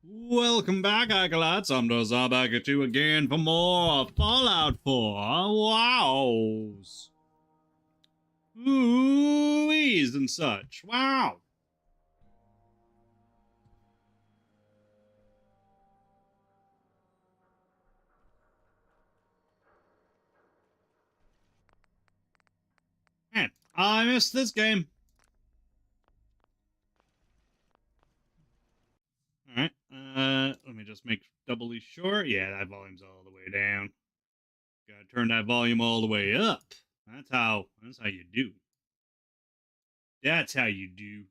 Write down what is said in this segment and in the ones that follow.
Welcome back, Acolytes. I'm Dozar back at you again for more Fallout 4. Wows. Ooh-wees and such. Wow. Man, I missed this game. Alright, let me just make doubly sure. Yeah, that volume's all the way down. Gotta turn that volume all the way up. That's how you do. That's how you do.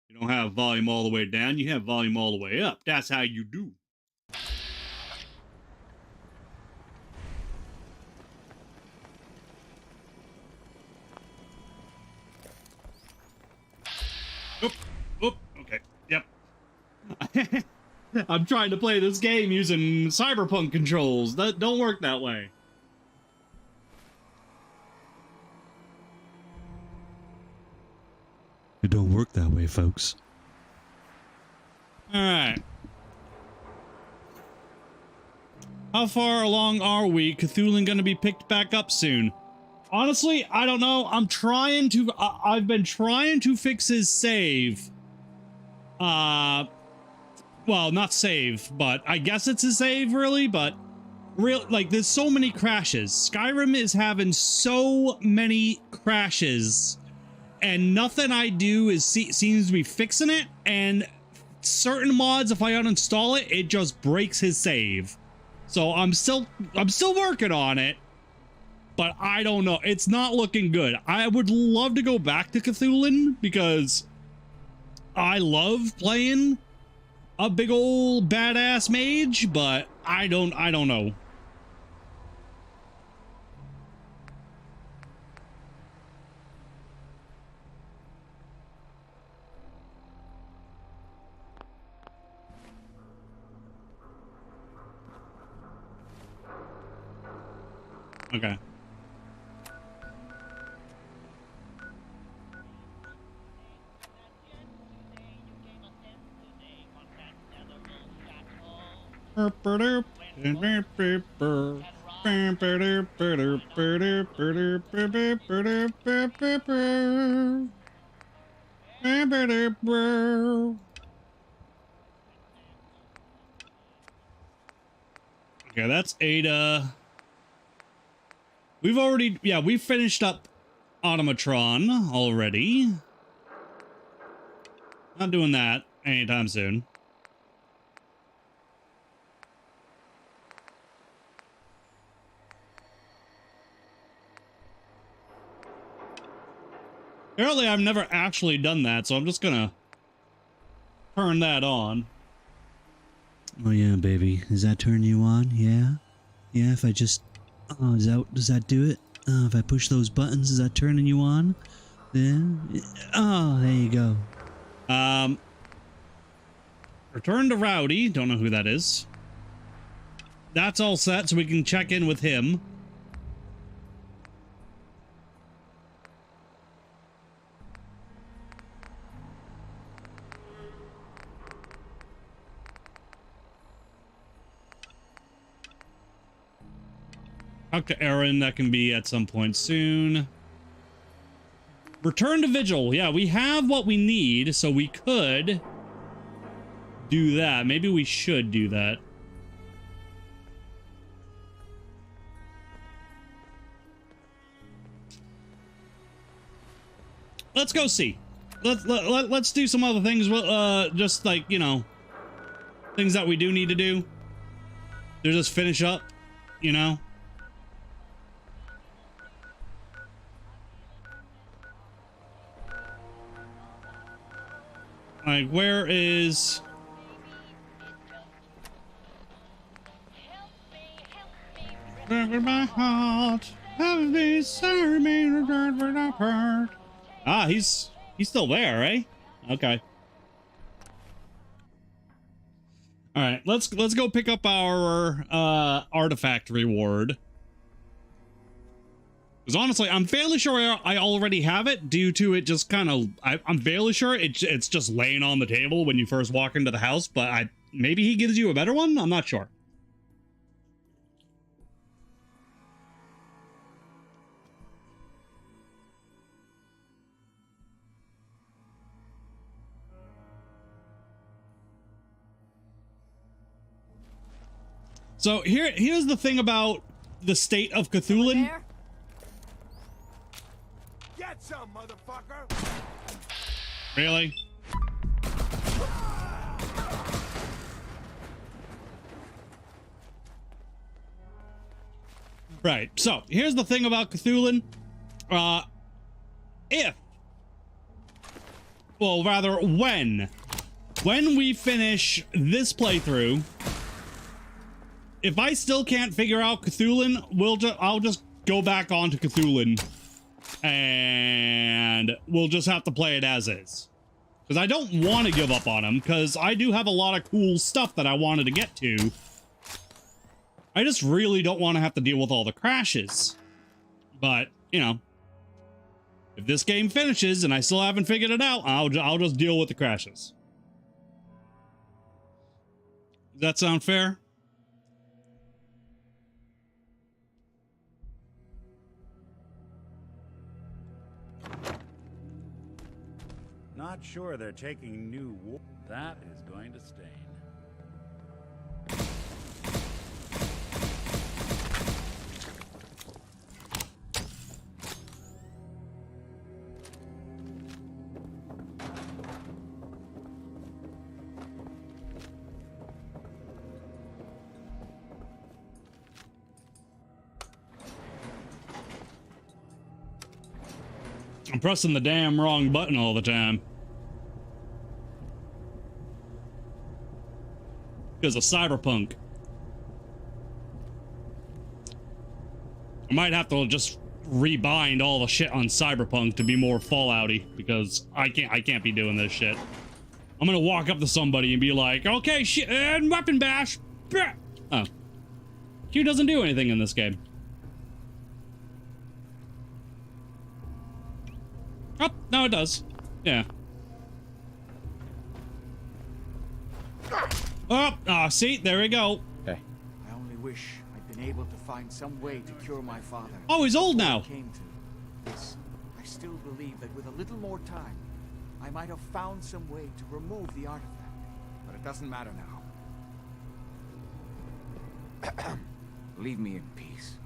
You don't have volume all the way down, you have volume all the way up. That's how you do. Okay. Yep. I'm trying to play this game using cyberpunk controls. That don't work that way. It don't work that way, folks. Alright. How far along are we? Cthulhu gonna be picked back up soon? Honestly, I don't know. I've been trying to fix his save. Well, not save, but I guess it's a save, really, but there's so many crashes. Skyrim is having so many crashes, and nothing I do seems to be fixing it, and certain mods, if I uninstall it, it just breaks his save. So I'm still working on it, but I don't know. It's not looking good. I would love to go back to Cthulhu because I love playing a big old badass mage, but I don't know. Okay. Okay, that's Ada. We've finished up Automatron already. Not doing that anytime soon. Apparently, I've never actually done that, so I'm just gonna turn that on. Oh yeah, baby. Does that turn you on? Yeah? Yeah, if I just... Oh, does that do it? If I push those buttons, is that turning you on? Yeah? Oh, there you go. Return to Rowdy. Don't know who that is. That's all set, so we can check in with him. Talk to Aaron. That can be at some point soon. Return to Vigil. Yeah, we have what we need, so we could do that. Maybe we should do that. Let's go see. Let's do some other things. Just like, you know, things that we do need to do. To just finish up, you know. Like, where is... my heart, have me, serve me, return for the hurt. Ah, he's still there, eh? Okay. All right, let's go pick up our artifact reward. Because honestly, I'm fairly sure I already have it due to it just kind of, I'm fairly sure it's just laying on the table when you first walk into the house, but maybe he gives you a better one? I'm not sure. So here's the thing about the state of Cthulhu. Get some, motherfucker! Really? Right. So here's the thing about Cthulhu. When we finish this playthrough, if I still can't figure out Cthulhu, I'll just go back onto Cthulhu, and we'll just have to play it as is. Because I don't want to give up on him, because I do have a lot of cool stuff that I wanted to get to. I just really don't want to have to deal with all the crashes. But, you know, if this game finishes and I still haven't figured it out, I'll just deal with the crashes. Does that sound fair? Not sure they're taking new war. That is going to stain. I'm pressing the damn wrong button all the time. Because of Cyberpunk. I might have to just rebind all the shit on Cyberpunk to be more Fallouty, because I can't be doing this shit. I'm gonna walk up to somebody and be like, okay, shit, and weapon bash. Oh. Q doesn't do anything in this game. Oh, no, it does. Yeah. Oh, see, there we go. Hey. I only wish I'd been able to find some way to cure my father. Oh, he's old now. Came to this. I still believe that with a little more time, I might have found some way to remove the artifact. But it doesn't matter now. Leave me in peace.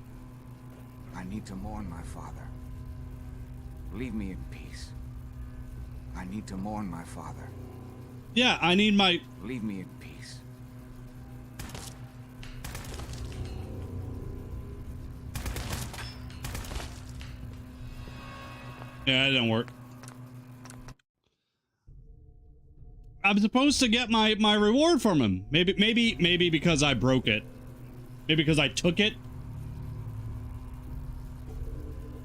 I need to mourn my father. Leave me in peace. I need to mourn my father. Yeah, I need my... Leave me in peace. Yeah, it didn't work. I'm supposed to get my reward from him. Maybe because I broke it. Maybe because I took it.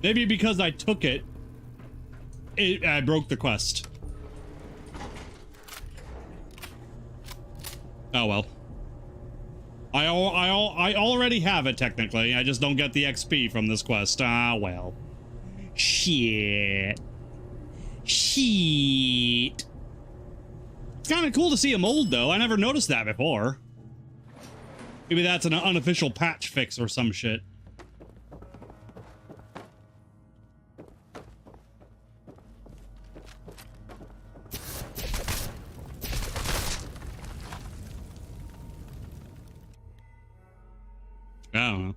Maybe because I took it. I broke the quest. Oh well. I already have it technically. I just don't get the XP from this quest. Ah well. Shit. It's kind of cool to see him old though. I never noticed that before. Maybe that's an unofficial patch fix or some shit. I don't know.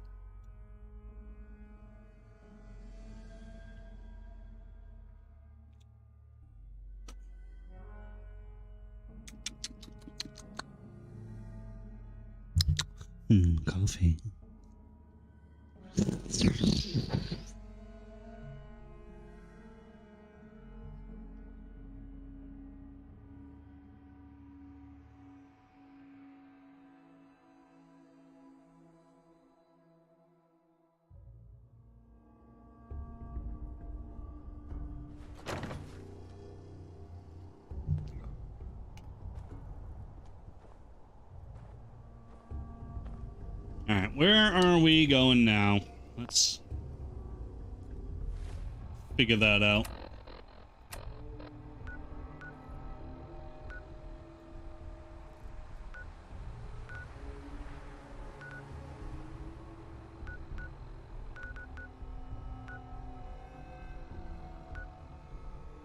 Coffee. All right, where are we going now? Let's figure that out.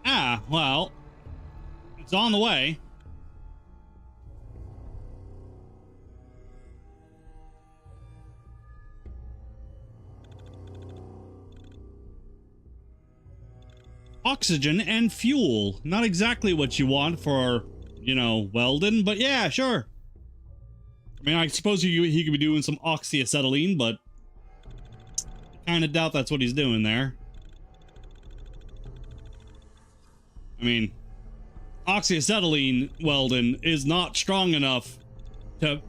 Ah, well, it's on the way. Oxygen and fuel. Not exactly what you want for, you know, Weldon, but yeah, sure. I mean, I suppose he could be doing some oxyacetylene, but I kind of doubt that's what he's doing there. I mean, oxyacetylene, Weldon, is not strong enough to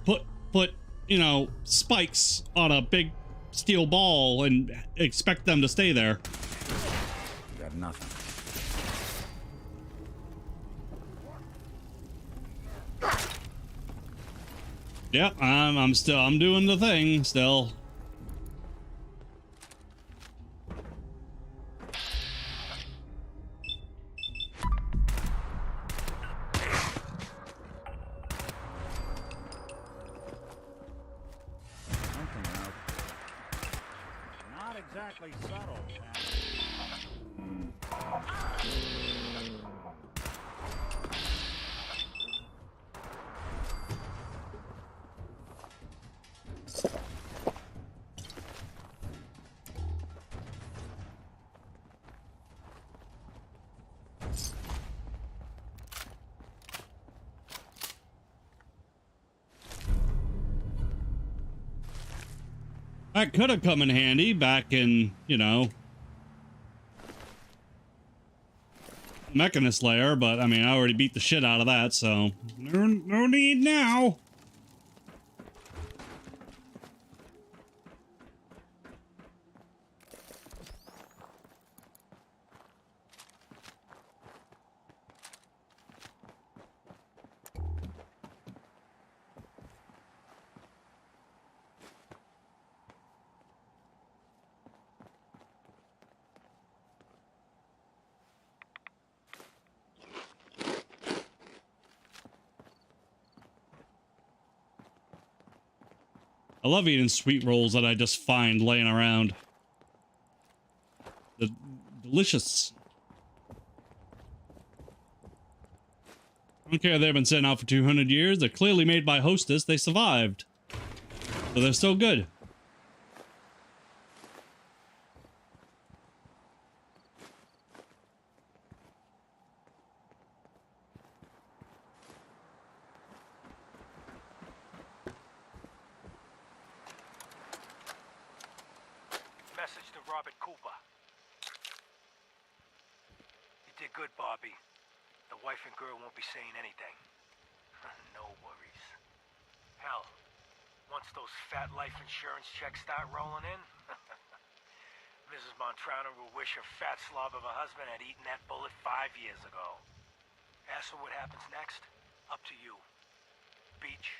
put, you know, spikes on a big steel ball and expect them to stay there. Got nothing. Yep, I'm doing the thing still. Not exactly subtle, Pat. That could have come in handy back in, you know, Mechanist layer, but I mean, I already beat the shit out of that, so no need now. I love eating sweet rolls that I just find laying around. They're delicious. I don't care, they've been sitting out for 200 years. They're clearly made by Hostess. They survived. So they're still good. Message to Robert Cooper. You did good, Bobby. The wife and girl won't be saying anything. No worries. Hell, once those fat life insurance checks start rolling in, Mrs. Montrano will wish her fat slob of a husband had eaten that bullet 5 years ago. As for what happens next, up to you. Beach,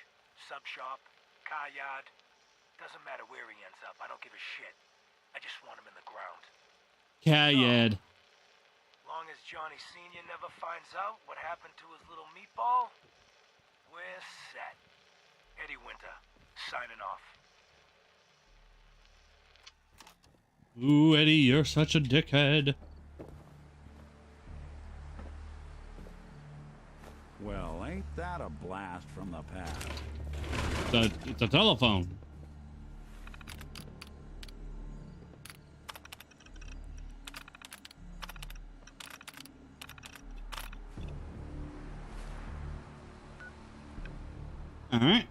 sub shop, car yard, doesn't matter where he ends up. I don't give a shit. I just want him in the ground. Kayed. Long as Johnny Sr. never finds out what happened to his little meatball, we're set. Eddie Winter, signing off. Ooh, Eddie, you're such a dickhead. Well, ain't that a blast from the past? It's a telephone. All right.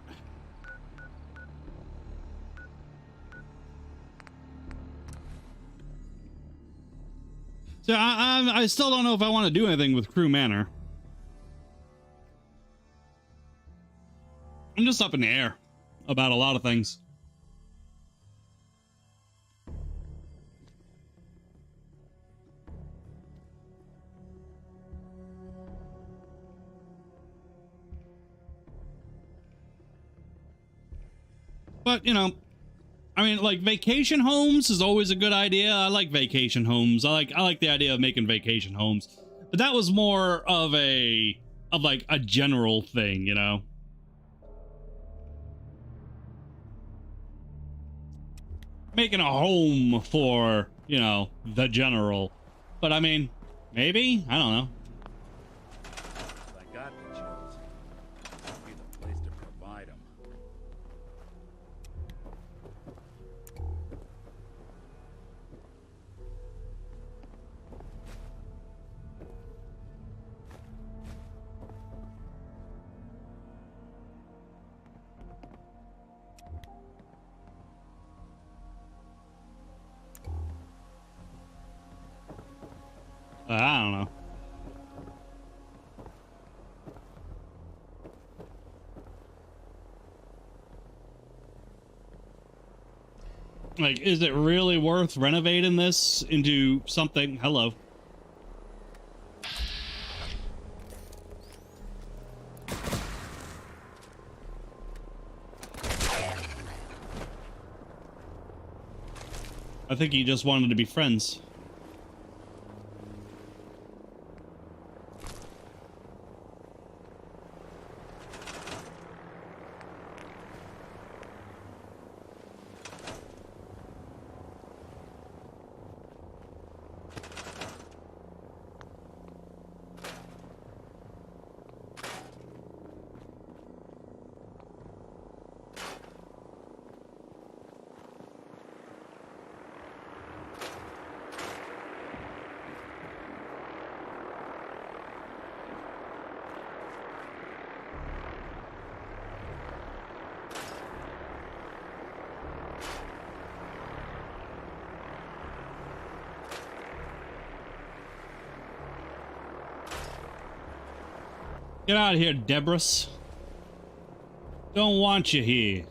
So I still don't know if I want to do anything with Crew Manor. I'm just up in the air about a lot of things. But, you know, I mean, like, vacation homes is always a good idea. I like vacation homes. I like the idea of making vacation homes. But that was more of like a general thing, you know? Making a home for, you know, the general. But I mean, maybe? I don't know. If I got the chills, it'd be the place to provide them. I don't know. Like, is it really worth renovating this into something? Hello. I think he just wanted to be friends. Get out of here, Debris. Don't want you here.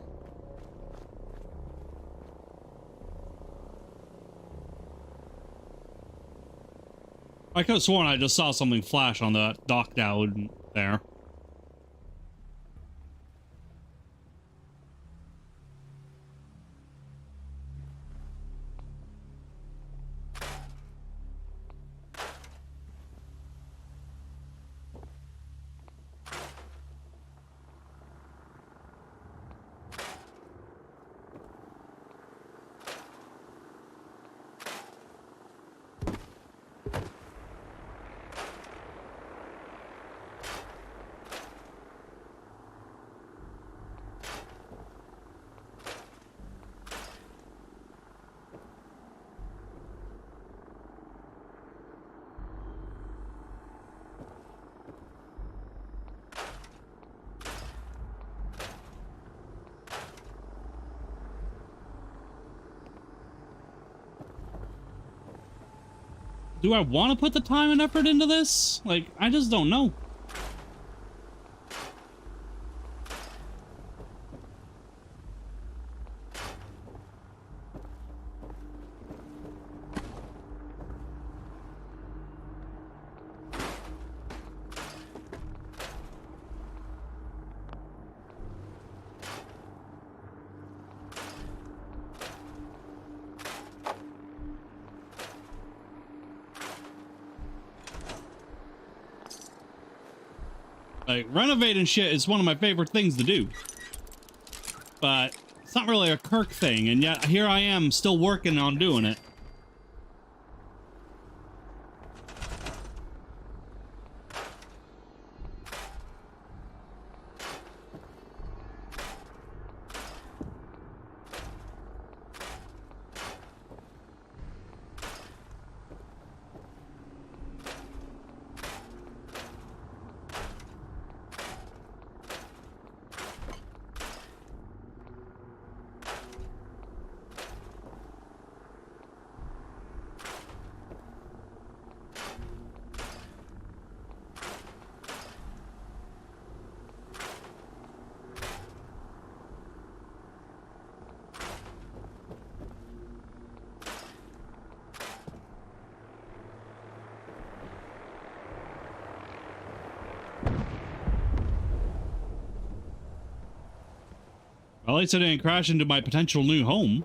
I could have sworn I just saw something flash on the dock down there. Do I want to put the time and effort into this? Like, I just don't know. Like, renovating shit is one of my favorite things to do. But it's not really a Kirk thing, and yet here I am still working on doing it. Well, at least I didn't crash into my potential new home.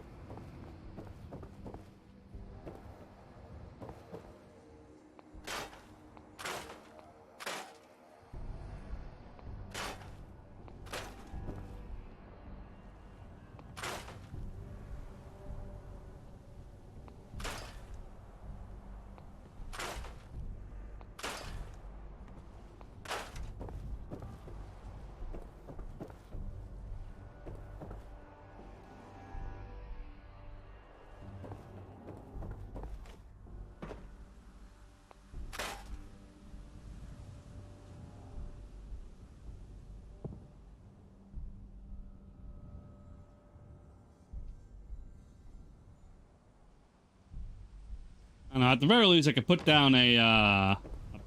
And at the very least, I could put down a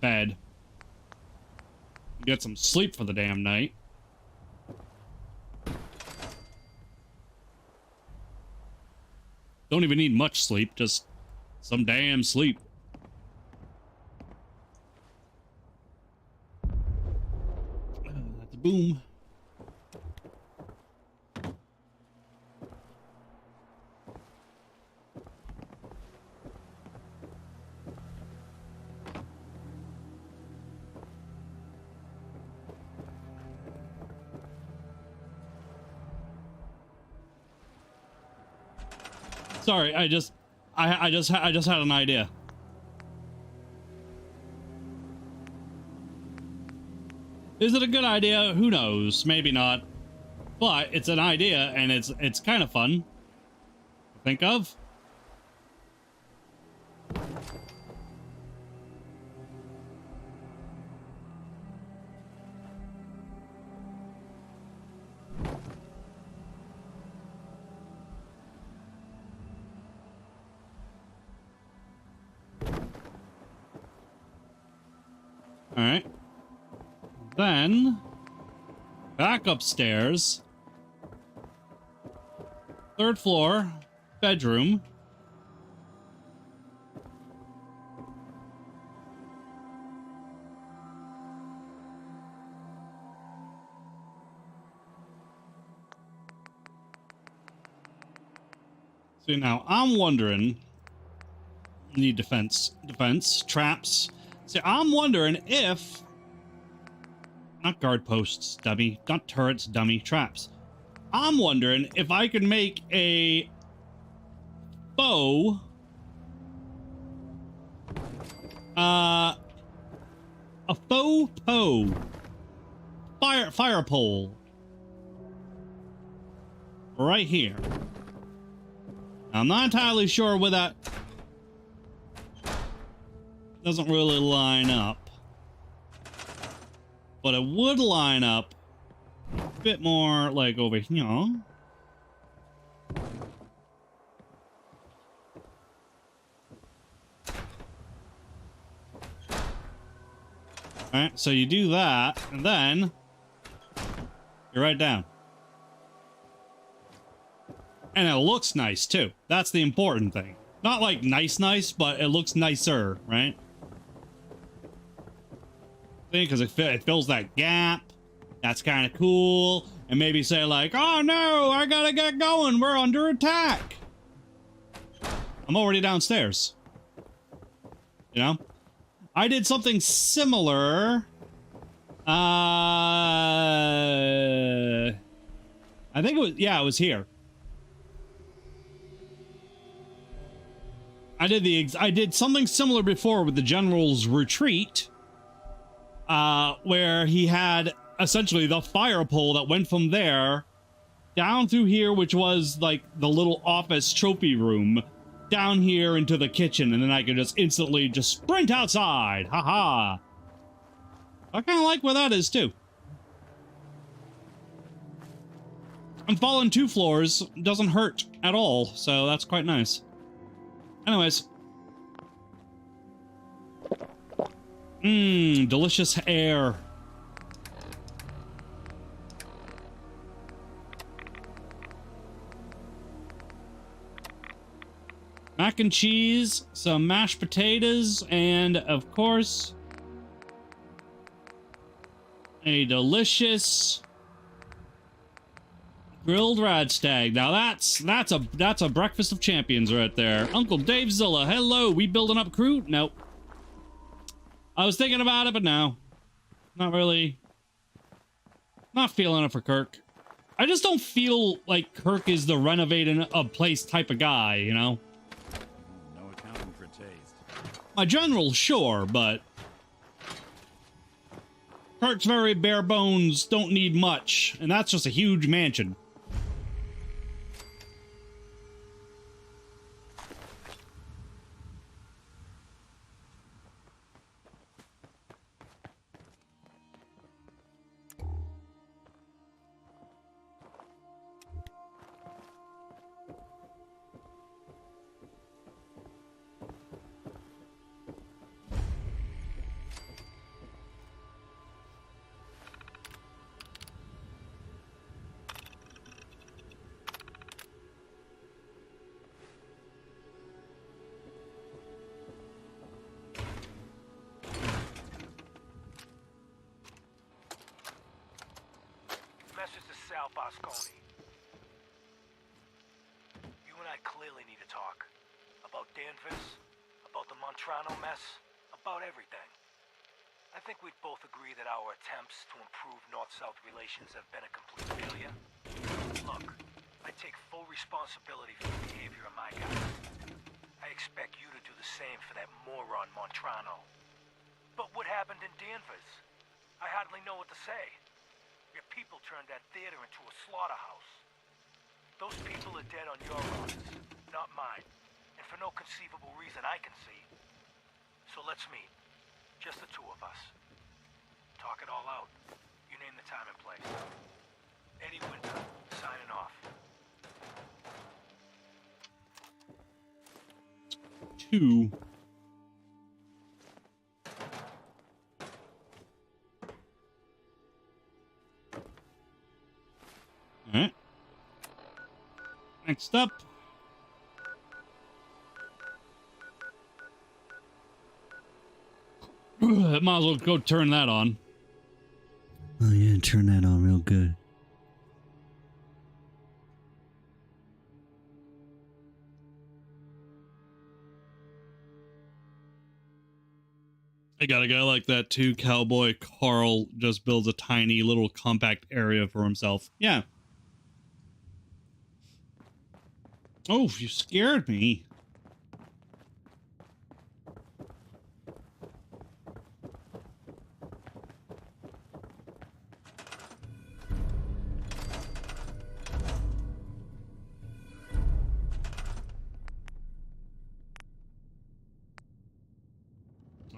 bed. Get some sleep for the damn night. Don't even need much sleep, just some damn sleep. That's a boom. Sorry, I just had an idea. Is it a good idea? Who knows? Maybe not. But it's an idea, and it's kind of fun to think of. All right. Then, back upstairs. 3rd floor, bedroom. See, now I'm wondering. Need defense, traps. See, I'm wondering if, not guard posts, dummy, not turrets, dummy, traps. I'm wondering if I could make a faux, a faux pole, fire pole, right here. I'm not entirely sure where that doesn't really line up, but it would line up a bit more like over here. Alright, so you do that, and then you're right down. And it looks nice, too. That's the important thing. Not like nice, but it looks nicer, right? Because it fills that gap. That's kind of cool. And maybe say like, oh no, I gotta get going. We're under attack. I'm already downstairs. You know? I did something similar. I think it was, yeah, it was here. I did something similar before with the General's Retreat. Where he had essentially the fire pole that went from there down through here, which was like the little office trophy room, down here into the kitchen, and then I could just instantly just sprint outside. Haha. I kind of like where that is too. And falling 2 floors doesn't hurt at all, so that's quite nice. Anyways. Mmm, delicious air. Mac and cheese, some mashed potatoes, and of course, a delicious grilled radstag. Now that's a breakfast of champions right there. Uncle Dave Zilla, hello. We building up crew? Nope. I was thinking about it, but no. Not really. Not feeling it for Kirk. I just don't feel like Kirk is the renovating a place type of guy, you know? No accounting for taste. My general, sure, but Kirk's very bare bones, don't need much, and that's just a huge mansion. Sal Bosconi. You and I clearly need to talk. About Danvers, about the Montrano mess, about everything. I think we'd both agree that our attempts to improve North-South relations have been a complete failure. Look, I take full responsibility for the behavior of my guys. I expect you to do the same for that moron Montrano. But what happened in Danvers? I hardly know what to say. Your people turned that theater into a slaughterhouse. Those people are dead on your orders, not mine. And for no conceivable reason I can see. So let's meet. Just the two of us. Talk it all out. You name the time and place. Eddie Winter, signing off. 2. Alright. Next up. Might as well go turn that on. Oh yeah, turn that on real good. I got a guy like that too. Cowboy Carl just builds a tiny little compact area for himself. Yeah. Oh, you scared me.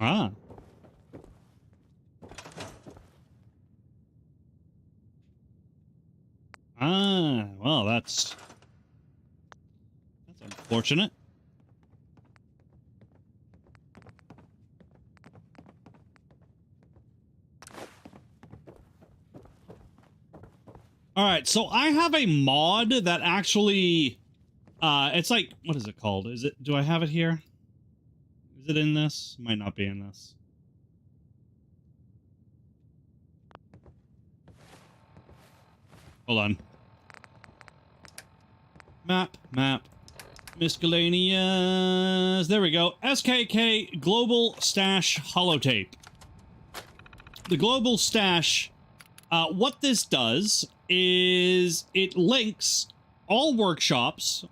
Ah. Ah, well, that's unfortunate. All right, so I have a mod that actually, it's like, what is it called? Do I have it here? Is it in this? It might not be in this. Hold on. Map. Miscellaneous. There we go. SKK Global Stash Holotape. The Global Stash, what this does is it links all workshops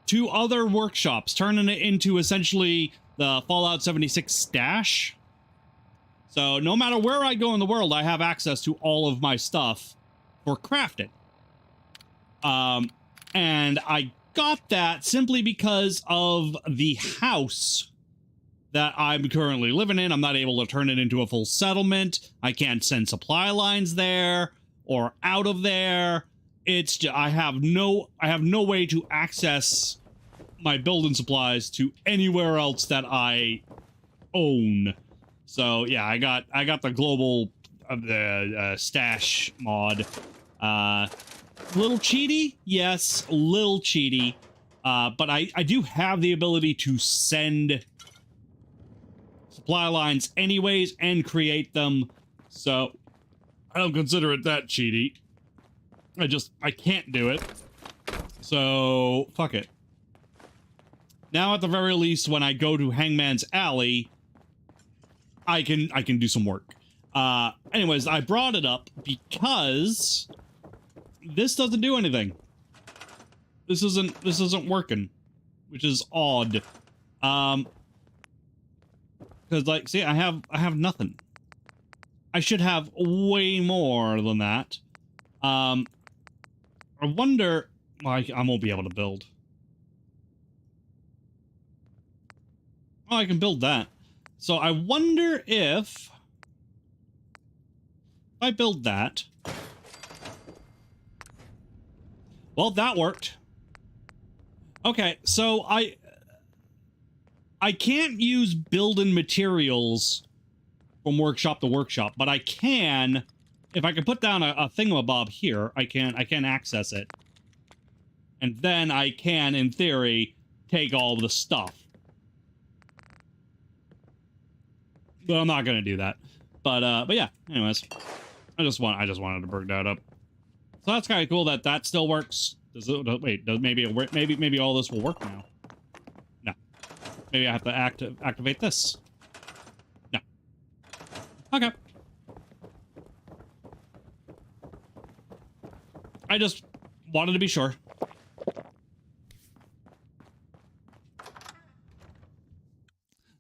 to other workshops, turning it into essentially the Fallout 76 stash. So no matter where I go in the world, I have access to all of my stuff for crafting. And I got that simply because of the house that I'm currently living in. I'm not able to turn it into a full settlement. I can't send supply lines there or out of there. It's just, I have no way to access my building supplies to anywhere else that I own. So yeah, I got the global stash mod. Little cheaty, yes, little cheaty. But I do have the ability to send supply lines anyways and create them. So I don't consider it that cheaty. I can't do it. So fuck it. Now at the very least, when I go to Hangman's Alley, I can do some work. Anyways, I brought it up because this doesn't do anything. This isn't working, which is odd. Because like, see, I have nothing. I should have way more than that. I wonder. Well, I won't be able to build. Oh, I can build that. So I wonder if I build that. Well, that worked. Okay, so I can't use building materials from workshop to workshop, but I can, if I can put down a thingamabob here, I can access it. And then I can, in theory, take all of the stuff. But I'm not gonna do that. But yeah, anyways. I just wanted to bring that up. So that's kind of cool that that still works. Does it, wait, does maybe all this will work now? No. Maybe I have to activate this. No. Okay. I just wanted to be sure.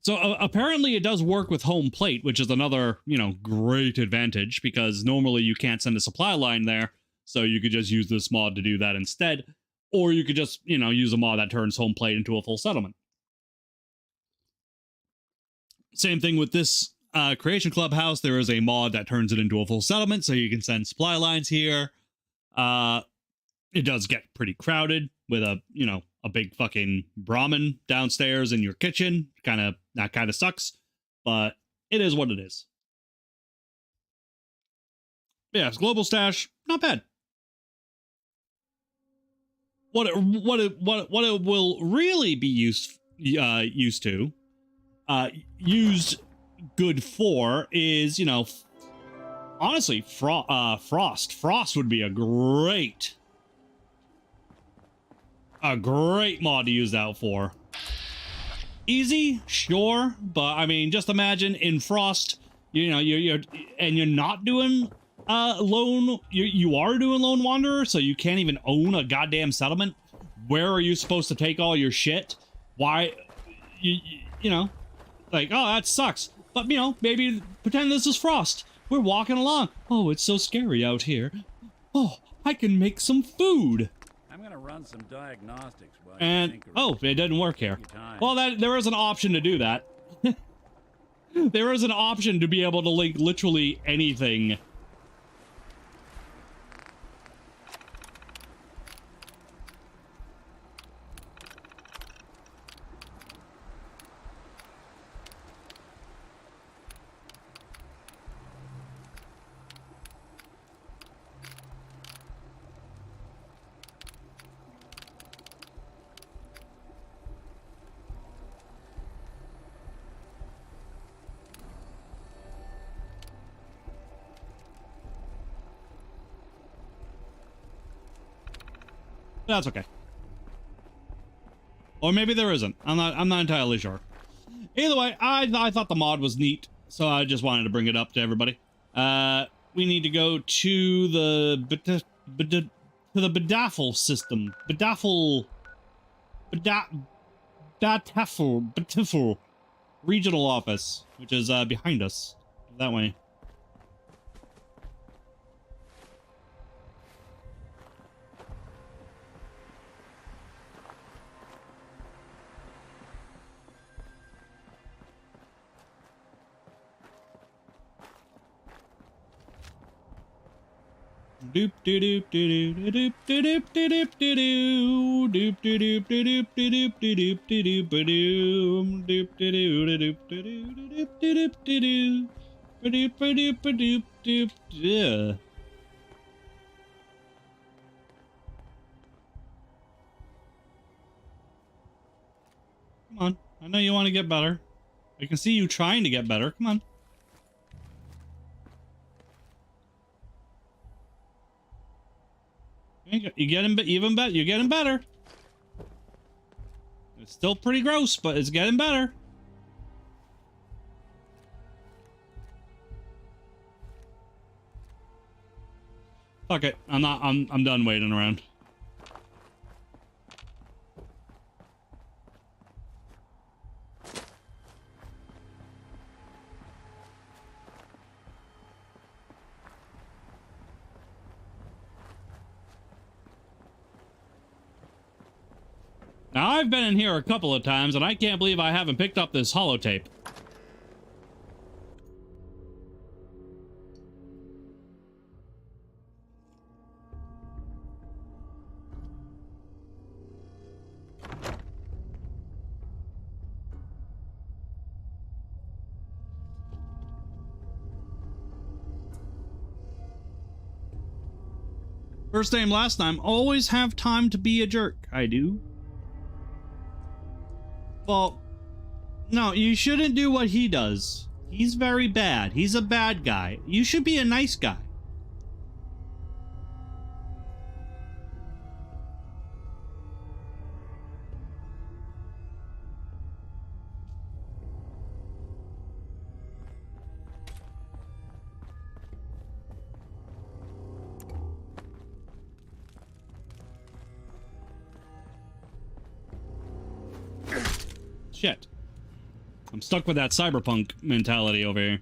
So apparently it does work with home plate, which is another, you know, great advantage, because normally you can't send a supply line there. So you could just use this mod to do that instead. Or you could just, you know, use a mod that turns home plate into a full settlement. Same thing with this creation clubhouse. There is a mod that turns it into a full settlement, so you can send supply lines here. It does get pretty crowded with a, you know, a big fucking Brahmin downstairs in your kitchen. That kind of sucks, but it is what it is. Yeah, it's global stash, not bad. What it will really be used good for is, you know, honestly, frost. Frost would be a great mod to use that for. Easy, sure, but I mean, just imagine in Frost, you know, you're not doing you are doing Lone Wanderer, so you can't even own a goddamn settlement. Where are you supposed to take all your shit? Why, you know, like, oh, that sucks. But, you know, maybe pretend this is Frost. We're walking along. Oh, it's so scary out here. Oh, I can make some food. I'm gonna run some diagnostics while And, you think oh, it didn't work here. your time. Well, there is an option to do that. There is an option to be able to link literally anything. That's okay. Or maybe there isn't. I'm not entirely sure. Either way, I thought the mod was neat, so I just wanted to bring it up to everybody. We need to go to the Bedaffle system. Bedaffle regional office, which is behind us. That way. Doop doop doop doop doop doop doop doop doop doop doop doop doop doop doop doop doop doop doop doop. Yeah. Come on, I know you want to get better. I can see you trying to get better. Come on. You're getting even better. You're getting better. It's still pretty gross, but it's getting better. Fuck it. I'm done waiting around. Now, I've been in here a couple of times, and I can't believe I haven't picked up this holotape. First name, last name, always have time to be a jerk. I do. Well, no, you shouldn't do what he does. He's very bad. He's a bad guy. You should be a nice guy. Shit. I'm stuck with that cyberpunk mentality over here.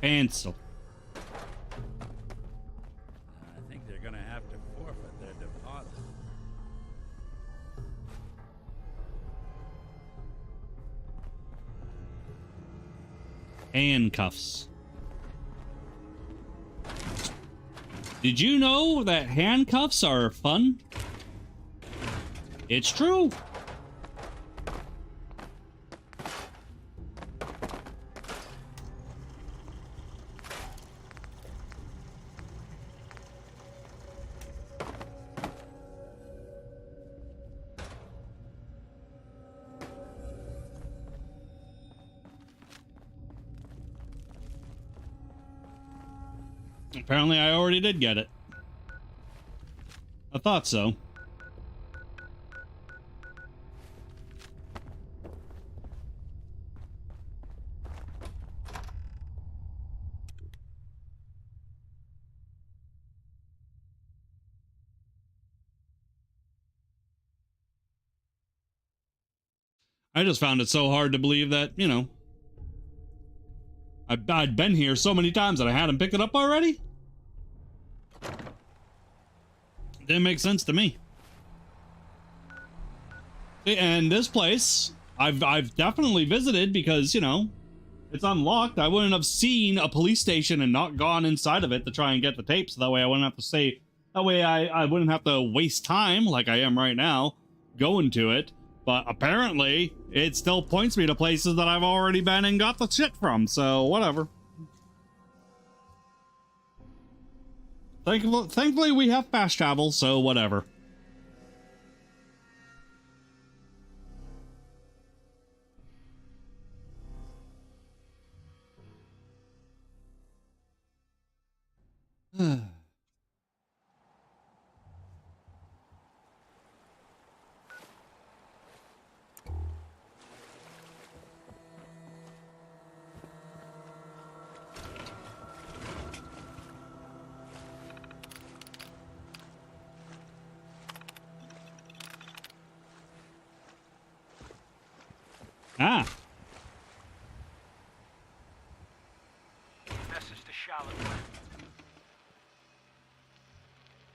Cancel. I think they're gonna have to forfeit their deposit. Handcuffs. Did you know that handcuffs are fun? It's true. Apparently, I already did get it. I thought so. I just found it so hard to believe that, you know, I'd been here so many times that I hadn't picked it up already. Didn't make sense to me. And this place, I've definitely visited because, you know, it's unlocked. I wouldn't have seen a police station and not gone inside of it to try and get the tapes. That way I wouldn't have to say, that way I wouldn't have to waste time like I am right now going to it. But apparently, it still points me to places that I've already been and got the shit from, so whatever. Thankfully, we have fast travel, so whatever. Ah. Message to Charlotte Webb.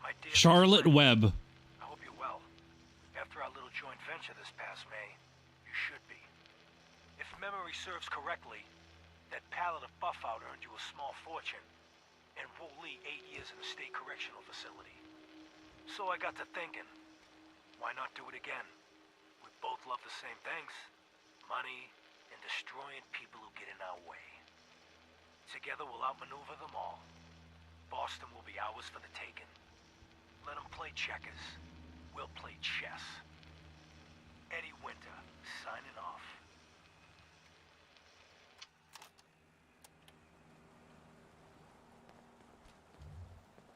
My dear Charlotte friend, Webb. I hope you're well. After our little joint venture this past May, you should be. If memory serves correctly, that pallet of buff out earned you a small fortune, and Wooly 8 years in a state correctional facility. So I got to thinking, why not do it again? We both love the same things. Money, and destroying people who get in our way. Together we'll outmaneuver them all. Boston will be ours for the taking. Let them play checkers. We'll play chess. Eddie Winter, signing off.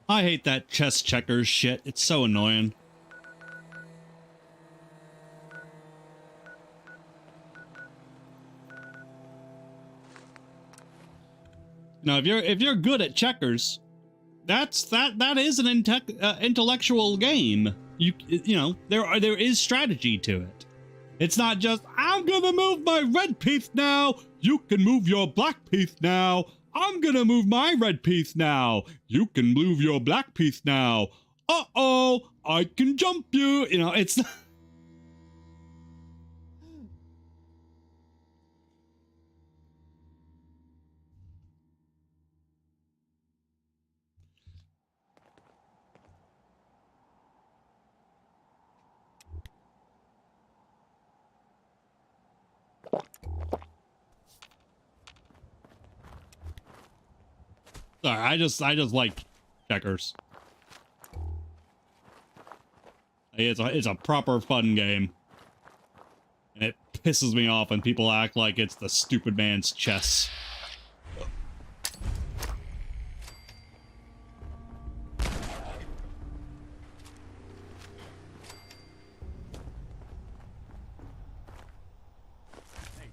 I hate that chess checkers shit. It's so annoying. Now, if you're good at checkers, that is an intellectual game. You know there is strategy to it. It's not just I'm gonna move my red piece now. You can move your black piece now. I'm gonna move my red piece now. You can move your black piece now. Uh-oh, I can jump you. You know, it's. Sorry, I just like checkers. It's a proper fun game. And it pisses me off when people act like it's the stupid man's chess. Hey,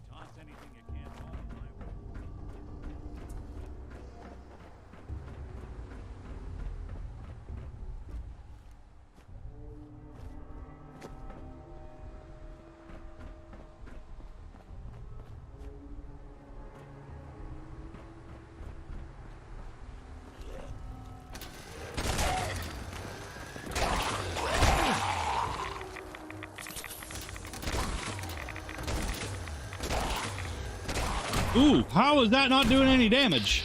toss anything you can. Ooh, how is that not doing any damage?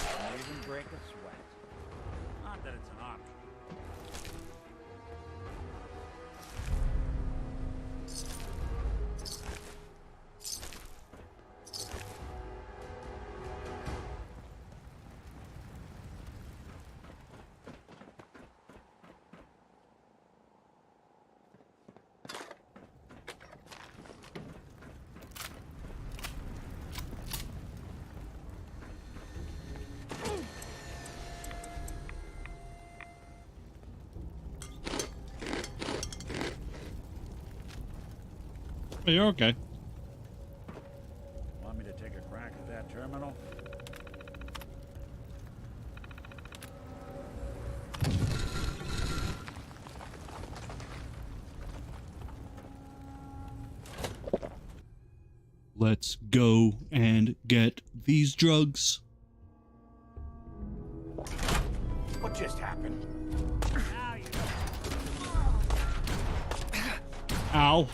Don't even break a sweat. Not that it's an option. You're okay. Want me to take a crack at that terminal? Let's go and get these drugs. What just happened? Ow.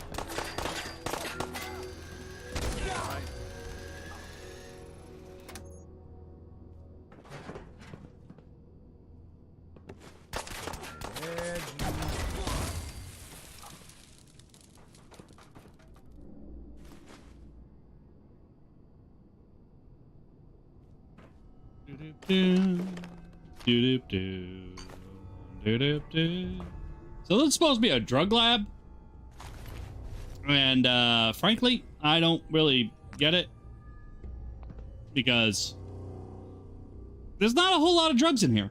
So this is supposed to be a drug lab, and frankly, I don't really get it because there's not a whole lot of drugs in here.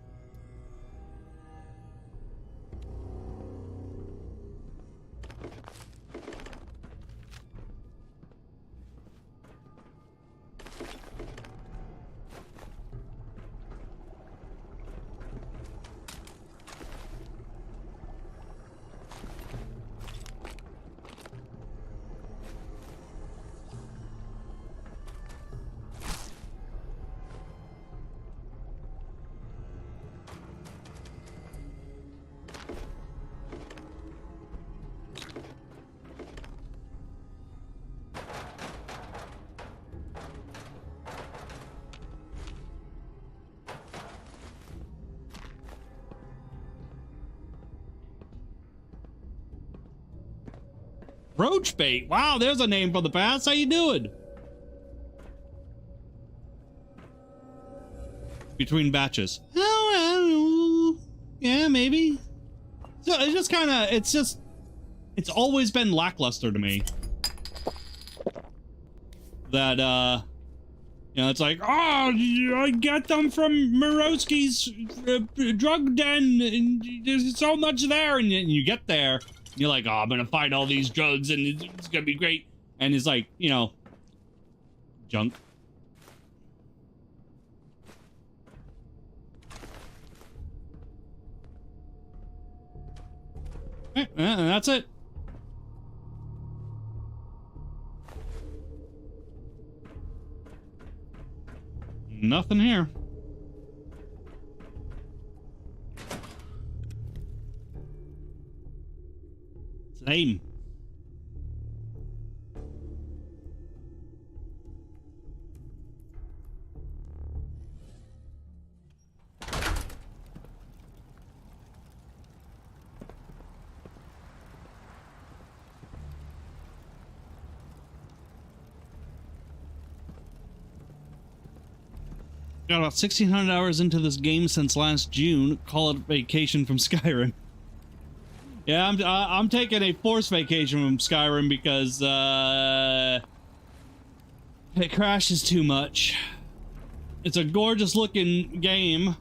Roach bait. Wow, there's a name from the past. How you doing? Between batches. Oh, yeah, maybe. So it's just kind of, it's always been lackluster to me. That, you know, it's like, oh, I get them from Morosky's drug den, and there's so much there, and you get there. You're like, oh, I'm gonna find all these drugs and it's gonna be great. And it's like, you know, junk. And that's it. Nothing here. Same. Got about 1,600 hours into this game since last June. Call it vacation from Skyrim. Yeah, I'm taking a forced vacation from Skyrim because it crashes too much. It's a gorgeous looking game,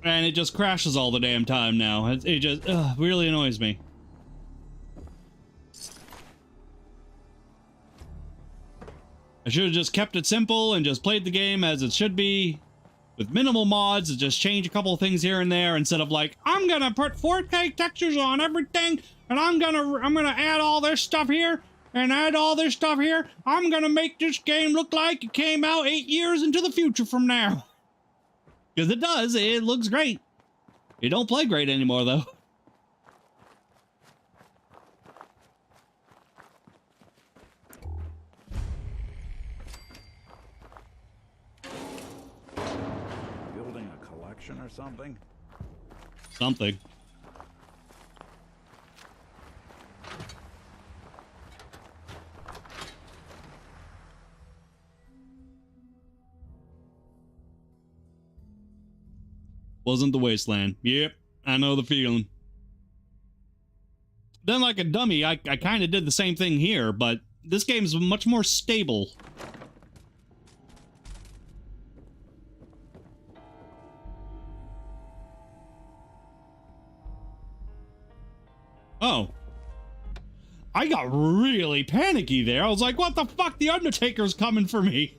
and it just crashes all the damn time now. It just really annoys me. I should have just kept it simple and just played the game as it should be, with minimal mods, and just change a couple of things here and there, instead of like, I'm gonna put 4K textures on everything, and I'm gonna add all this stuff here, and add all this stuff here, I'm gonna make this game look like it came out 8 years into the future from now. Because it does. It looks great. It don't play great anymore, though. Building a collection or something? Something. Wasn't the wasteland. Yep, I know the feeling. Then, like a dummy, I kind of did the same thing here, but this game's much more stable. Oh. I got really panicky there. I was like, what the fuck? The Undertaker's coming for me.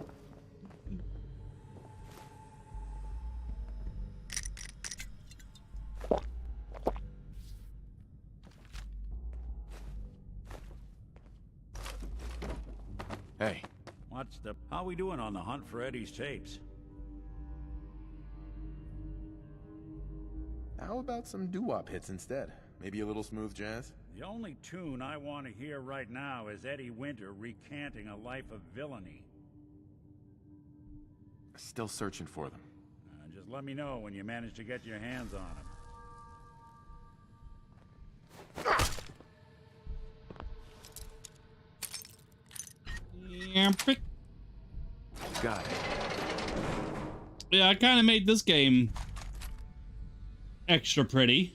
Hey, How we doing on the hunt for Eddie's tapes? How about some doo-wop hits instead? Maybe a little smooth jazz? The only tune I want to hear right now is Eddie Winter recanting a life of villainy. Still searching for them. Just let me know when you manage to get your hands on them. Got it. Yeah, I kind of made this game extra pretty.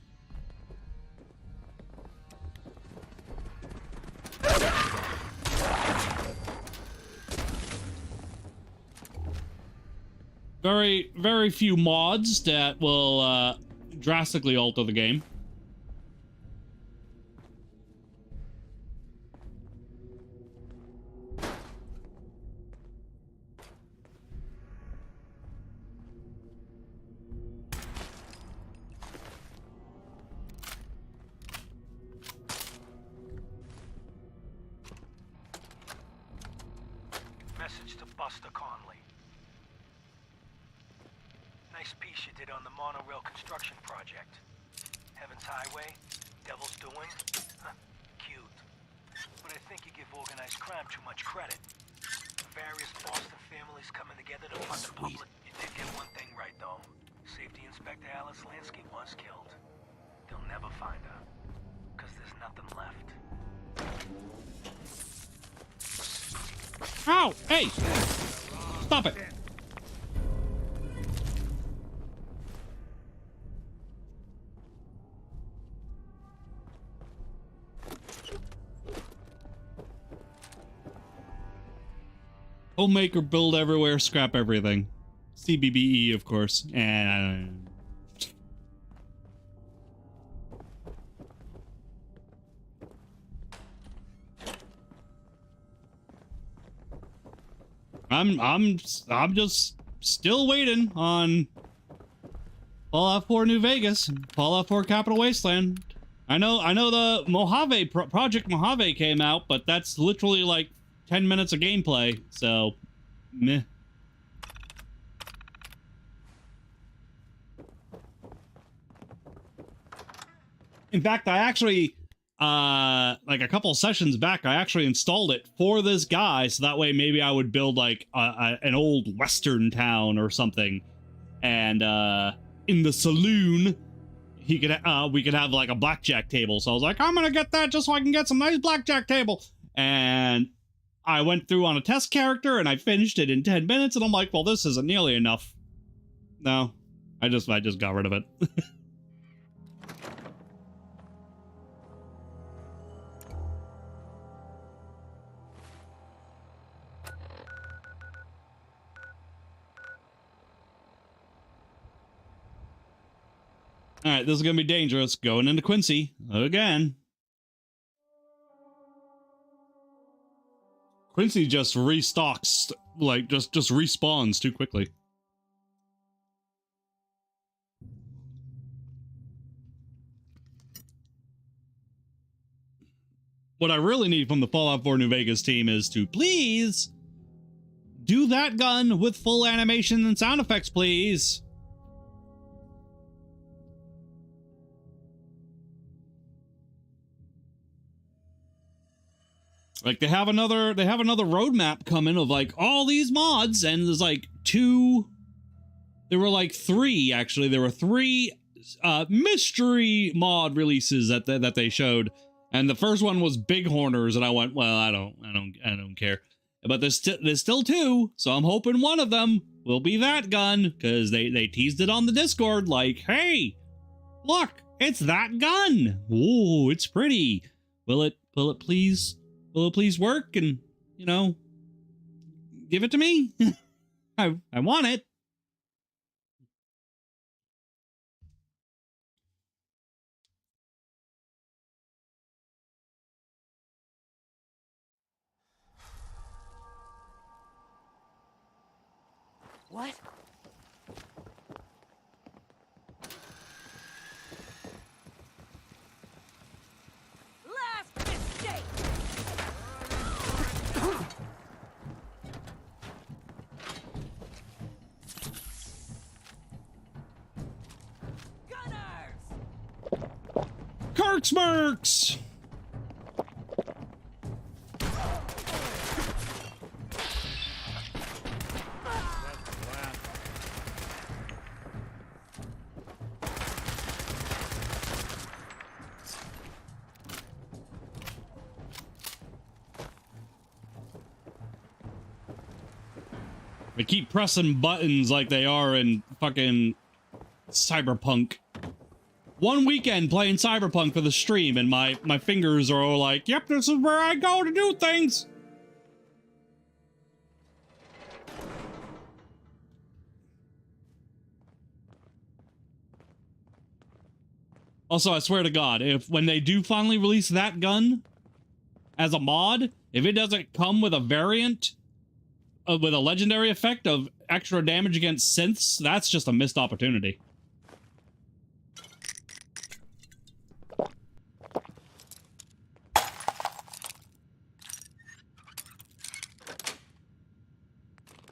Very few mods that will drastically alter the game. Message to Buster Conley. Nice piece you did on the monorail construction project. Heaven's Highway, Devil's Doing. Cute. But I think you give organized crime too much credit. Various Boston families coming together to fund the public. You did get one thing right, though. Safety Inspector Alice Lansky was killed. They'll never find her. Because there's nothing left. Ow! Hey! Stop it! Homemaker, build everywhere, scrap everything. CBBE, of course. And I'm just still waiting on Fallout 4 New Vegas, Fallout 4 Capital Wasteland. I know the Mojave Project Mojave came out, but that's literally like 10 minutes of gameplay, so meh. In fact, I actually like a couple sessions back, I actually installed it for this guy, so that way maybe I would build like an old western town or something, and in the saloon we could have like a blackjack table. So I was like, I'm gonna get that just so I can get some nice blackjack table. And I went through on a test character and I finished it in 10 minutes, and I'm like, well, this isn't nearly enough. No, I just got rid of it. All right, this is going to be dangerous. Going into Quincy again. Quincy just restocks, like, just respawns too quickly. what I really need from the Fallout 4 New Vegas team is to please do that gun with full animation and sound effects, please. Like they have another roadmap coming of like all these mods, and there's like there were like three actually. There were three mystery mod releases that they showed, and the first one was Bighorners, and I went, well, I don't care. But there's still two, so I'm hoping one of them will be that gun, because they teased it on the Discord, like, hey, look, it's that gun. Ooh, it's pretty. Will it please work and, you know, give it to me? I want it. What? Last mistake! Gunners! Kirk's Mercs! They keep pressing buttons like they are in fucking Cyberpunk. One weekend playing Cyberpunk for the stream, and my fingers are all like, yep, this is where I go to do things. Also, I swear to God, when they do finally release that gun as a mod, if it doesn't come with a variant with a legendary effect of extra damage against synths, that's just a missed opportunity.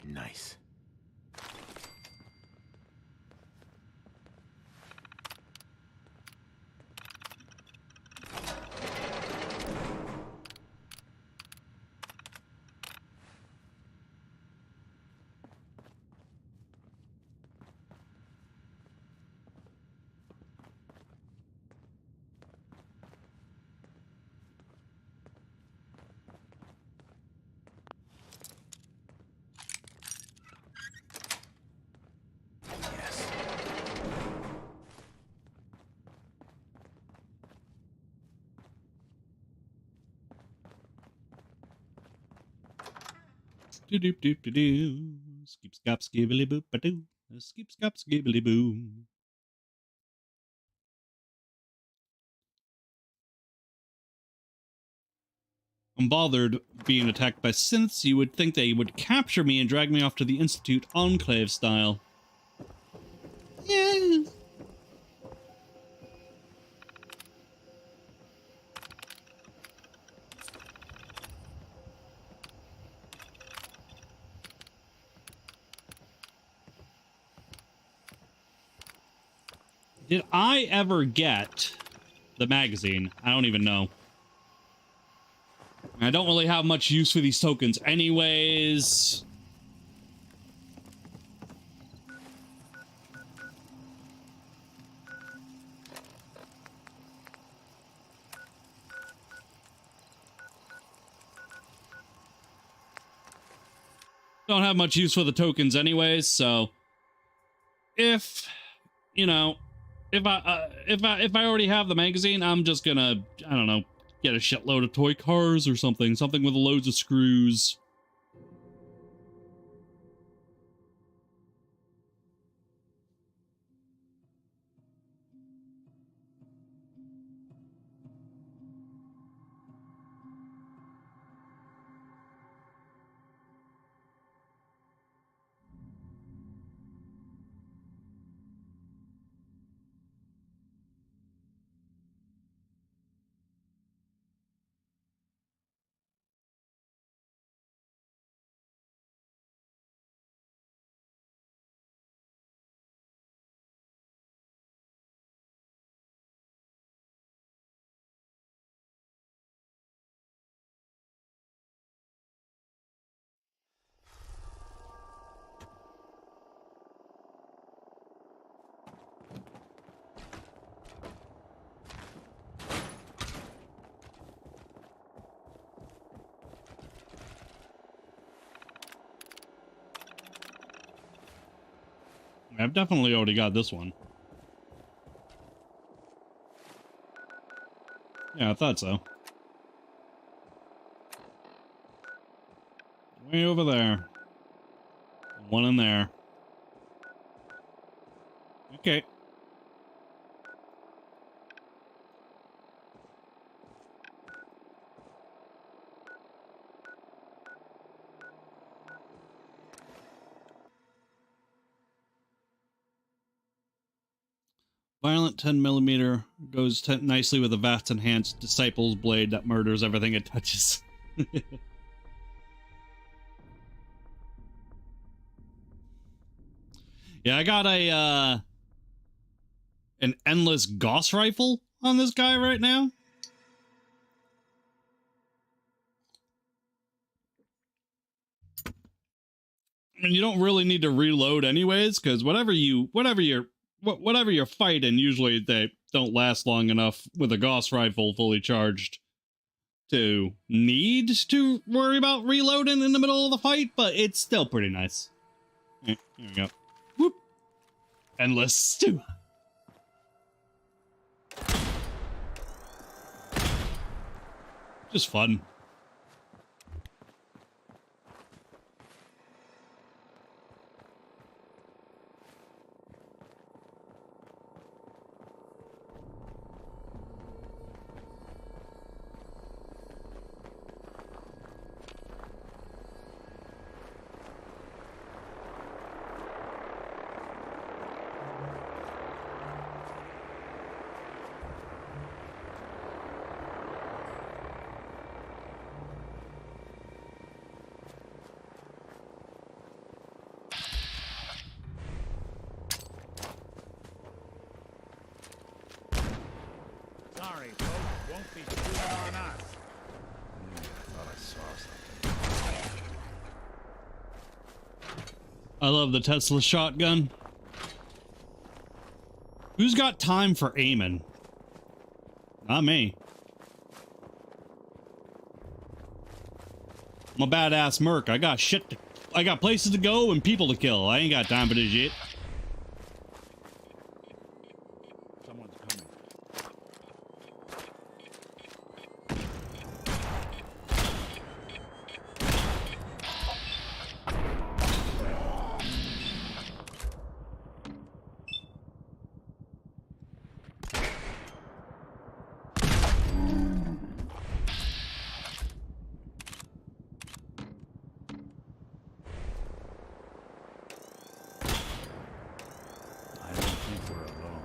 Nice. Do do do do do. Skip skop skibbly boop a doo. Skip skop skibbly boom. I'm bothered being attacked by synths. You would think they would capture me and drag me off to the Institute Enclave style. Yeah. Did I ever get the magazine? I don't even know. I don't really have much use for these tokens anyways. Don't have much use for the tokens anyways, so if, you know, if I already have the magazine, I'm just gonna, I don't know, get a shitload of toy cars or something with loads of screws. I've definitely already got this one. Yeah, I thought so. Way over there. One in there. Okay. Violent 10mm goes nicely with a vast enhanced disciple's blade that murders everything it touches. Yeah, I got a an endless Gauss rifle on this guy right now. And you don't really need to reload anyways, because whatever you're fighting, usually they don't last long enough with a Gauss rifle fully charged to need to worry about reloading in the middle of the fight, but it's still pretty nice. Here we go. Whoop. Endless too. Just fun. Sorry, folks. Won't be shooting on us. I thought I saw something. I love the Tesla shotgun. Who's got time for aiming? Not me. I'm a badass Merc. I got I got places to go and people to kill. I ain't got time for this shit. Someone's coming. I don't think we're alone.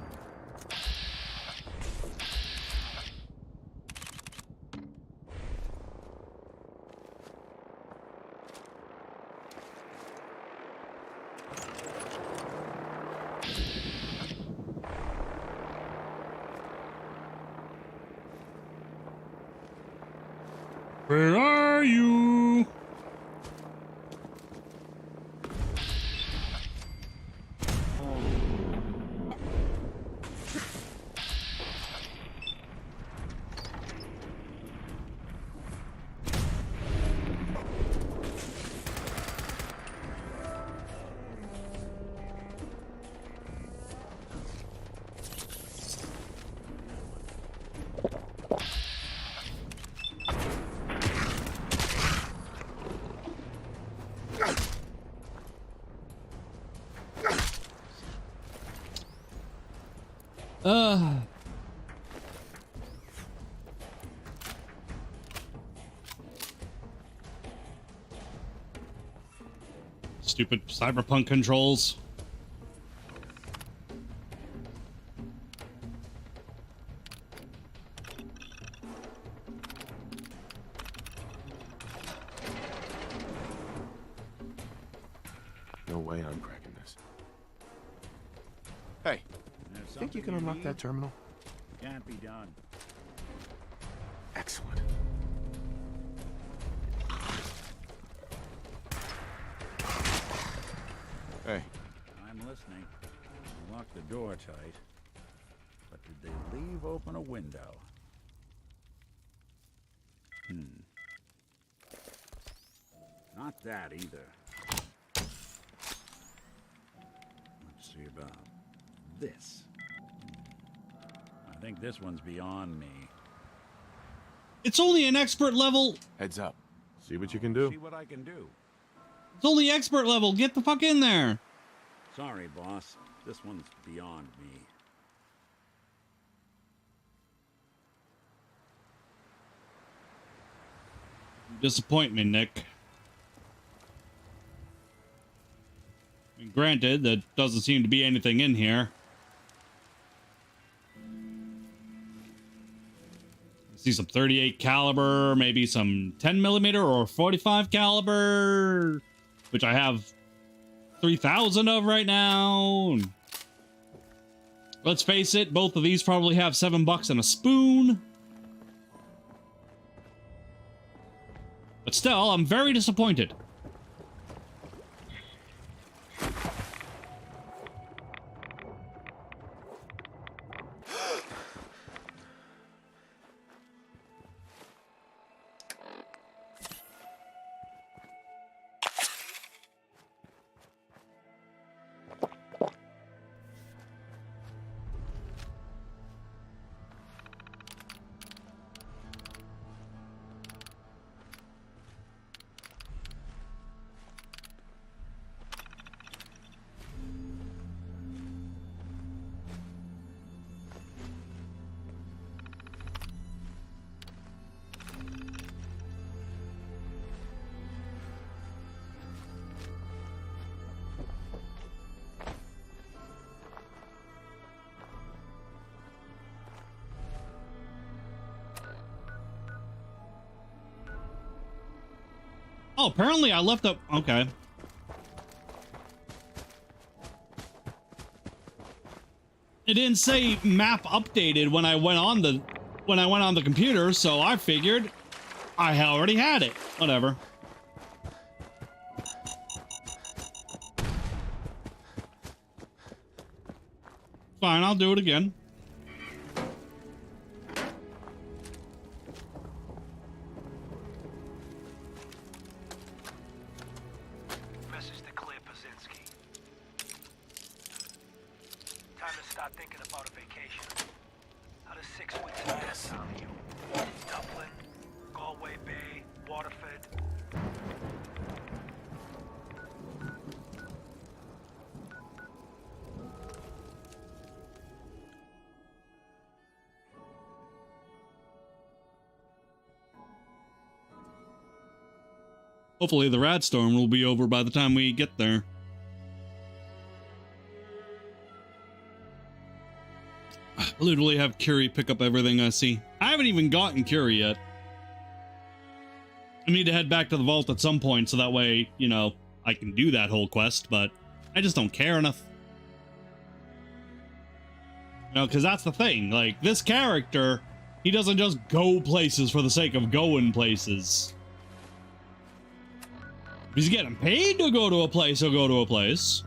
Where are you? Stupid cyberpunk controls. No way I'm cracking this. Hey, There's think you something can unlock need? that terminal? Can't be done. Excellent. Hey, I'm listening. I locked the door tight. But did they leave open a window? Not that either. Let's see about this. I think this one's beyond me. It's only an expert level. Heads up. See what you can do. See what I can do. It's only expert level. Get the fuck in there. Sorry, boss. This one's beyond me. Disappoint me, Nick. And granted, there doesn't seem to be anything in here. I see some 38 caliber, maybe some 10 millimeter or 45 caliber, which I have 3,000 of right now. Let's face it, both of these probably have $7 and a spoon. But still, I'm very disappointed. Oh, apparently I left up. Okay. It didn't say map updated when I went on the computer, so I figured I already had it. Whatever. Fine, I'll do it again. Hopefully the rat storm will be over by the time we get there. I literally have Curie pick up everything I see. I haven't even gotten Curie yet. I need to head back to the vault at some point so that way, you know, I can do that whole quest, but I just don't care enough. You know, because that's the thing. Like, this character, he doesn't just go places for the sake of going places. If he's getting paid to go to a place, he'll go to a place.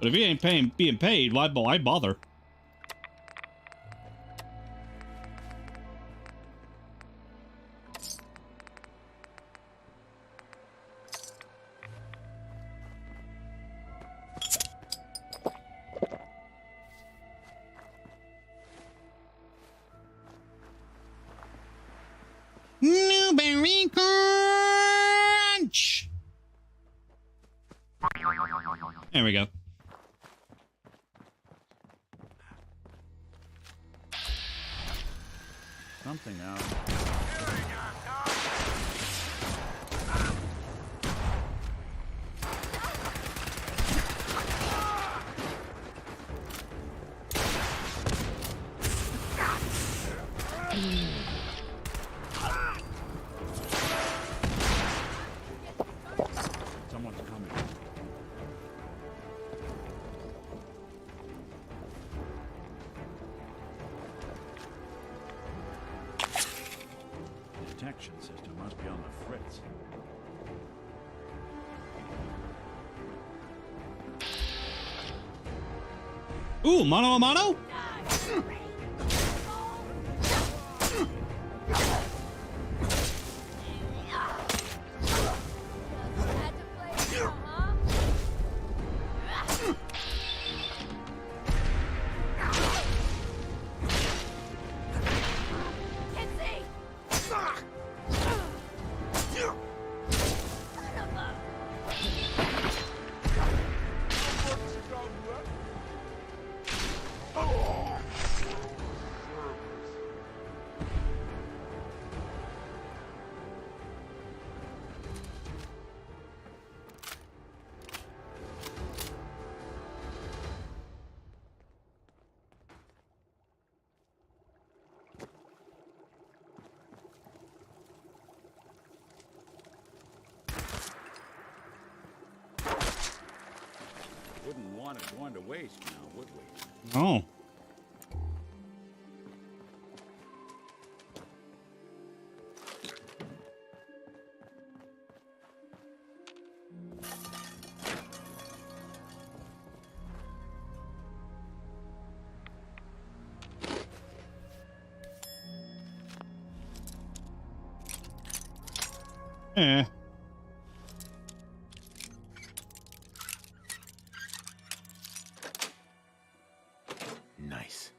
But if he ain't being paid, why bother? Newberry Crunch! There we go. Something out. Someone's coming. Detection system must be on the fritz. Ooh, mano a mano? going to waste now, would we? Oh. Eh. Nice.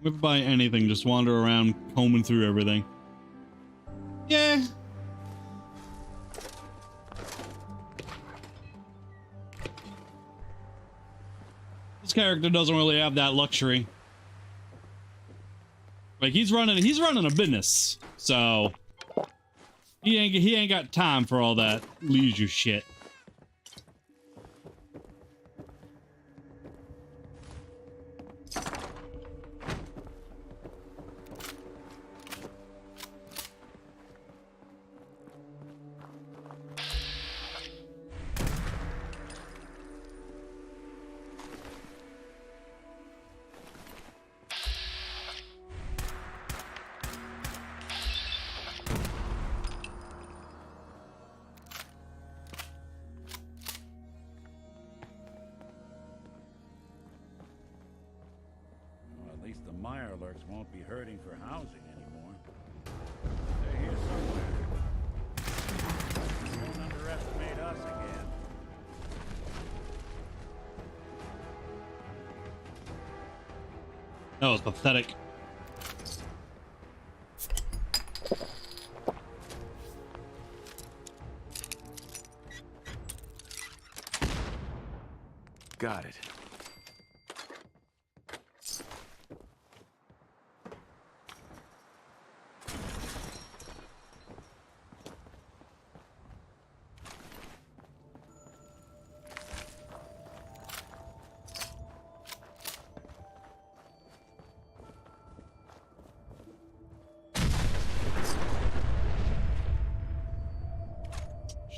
Never buy anything, just wander around combing through everything. Yeah. This character doesn't really have that luxury. Like he's running a business, so he ain't got time for all that leisure shit. Well, at least the Mirelurks won't be hurting for housing anymore. They're here somewhere. Don't underestimate us again. That was pathetic. Got it.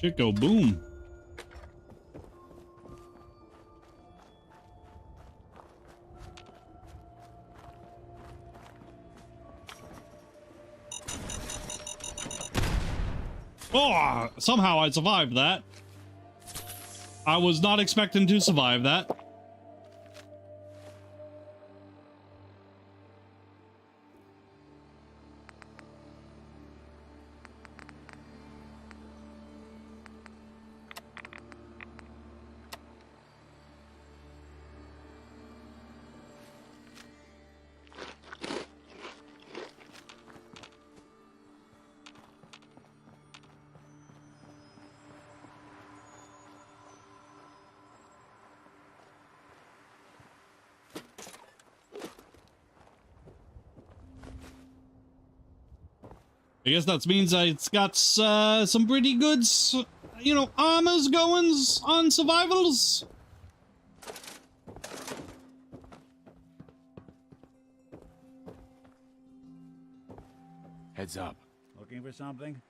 Shit go boom. Oh, somehow I survived that. I was not expecting to survive that. I guess that means it's got some pretty good, you know, armors goings on survivals. Heads up. Looking for something?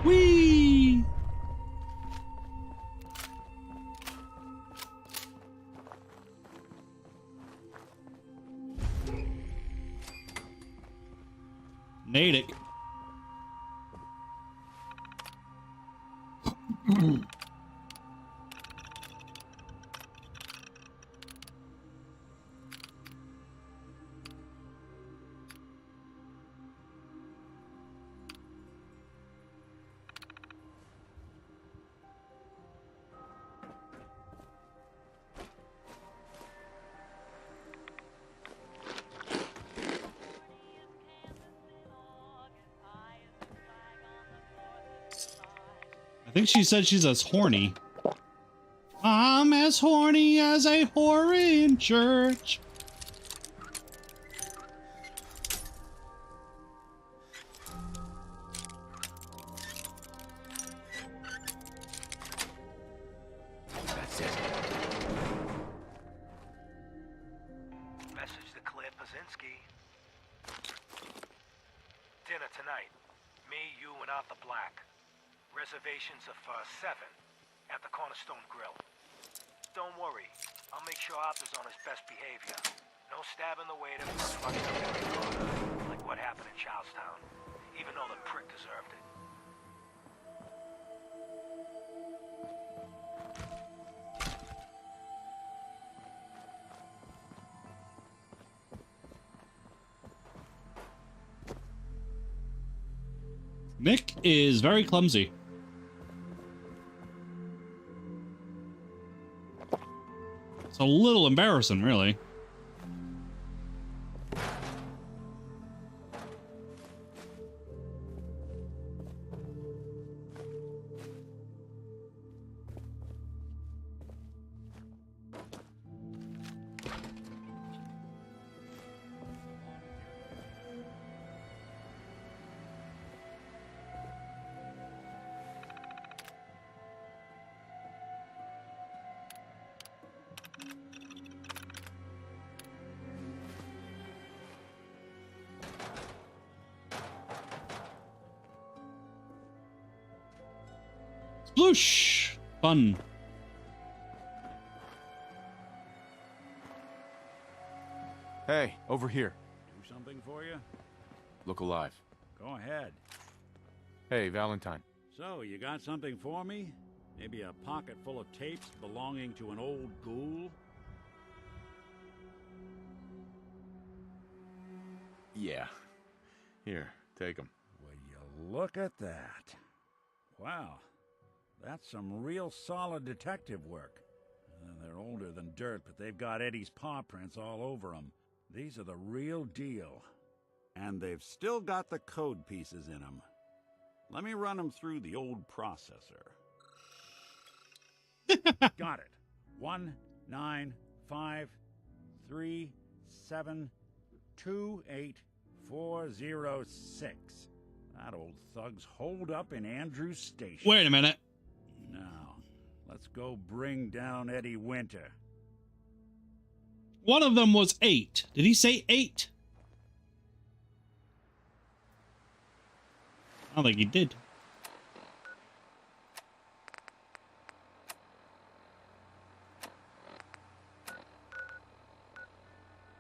Whee! Natick. I think she said she's as horny. I'm as horny as a whore in church. That's it. Message to Claire Pazinski. Dinner tonight. Me, you, and Arthur Black. Reservations are for 7 at the Cornerstone Grill. Don't worry, I'll make sure Arthur's on his best behavior. No stabbing the waiter, fucking up every corner, like what happened in Charlestown, even though the prick deserved it. Nick is very clumsy. It's a little embarrassing, really. Sploosh! Fun. Hey, over here. Do something for you? Look alive. Go ahead. Hey, Valentine. So, you got something for me? Maybe a pocket full of tapes belonging to an old ghoul? Yeah. Here, take them. Will you look at that? Wow. That's some real solid detective work. They're older than dirt, but they've got Eddie's paw prints all over them. These are the real deal. And they've still got the code pieces in them. Let me run them through the old processor. Got it. 19553728406. That old thug's holed up in Andrews Station. Wait a minute. Now, let's go bring down Eddie Winter. One of them was 8. Did he say 8? I don't think he did.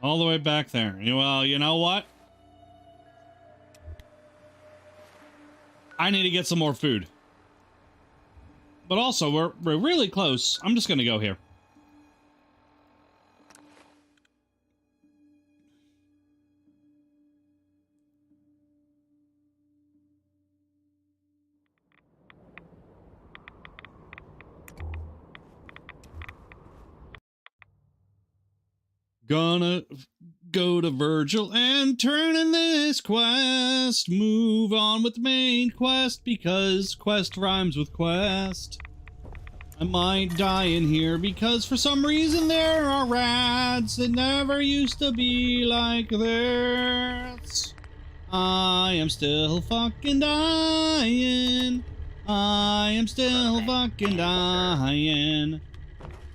All the way back there. Well, you know what? I need to get some more food. But also, we're really close. I'm just going to go here. Gonna go to Virgil and turn in this quest. Move on with the main quest because quest rhymes with quest. I might die in here because for some reason there are rats that never used to be like this. I am still fucking dying. I am still fucking dying.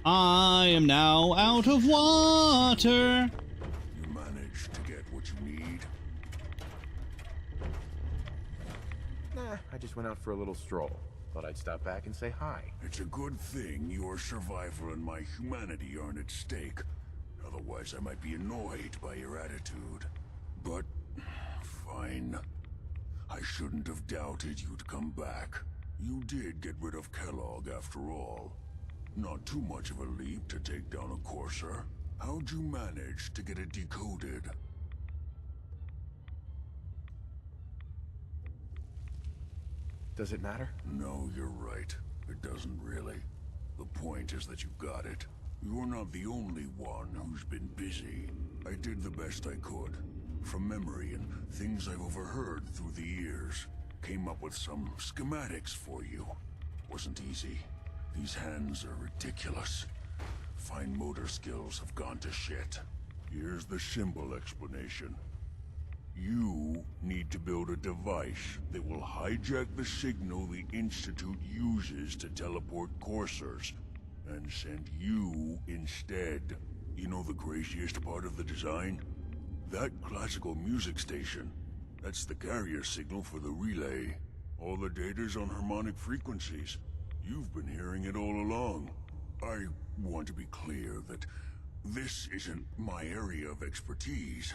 I am now out of water. You managed to get what you need? Nah, I just went out for a little stroll. Thought I'd stop back and say hi. It's a good thing your survival and my humanity aren't at stake. Otherwise, I might be annoyed by your attitude. But, fine. I shouldn't have doubted you'd come back. You did get rid of Kellogg after all. Not too much of a leap to take down a courser. How'd you manage to get it decoded? Does it matter? No, you're right. It doesn't really. The point is that you got it. You're not the only one who's been busy. I did the best I could. From memory and things I've overheard through the years. Came up with some schematics for you. wasn't easy. These hands are ridiculous. Fine motor skills have gone to shit. Here's the simple explanation. You need to build a device that will hijack the signal the Institute uses to teleport coursers, and send you instead. You know the craziest part of the design? That classical music station. That's the carrier signal for the relay. All the data's on harmonic frequencies. You've been hearing it all along. I want to be clear that this isn't my area of expertise.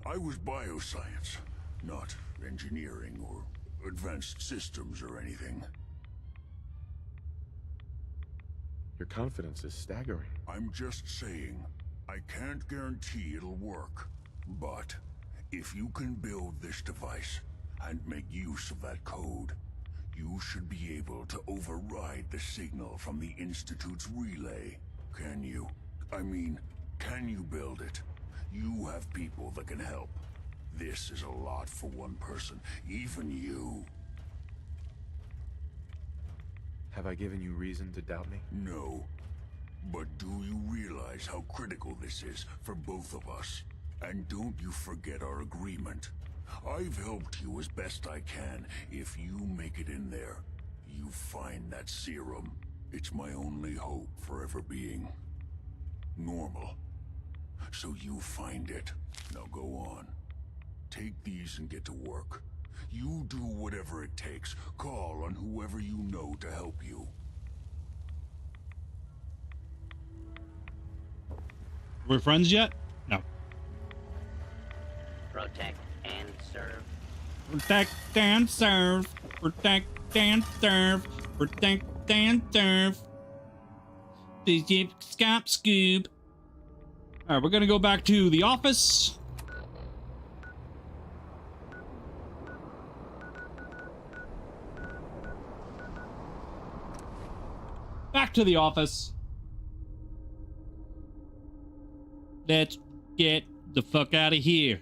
I was bioscience, not engineering or advanced systems or anything. Your confidence is staggering. I'm just saying, I can't guarantee it'll work. But if you can build this device and make use of that code, you should be able to override the signal from the Institute's relay. Can you? I mean, can you build it? You have people that can help. This is a lot for one person, even you. Have I given you reason to doubt me? No. But do you realize how critical this is for both of us? And don't you forget our agreement. I've helped you as best I can. If you make it in there, you find that serum. It's my only hope for ever being normal. So you find it. Now go on. Take these and get to work. You do whatever it takes. Call on whoever you know to help you. We're friends yet? No. Protect and serve. Protect and serve. Protect and serve. Protect and serve. Zip, scop, scoop. All right, we're gonna go back to the office. Back to the office. Let's get the fuck out of here.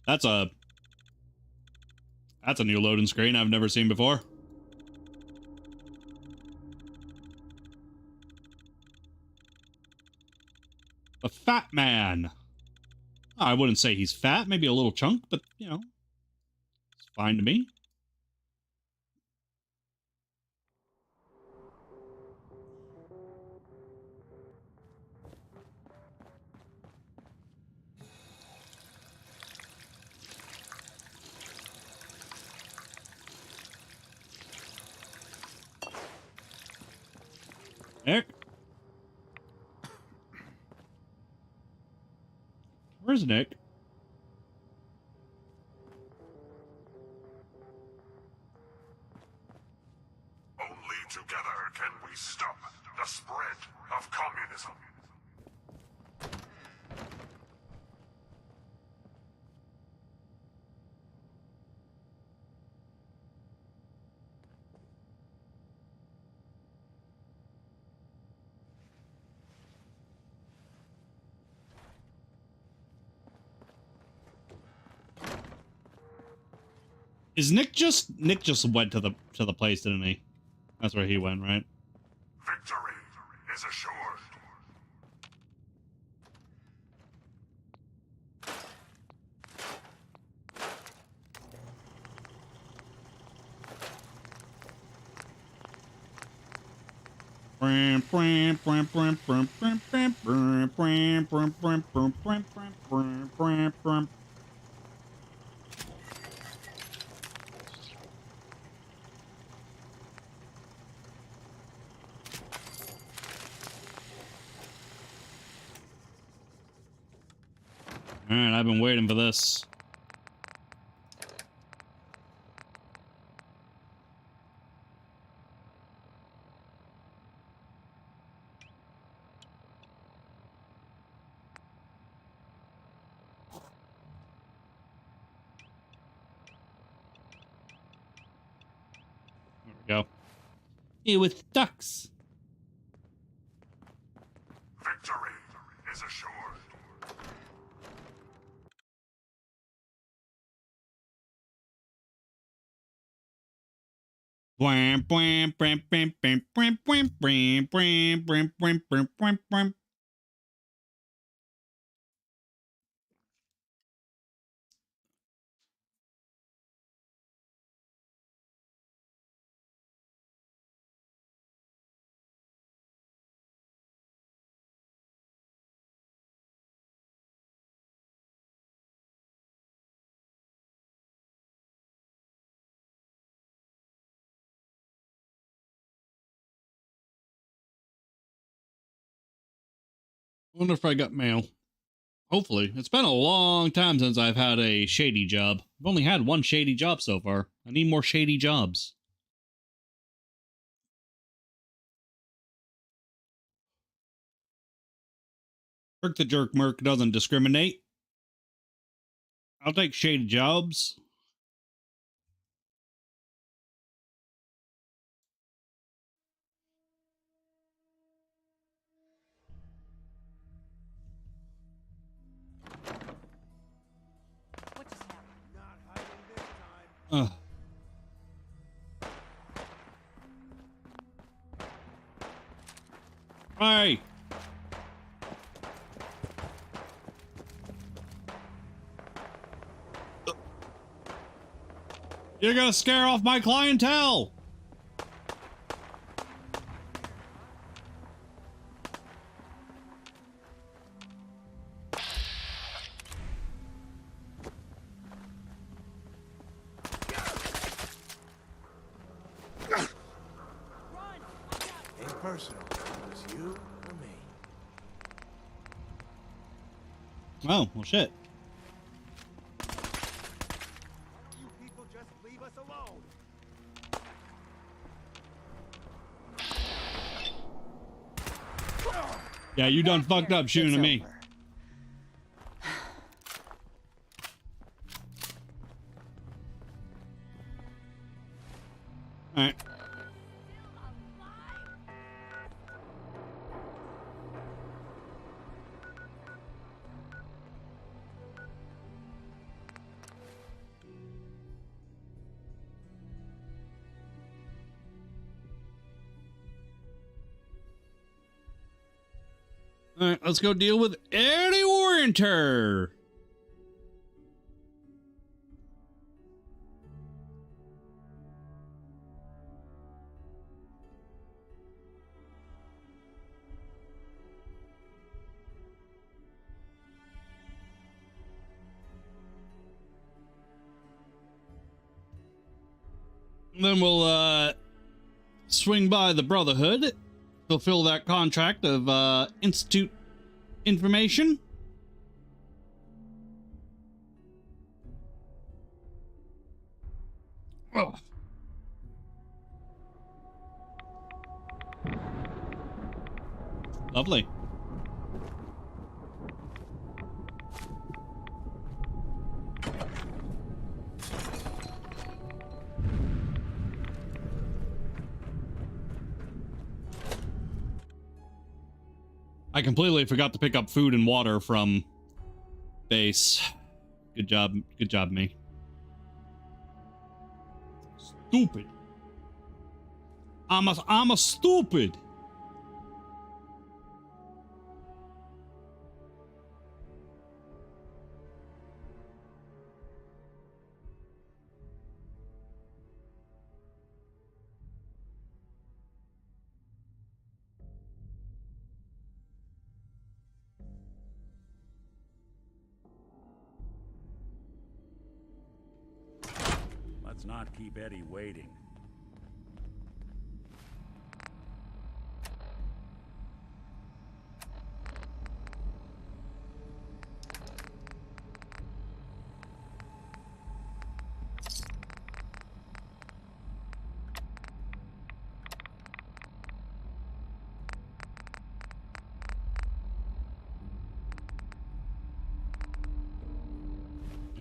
That's a new loading screen I've never seen before. A fat man. I wouldn't say he's fat, maybe a little chunk, but you know, it's fine to me. Nick? Where's Nick? Only together can we stop the spread of communism. Is Nick just went to the place, didn't he? That's where he went, right? Victory is assured. Alright, I've been waiting for this. There we go. with ducks. Victory is assured. Bwam, bwam, bwam, bwam, bwam, bwam, bwam, bwam, bwam, bwam, bwam, bwam, bwam, bwam. I wonder if I got mail. Hopefully. It's been a long time since I've had a shady job. I've only had one shady job so far. I need more shady jobs. Kirk the Jerk Merc doesn't discriminate. I'll take shady jobs. What just happened? Not hiding this time. Ugh. Hey! You're gonna scare off my clientele! Ain't personal. It's you or me. Oh, well shit. You people just leave us alone. Yeah, you done fucked up shooting at me. Alright. Alright, let's go deal with Eddie Winter. Then we'll swing by the Brotherhood, fulfill that contract of Institute information. Oh. Lovely. I completely forgot to pick up food and water from base. Good job, me. Stupid. I'm a stupid. Let's not keep Eddie waiting.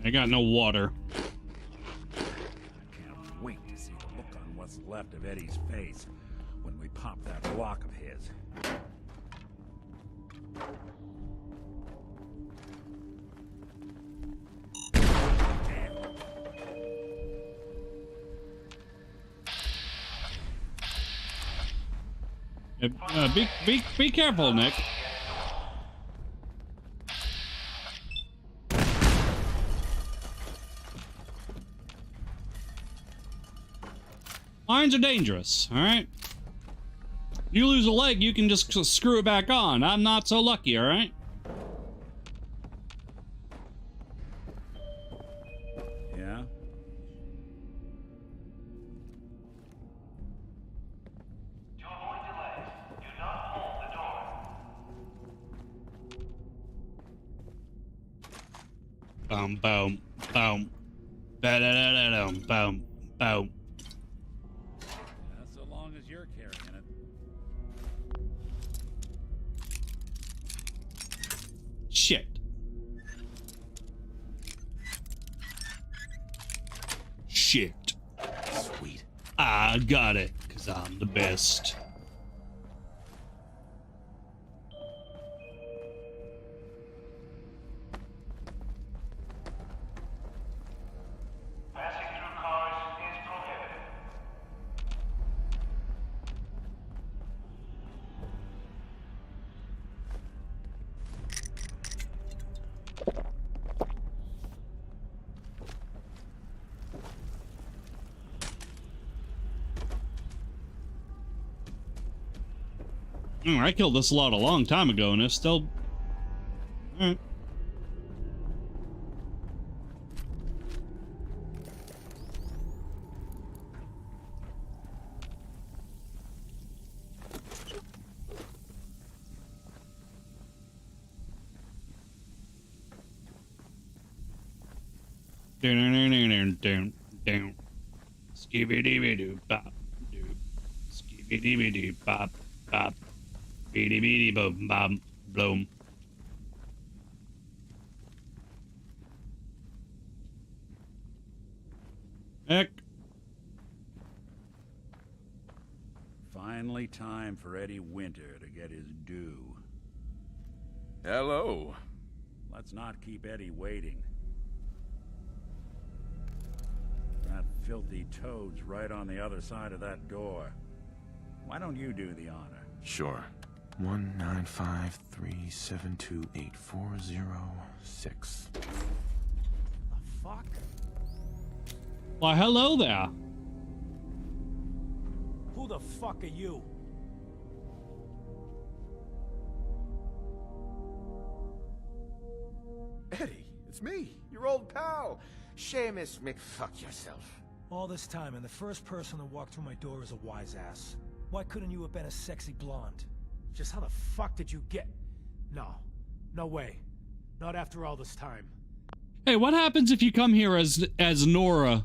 I got no water. Can't wait to see the look on what's left of Eddie's face pop that block of his. Be careful, Nick. Irons are dangerous, alright? You lose a leg, you can just screw it back on. I'm not so lucky, alright? Yeah? To avoid delays, do not hold the door. Boom, boom, boom. Ba-da-da-da-dum, boom, boom. So long as you're carrying it. Shit. Shit. Sweet. I got it, because I'm the best. Passing through cars is prohibited. I killed this lot a long time ago, and it's still... Alright. Down. Skibby-dibby-doo bop doo. Skibby-dibby-doo bop bop. Beady boom bob bloom. Heck. Finally time for Eddie Winter to get his due. Hello. Let's not keep Eddie waiting. That filthy toad's right on the other side of that door. Why don't you do the honor? Sure. 19537284006. The fuck? Why, hello there. Who the fuck are you? Eddie, it's me, your old pal. Seamus McFuck yourself. All this time, and the first person to walk through my door is a wise ass. Why couldn't you have been a sexy blonde? Just how the fuck did you get... No. No way. Not after all this time. Hey, what happens if you come here as Nora?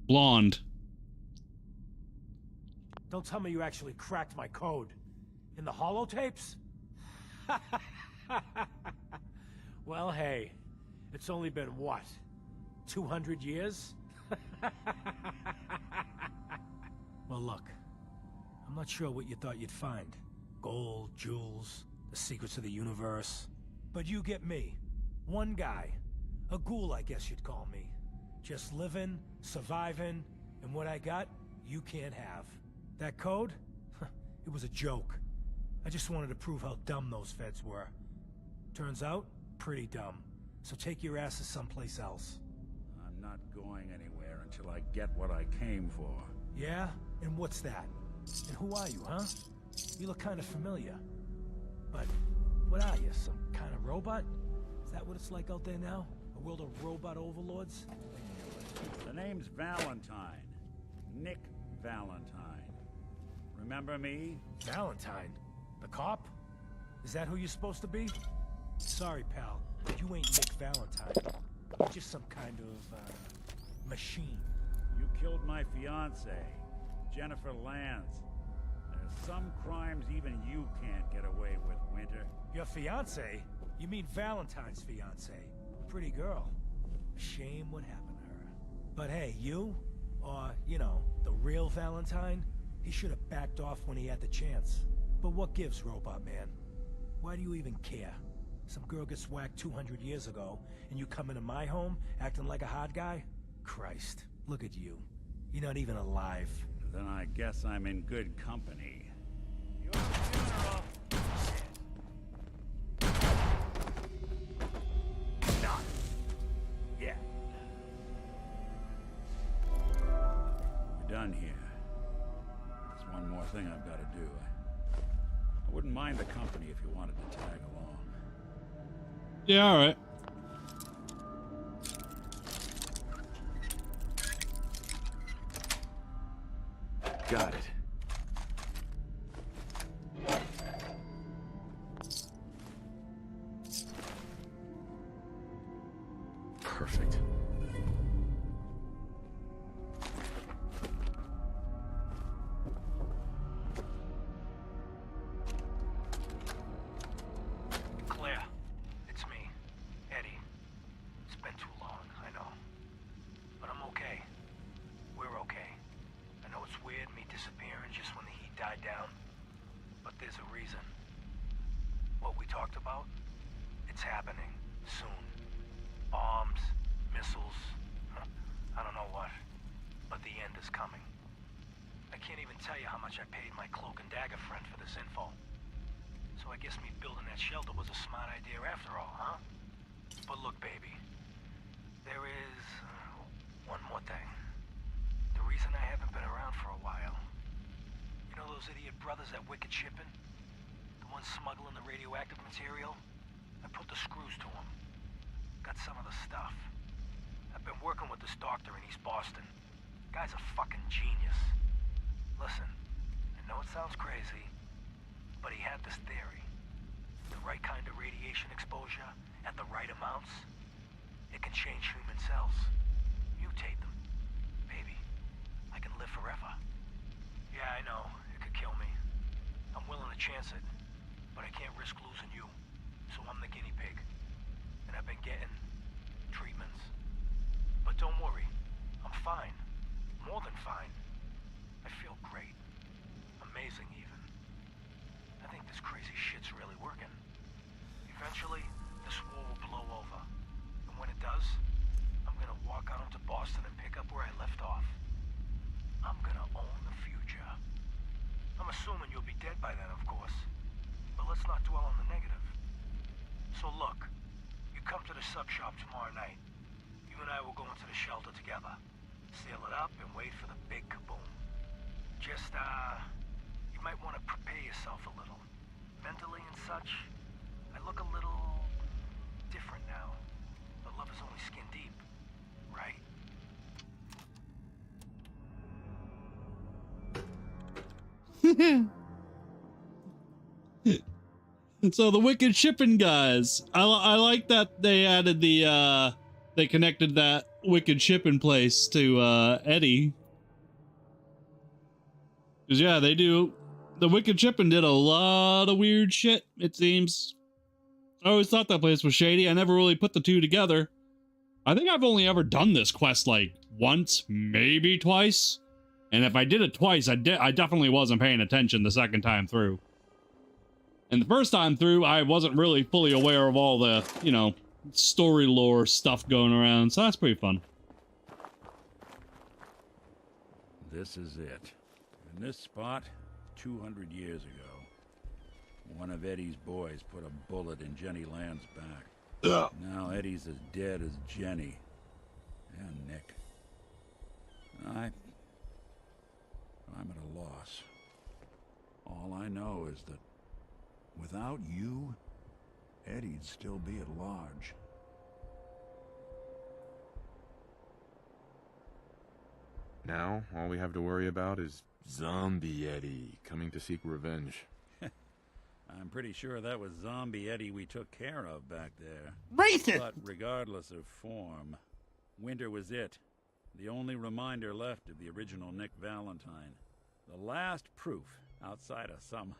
Blonde. Don't tell me you actually cracked my code. In the holotapes? Well, hey. It's only been, what? 200 years? Well, look. I'm not sure what you thought you'd find. Gold, jewels, the secrets of the universe. But you get me. One guy. A ghoul, I guess you'd call me. Just living, surviving, and what I got, you can't have. That code? It was a joke. I just wanted to prove how dumb those feds were. Turns out, pretty dumb. So take your asses someplace else. I'm not going anywhere until I get what I came for. Yeah? And what's that? And who are you, huh? You look kind of familiar. But what are you, some kind of robot? Is that what it's like out there now? A world of robot overlords? The name's Valentine. Nick Valentine. Remember me? Valentine? The cop? Is that who you're supposed to be? Sorry, pal, but you ain't Nick Valentine. You're just some kind of, machine. You killed my fiancée, Jennifer Lance. There's some crimes even you can't get away with, Winter. Your fiancée? You mean Valentine's fiancée? Pretty girl. Shame what happened to her. But hey, you? Or, you know, the real Valentine? He should have backed off when he had the chance. But what gives, Robot Man? Why do you even care? Some girl gets whacked 200 years ago, and you come into my home acting like a hot guy? Christ, look at you. You're not even alive. Then I guess I'm in good company. Your funeral. Not yet. We're done here. There's one more thing I've got to do. I wouldn't mind the company if you wanted to tag along. Yeah, all right. Got it. Perfect. Claire, it's me, Eddie. It's been too long, I know. But I'm okay. We're okay. I know it's weird me disappearing just when the heat died down, but there's a reason. What we talked about, it's happening soon. Bombs, missiles, I don't know what, but the end is coming. I can't even tell you how much I paid my cloak and dagger friend for this info. So I guess me building that shelter was a smart idea after all, huh? But look, baby, there is one more thing. The reason I haven't been around for a while. You know those idiot brothers at Wicked Shipping? The ones smuggling the radioactive material? I put the screws to them. Got some of the stuff. I've been working with this doctor in East Boston. Guy's a fucking genius. Listen, I know it sounds crazy, but he had this theory. The right kind of radiation exposure at the right amounts, it can change human cells. Mutate them. Baby, I can live forever. Yeah, I know, it could kill me. I'm willing to chance it, but I can't risk losing you. So I'm the guinea pig. And I've been getting treatments. But don't worry, I'm fine. More than fine. I feel great. Amazing even. I think this crazy shit's really working. Eventually, this war will blow over. And when it does, I'm gonna walk out into Boston and pick up where I left off. I'm gonna own the future. I'm assuming you'll be dead by then, of course. But let's not dwell on the negative. So look, you come to the sub shop tomorrow night. You and I will go into the shelter together. Seal it up and wait for the big kaboom. Just, you might want to prepare yourself a little. Mentally and such, I look a little different now. But love is only skin deep, right? So the Wicked Shipping guys, I like that they added the they connected that Wicked Shipping place to Eddie. Cause yeah, they do. The Wicked Shipping did a lot of weird shit, it seems. I always thought that place was shady. I never really put the two together. I think I've only ever done this quest like once, maybe twice. And if I did it twice, I definitely wasn't paying attention the second time through. And the first time through, I wasn't really fully aware of all the, you know, story lore stuff going around. So that's pretty fun. This is it. In this spot, 200 years ago, one of Eddie's boys put a bullet in Jenny Land's back. Now Eddie's as dead as Jenny. And Nick. I'm at a loss. All I know is that without you, Eddie'd still be at large. Now, all we have to worry about is Zombie Eddie coming to seek revenge. I'm pretty sure that was Zombie Eddie we took care of back there. Racist! But regardless of form, winter was it. The only reminder left of the original Nick Valentine. The last proof, outside of some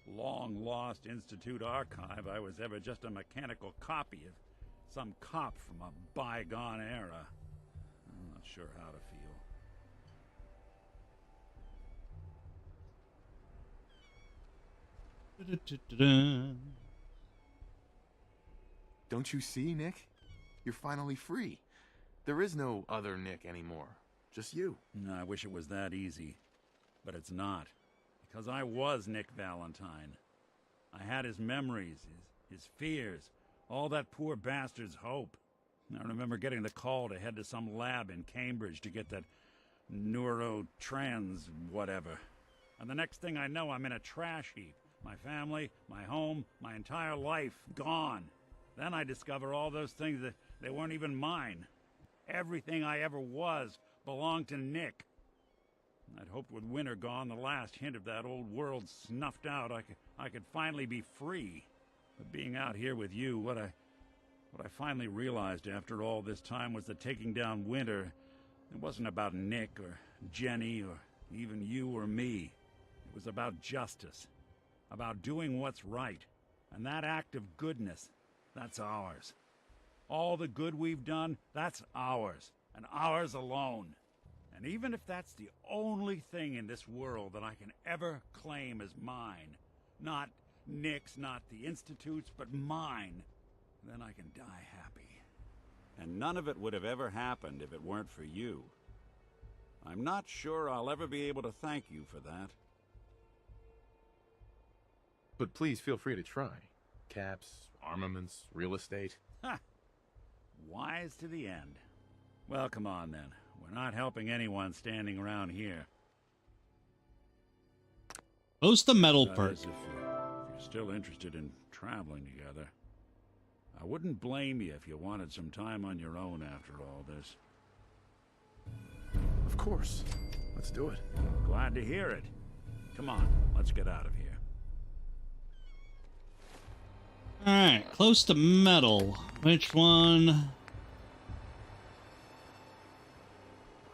long-lost Institute archive, I was ever just a mechanical copy of some cop from a bygone era. I'm not sure how to feel. Da-da-da-da-da. Don't you see, Nick? You're finally free. There is no other Nick anymore. Just you. No, I wish it was that easy. But it's not. Because I was Nick Valentine. I had his memories, his fears, all that poor bastard's hope. I remember getting the call to head to some lab in Cambridge to get that neurotrans whatever. And the next thing I know, I'm in a trash heap. My family, my home, my entire life gone. Then I discover all those things that they weren't even mine. Everything I ever was belonged to Nick. I'd hoped with winter gone, the last hint of that old world snuffed out, I could finally be free. But being out here with you, what I finally realized after all this time was that taking down winter, it wasn't about Nick or Jenny or even you or me. It was about justice, about doing what's right. And that act of goodness, that's ours. All the good we've done, that's ours, and ours alone. And even if that's the only thing in this world that I can ever claim as mine, not Nick's, not the Institute's, but mine, then I can die happy. And none of it would have ever happened if it weren't for you. I'm not sure I'll ever be able to thank you for that. But please feel free to try. Caps, armaments, real estate. Ha! Wise to the end. Well, come on then. We're not helping anyone standing around here. Post the metal That perk. is, if you're still interested in traveling together. I wouldn't blame you if you wanted some time on your own after all this. Of course. Let's do it. Glad to hear it. Come on, let's get out of here. Alright, close to metal. Which one?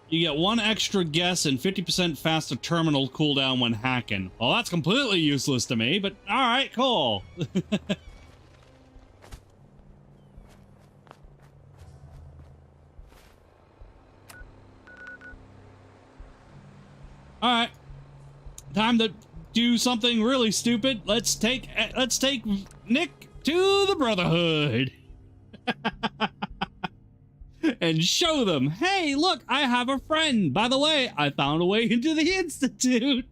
You get one extra guess and 50% faster terminal cooldown when hacking. Well, that's completely useless to me, but alright, cool. Alright. Time to do something really stupid. Let's take Nick to the Brotherhood. And show them, hey, look, I have a friend. By the way, I found a way into the Institute.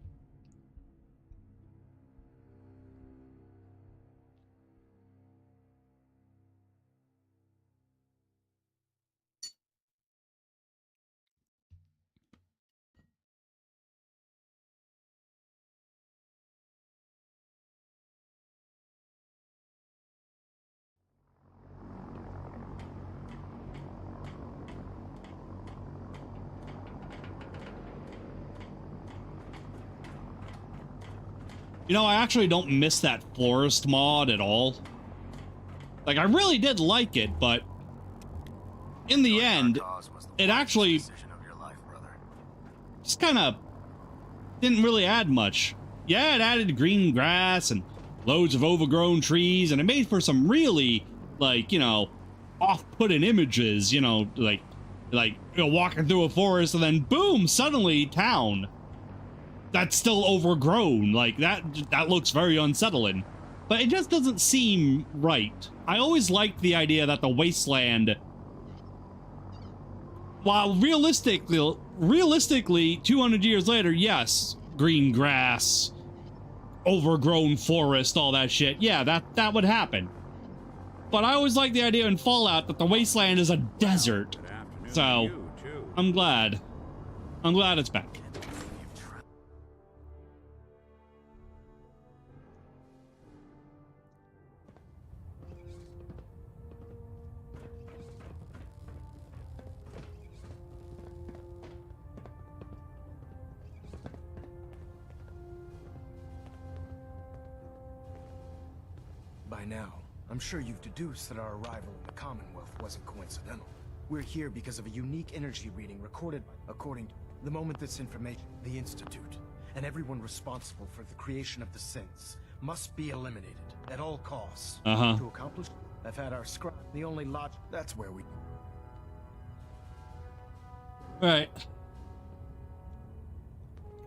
You know, I actually don't miss that forest mod at all. Like, I really did like it, but in the end, it actually just kind of didn't really add much. Yeah, it added green grass and loads of overgrown trees, and it made for some really, like, you know, off-putting images, you know, like you know, walking through a forest and then boom, suddenly town. That's still overgrown. Like, that looks very unsettling. But it just doesn't seem right. I always liked the idea that the wasteland, while realistically 200 years later, yes, green grass, overgrown forest, all that shit, yeah, that would happen. But I always liked the idea in Fallout that the wasteland is a desert. So, I'm glad it's back. By now, I'm sure you've deduced that our arrival in the Commonwealth wasn't coincidental. We're here because of a unique energy reading recorded according to the moment this information, the Institute, and everyone responsible for the creation of the Synths must be eliminated at all costs. To accomplish, I've had our scribe, the only logic, that's where we... Right.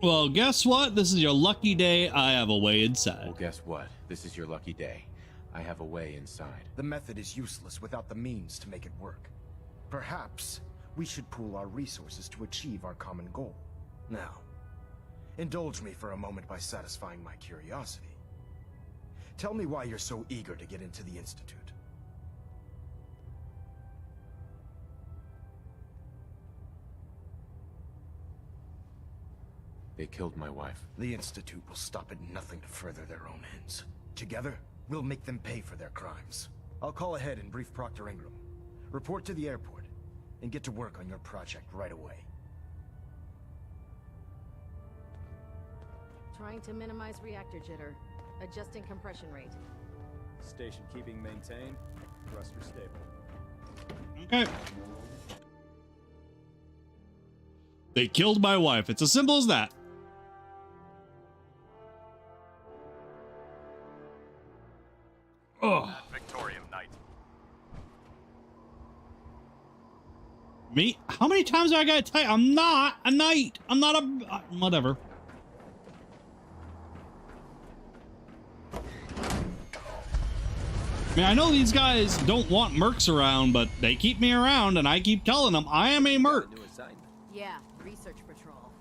Well, guess what? This is your lucky day. I have a way inside. Well, guess what? This is your lucky day. I have a way inside. The method is useless without the means to make it work. Perhaps we should pool our resources to achieve our common goal. Now, indulge me for a moment by satisfying my curiosity. Tell me why you're so eager to get into the Institute. They killed my wife. The Institute will stop at nothing to further their own ends. Together, we'll make them pay for their crimes. I'll call ahead and brief Proctor Ingram. Report to the airport, and get to work on your project right away. Trying to minimize reactor jitter. Adjusting compression rate. Station keeping maintained. Thruster stable. Okay. They killed my wife. It's as simple as that. Oh. Victorium Knight. Me? How many times do I gotta tell you? I'm not a knight. I'm not a... whatever. I mean, I know these guys don't want mercs around, but they keep me around, and I keep telling them I am a merc. New assignment. Yeah, research patrol.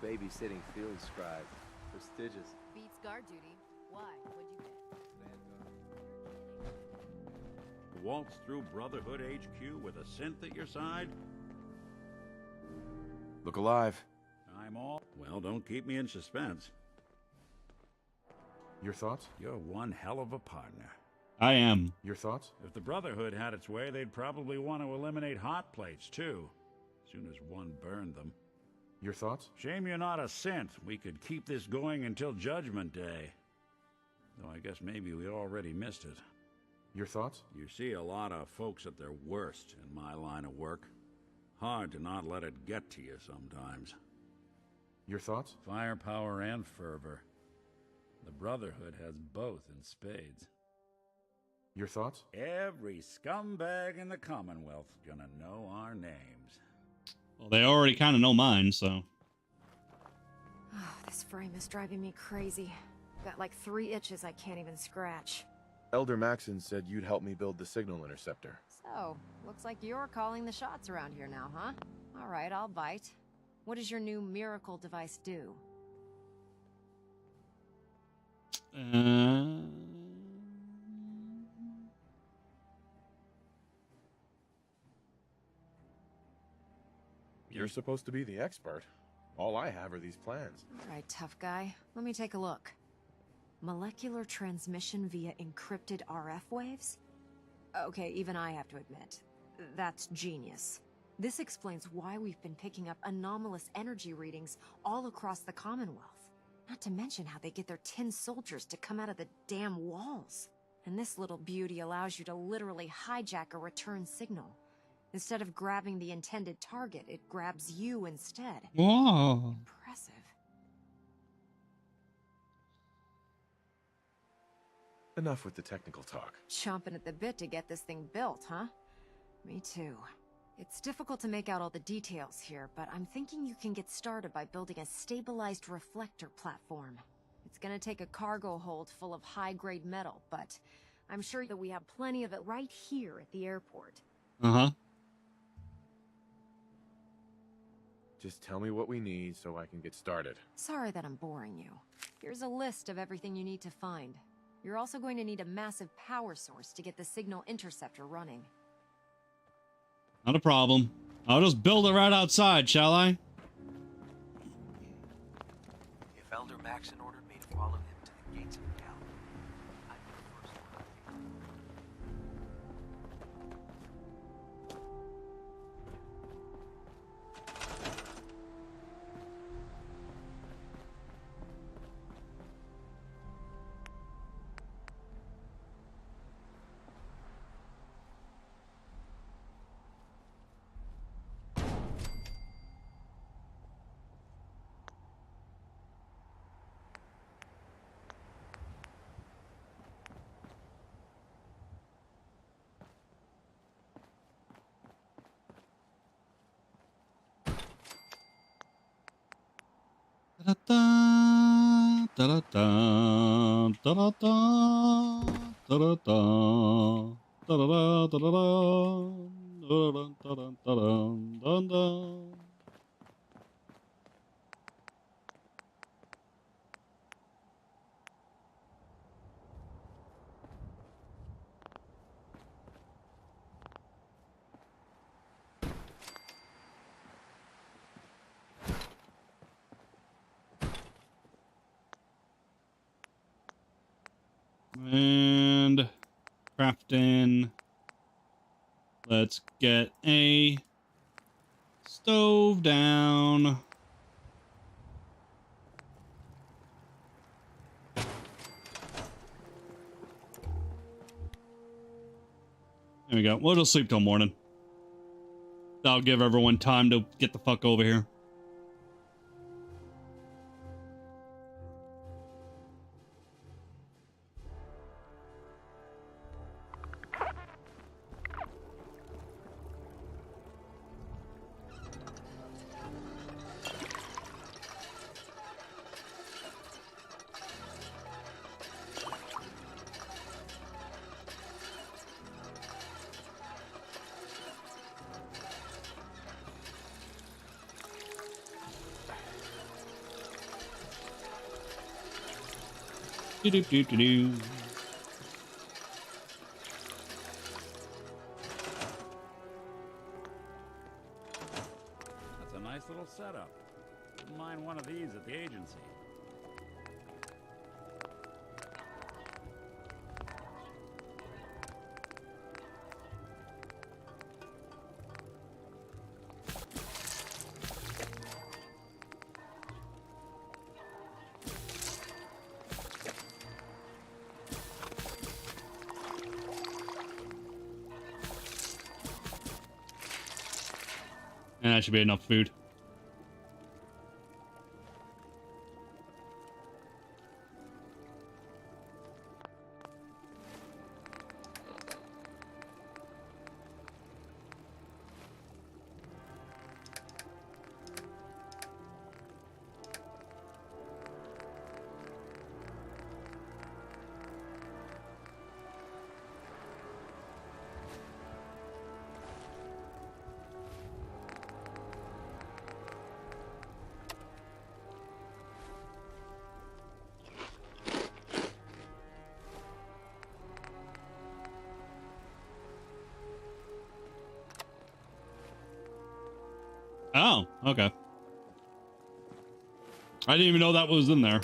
Babysitting field scribe. Prestigious. Beats guard duty. Why? What'd you get? Waltz through Brotherhood HQ with a synth at your side? Look alive. I'm all... Well, don't keep me in suspense. Your thoughts? You're one hell of a partner. I am. Your thoughts? If the Brotherhood had its way, they'd probably want to eliminate hot plates, too. As soon as one burned them. Your thoughts? Shame you're not a synth. We could keep this going until Judgment Day. Though I guess maybe we already missed it. Your thoughts? You see a lot of folks at their worst in my line of work. Hard to not let it get to you sometimes. Your thoughts? Firepower and fervor. The Brotherhood has both in spades. Your thoughts? Every scumbag in the Commonwealth's gonna know our names. Well, they already kind of know mine, so... Oh, this frame is driving me crazy. Got like 3 itches I can't even scratch. Elder Maxon said you'd help me build the signal interceptor. So, looks like you're calling the shots around here now, huh? Alright, I'll bite. What does your new miracle device do? You're supposed to be the expert. All I have are these plans. Alright, tough guy. Let me take a look. Molecular transmission via encrypted RF waves? Okay, even I have to admit, that's genius. This explains why we've been picking up anomalous energy readings all across the Commonwealth. Not to mention how they get their tin soldiers to come out of the damn walls. And this little beauty allows you to literally hijack a return signal. Instead of grabbing the intended target, it grabs you instead. Whoa. Impressive. Enough with the technical talk. Chomping at the bit to get this thing built, huh? Me too. It's difficult to make out all the details here, but I'm thinking you can get started by building a stabilized reflector platform. It's gonna take a cargo hold full of high-grade metal, but I'm sure that we have plenty of it right here at the airport. Uh-huh. Just tell me what we need so I can get started. Sorry that I'm boring you. Here's a list of everything you need to find. You're also going to need a massive power source to get the signal interceptor running. Not a problem. I'll just build it right outside, shall I? If Elder Maxon ordered me to follow him to the gates of hell, I'd be the first one. Da da da da da da da da da da da da da da da da. And crafting. Let's get a stove down. There we go. We'll just sleep till morning. That'll give everyone time to get the fuck over here. Do-do-do-do-do. That's a nice little setup. Wouldn't mind one of these at the agency. And that should be enough food. Oh, okay. I didn't even know that was in there.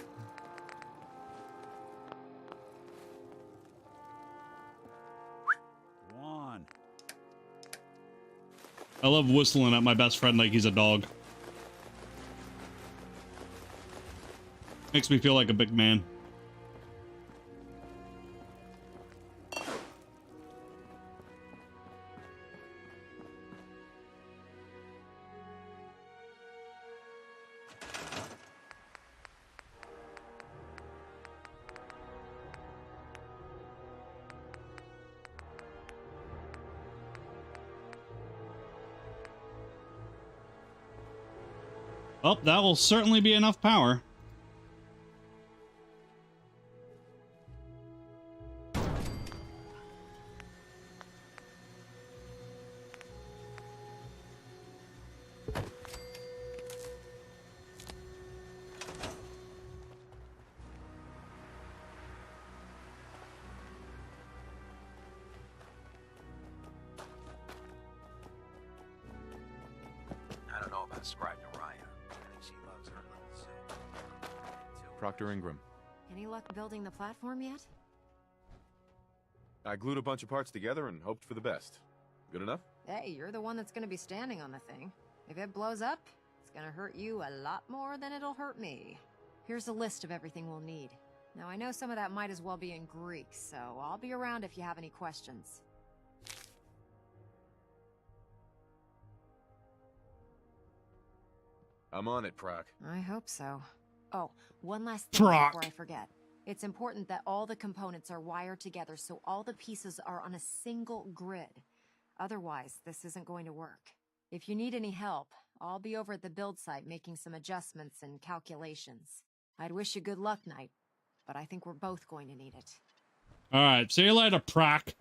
Go on. I love whistling at my best friend like he's a dog. Makes me feel like a big man. Oh, that will certainly be enough power. I don't know about Scribe Naraya. I think she loves her little zoo. Proctor Ingram. Any luck building the platform yet? I glued a bunch of parts together and hoped for the best. Good enough? Hey, you're the one that's gonna be standing on the thing. If it blows up, it's gonna hurt you a lot more than it'll hurt me. Here's a list of everything we'll need. Now, I know some of that might as well be in Greek, so I'll be around if you have any questions. I'm on it, Proc. I hope so. Oh, one last thing Proc. before I forget. It's important that all the components are wired together so all the pieces are on a single grid. Otherwise, this isn't going to work. If you need any help, I'll be over at the build site making some adjustments and calculations. I'd wish you good luck, Knight, but I think we're both going to need it. All right, see you later, Proc.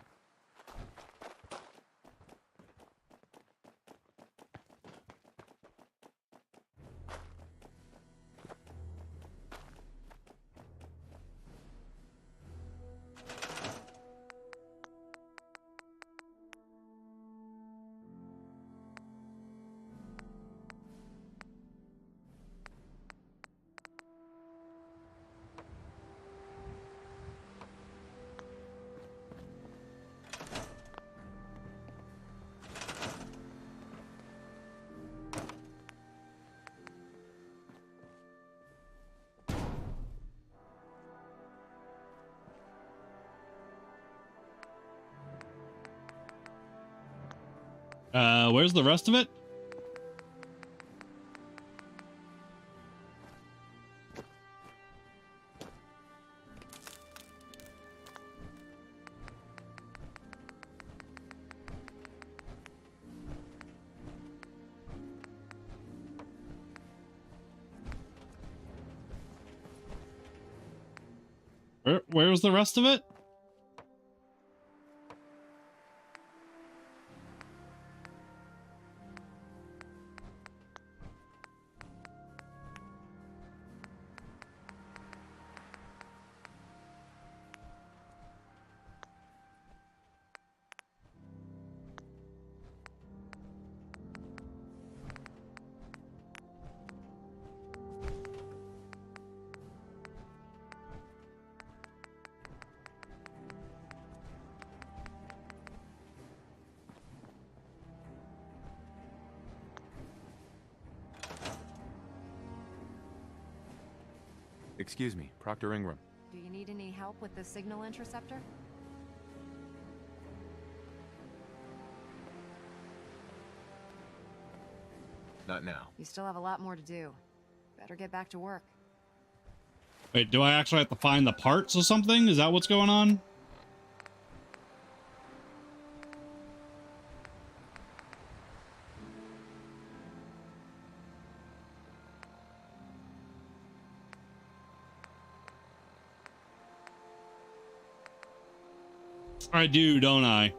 Where's the rest of it? Where's the rest of it? Excuse me, Proctor Ingram. Do you need any help with the signal interceptor? Not now. You still have a lot more to do. Better get back to work. Wait, do I actually have to find the parts or something? Is that what's going on? I do, don't I?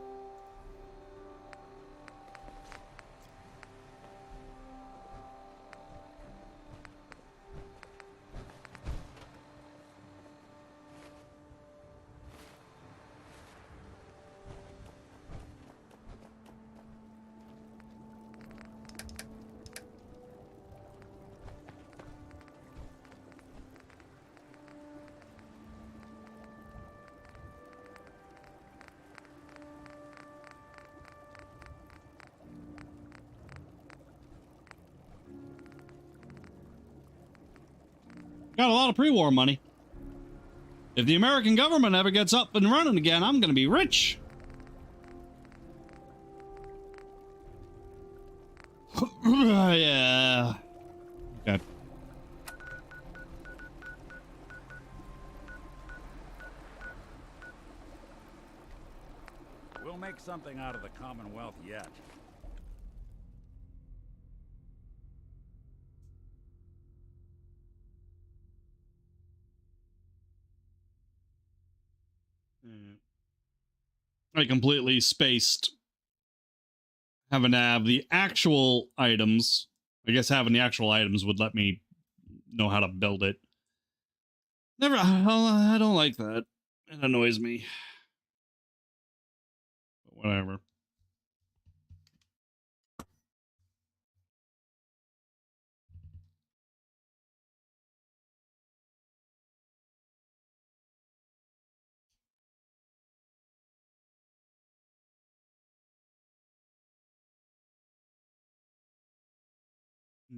Got a lot of pre-war money. If the American government ever gets up and running again, I'm gonna be rich. Yeah. Okay. We'll make something out of the Commonwealth yet. I completely spaced having to have the actual items. I guess having the actual items would let me know how to build it. I don't like that. It annoys me. But whatever.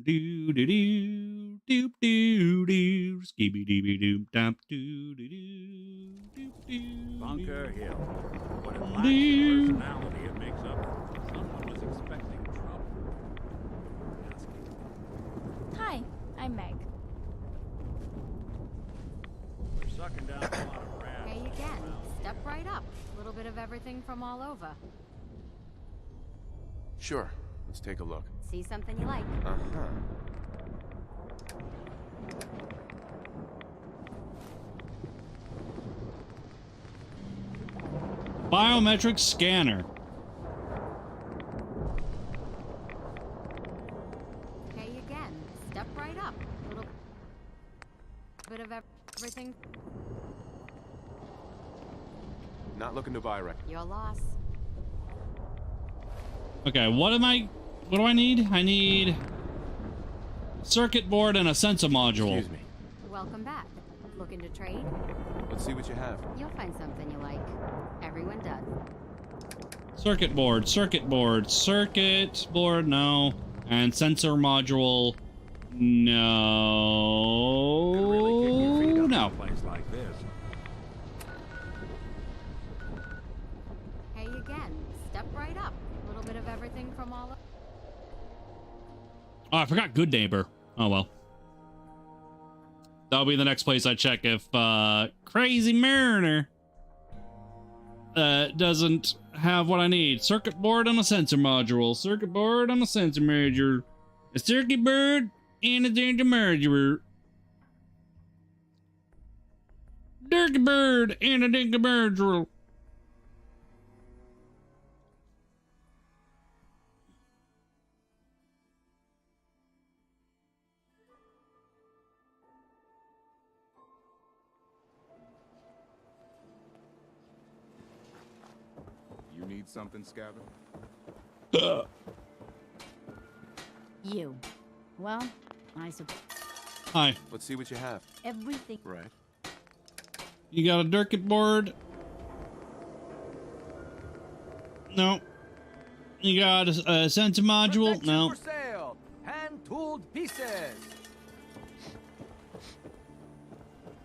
Do do do do do do skibby dooby doo dap do do do do do. Bunker Hill. What it lacks in personality, it makes up for. Someone was expecting trouble. Hi, I'm Meg. We're sucking down a lot of rats. Hey again. Step right up. A little bit of everything from all over. Sure. Let's take a look. See something you like. Uh-huh. Biometric scanner. Hey again. Step right up. Little bit of everything. Not looking to buy right. Your loss. Okay, what do I need? I need circuit board and a sensor module. Excuse me. Welcome back. Looking to trade? Let's see what you have. You'll find something you like. Everyone does. Circuit board, no. And sensor module, no. Could really kick your feet up in No. a place like this. Hey again. Step right up. A little bit of everything from all. Oh, I forgot Good Neighbor. Oh well. That'll be the next place I check if Crazy Mariner doesn't have what I need. Circuit board and a sensor module. Circuit board and a sensor module. A circuit board and a sensor module. Circuit board and a sensor module. You need something, Scabbard? You. Well, I suppose. Hi. Let's see what you have. Everything. Right. You got a circuit board? No. You got a sensor module? No. For sale. Hand-tooled pieces.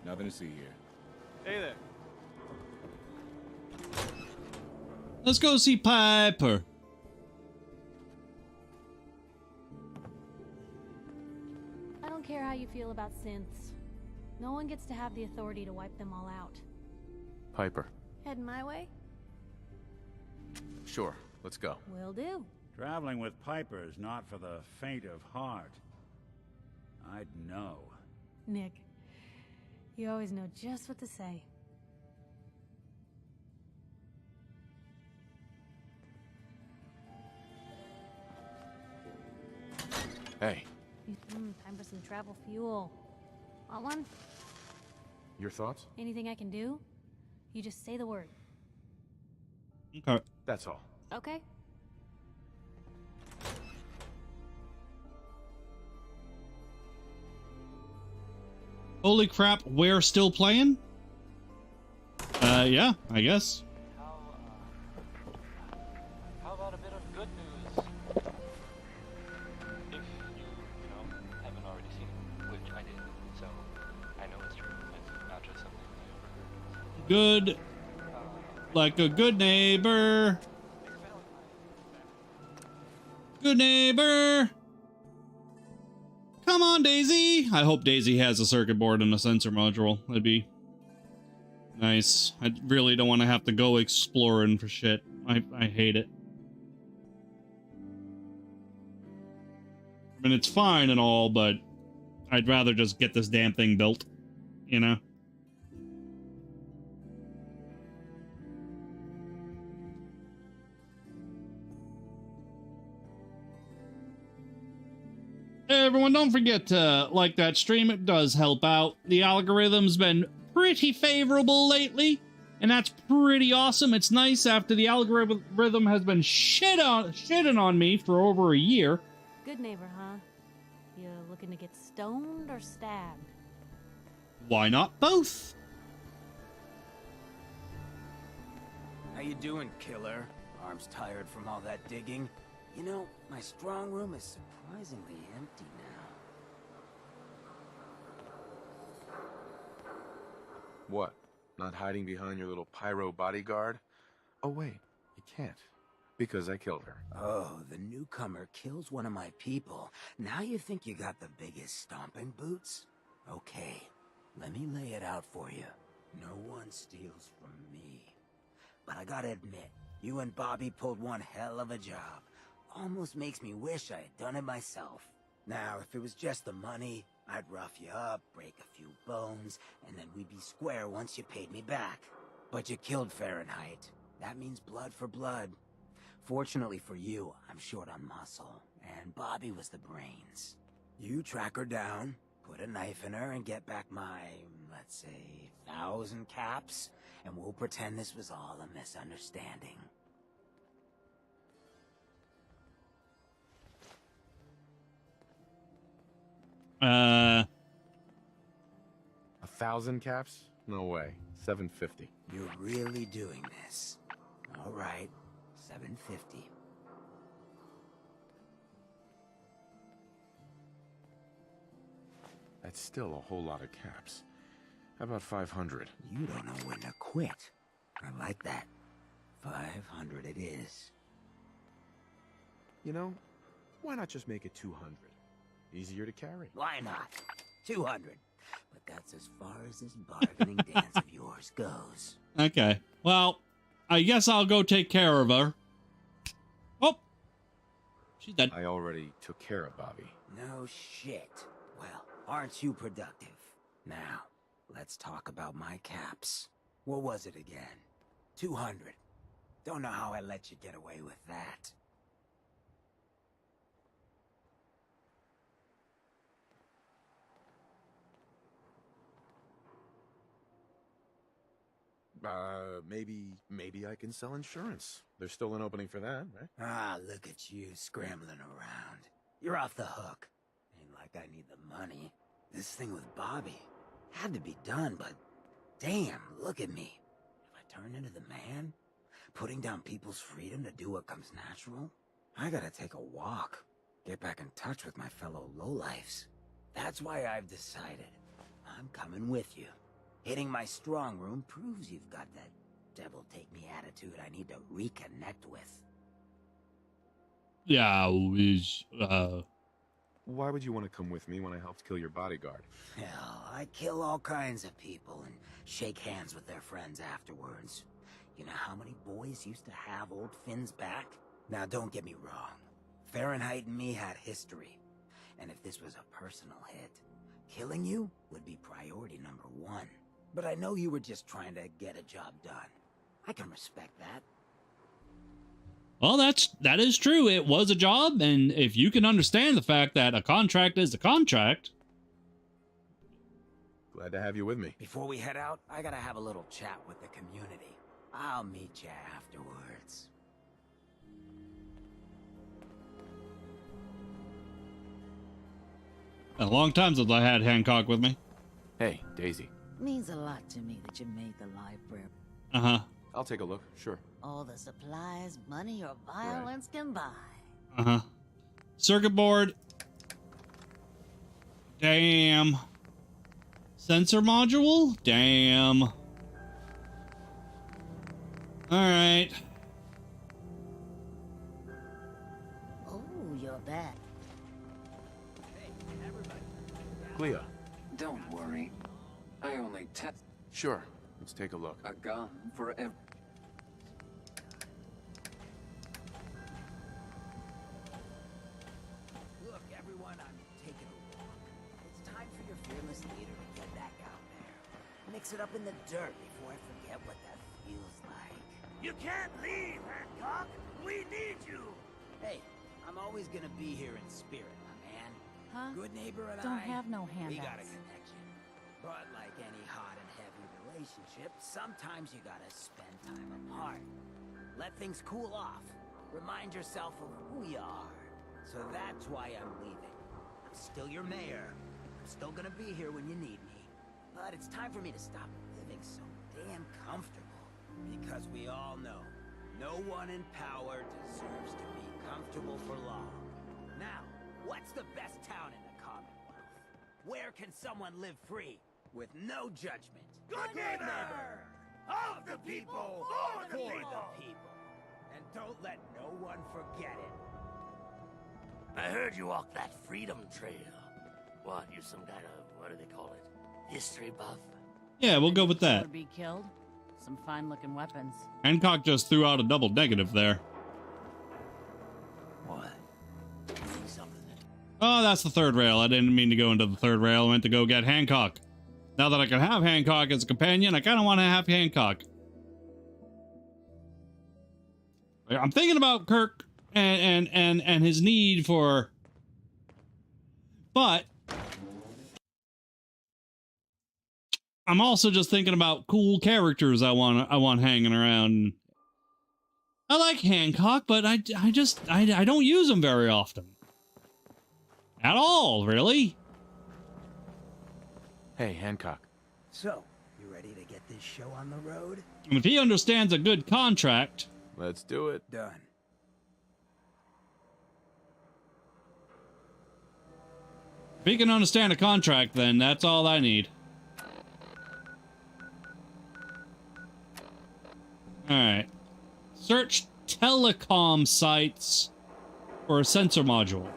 Nothing to see here. Hey there. Let's go see Piper. I don't care how you feel about synths. No one gets to have the authority to wipe them all out. Piper. Heading my way? Sure. Let's go. Will do. Traveling with Piper is not for the faint of heart. I'd know. Nick, you always know just what to say. Hey, Time for some travel fuel. Want one? your thoughts? Anything I can do? You just say the word. Okay. That's all. Okay. Holy crap, we're still playing? Yeah, I guess. How about a bit of good news? If you haven't already seen it, which I did, so I know it's true. It's not just something I overheard. Good. Like a good neighbor. Good neighbor. Come on, Daisy. I hope Daisy has a circuit board and a sensor module. That'd be nice. I really don't want to have to go exploring for shit. I hate it. I mean, it's fine and all, but I'd rather just get this damn thing built, you know? Hey everyone, don't forget to like that stream. It does help out. The algorithm's been pretty favorable lately, and that's pretty awesome. It's nice after the algorithm has been shitting on me for over a year. Good neighbor, huh? You looking to get stoned or stabbed? Why not both? How you doing, killer? Arms tired from all that digging? You know, my strong room is surprisingly empty now. What? Not hiding behind your little pyro bodyguard? Oh wait, you can't. Because I killed her. Oh, the newcomer kills one of my people. Now you think you got the biggest stomping boots? Okay, let me lay it out for you. No one steals from me. But I gotta admit, you and Bobby pulled one hell of a job. almost makes me wish I had done it myself. Now, if it was just the money, I'd rough you up, break a few bones, and then we'd be square once you paid me back. But you killed Fahrenheit. That means blood for blood. Fortunately for you, I'm short on muscle, and Bobby was the brains. You track her down, put a knife in her, and get back my, let's say, 1,000 caps, and we'll pretend this was all a misunderstanding. $1,000 caps? No way. 750. You're really doing this. All right, 750. That's still a whole lot of caps. How about 500? You don't know when to quit. I like that. 500 it is. You know, why not just make it 200? Easier to carry. Why not? 200. But that's as far as this bargaining dance of yours goes. Okay. Well, I guess I'll go take care of her. Oh, she's dead. I already took care of Bobby. No shit. Well, aren't you productive? Now, let's talk about my caps. What was it again? 200. Don't know how I let you get away with that. Maybe I can sell insurance. There's still an opening for that, right? Ah, look at you scrambling around. You're off the hook. Ain't like I need the money. This thing with Bobby had to be done, but damn, look at me. If I turn into the man, putting down people's freedom to do what comes natural, I gotta take a walk. Get back in touch with my fellow lowlifes. That's why I've decided I'm coming with you. Hitting my strong room proves you've got that devil-take-me attitude I need to reconnect with. Yeah, Why would you want to come with me when I helped kill your bodyguard? Hell, I kill all kinds of people and shake hands with their friends afterwards. You know how many boys used to have old Finn's back? Now, don't get me wrong. Fahrenheit and me had history. And if this was a personal hit, killing you would be priority number one. But I know you were just trying to get a job done. I can respect that. well, that is true. It was a job, and if you can understand the fact that a contract is a contract. Glad to have you with me. Before we head out, I gotta have a little chat with the community. I'll meet you afterwards. A long time since I had Hancock with me. Hey, Daisy. Means a lot to me that you made the library. Uh-huh. I'll take a look, sure. All the supplies, money, or violence can buy. Uh-huh. Circuit board. Damn. Sensor module? Damn. Alright. Oh, you're back. Clea. Don't worry. I only test Sure. Let's take a look. a gun for every... Look, everyone, I'm taking a walk. It's time for your fearless leader to get back out there. Mix it up in the dirt before I forget what that feels like. You can't leave, Hancock. We need you. Hey, I'm always gonna be here in spirit, my man. Huh? Good neighbor and Don't I, have no we got a handouts. connection. But like any hot and heavy relationship, sometimes you gotta spend time apart. Let things cool off. Remind yourself of who you are. So that's why I'm leaving. I'm still your mayor. I'm still gonna be here when you need me. But it's time for me to stop living so damn comfortable. Because we all know, no one in power deserves to be comfortable for long. Now, what's the best town in the Commonwealth? Where can someone live free, with no judgment? Good neighbor! Of the people, for the people! And don't let no one forget it. I heard you walk that freedom trail. What, you some kind of, what do they call it? History buff? Yeah, we'll go with that. Or be killed. Some fine-looking weapons. Hancock just threw out a double negative there. What? Oh, that's the third rail. I didn't mean to go into the third rail. I meant to go get Hancock. Now that I can have Hancock as a companion, I kind of want to have Hancock. I'm thinking about Kirk and his need for... But... I'm also just thinking about cool characters I want hanging around. I like Hancock, but I don't use him very often. At all, really. Hey, Hancock. So, you ready to get this show on the road? If he understands a good contract... Let's do it. Done. If he can understand a contract, then that's all I need. Alright. Search telecom sites for a sensor module.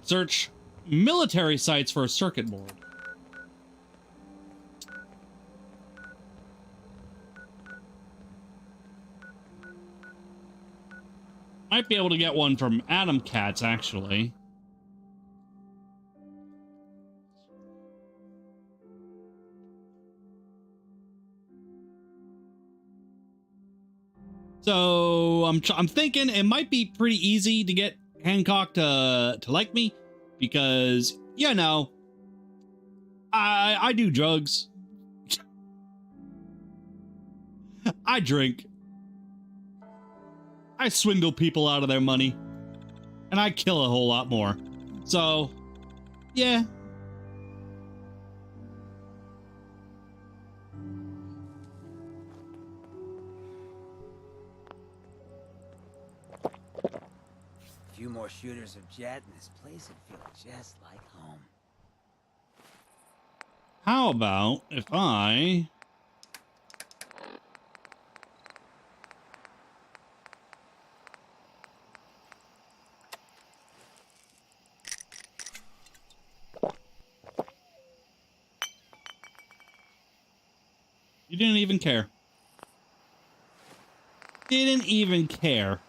Search military sites for a circuit board. Might be able to get one from Adam Cats, actually. So I'm thinking it might be pretty easy to get Hancock to like me, because you know I do drugs, I drink, I swindle people out of their money, and I kill a whole lot more. So yeah. Few more shooters of Jet, and this place would feel just like home. How about if I... You didn't even care. Didn't even care.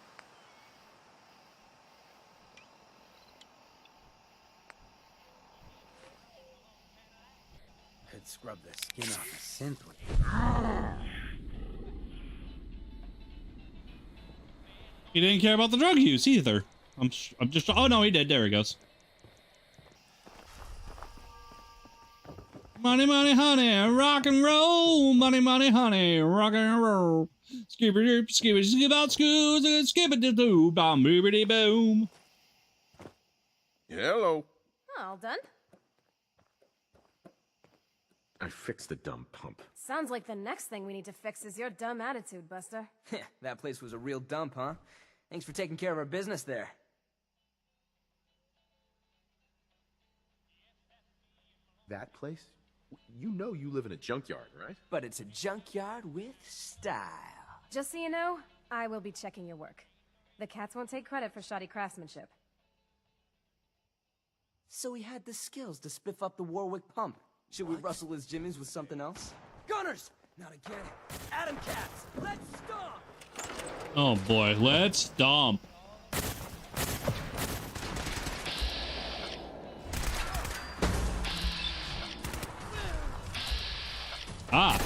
Scrub the skin off a synth with. He didn't care about the drug use either. I'm just... Oh no, he did. There he goes. Money, money, honey, rock and roll. Money, money, honey, rock and roll. Skibbity, skibbity, skip out schools and skibbity doo, bam, boobity boom. Hello. All done? I fixed the dumb pump. Sounds like the next thing we need to fix is your dumb attitude, Buster. That place was a real dump, huh? Thanks for taking care of our business there. That place? You know you live in a junkyard, right? But it's a junkyard with style. Just so you know, I will be checking your work. The cats won't take credit for shoddy craftsmanship. So he had the skills to spiff up the Warwick pump. Should we rustle his jimmies with something else? Gunners! Not again. Adam Cats! Let's stomp! Oh boy, let's stomp. Ah.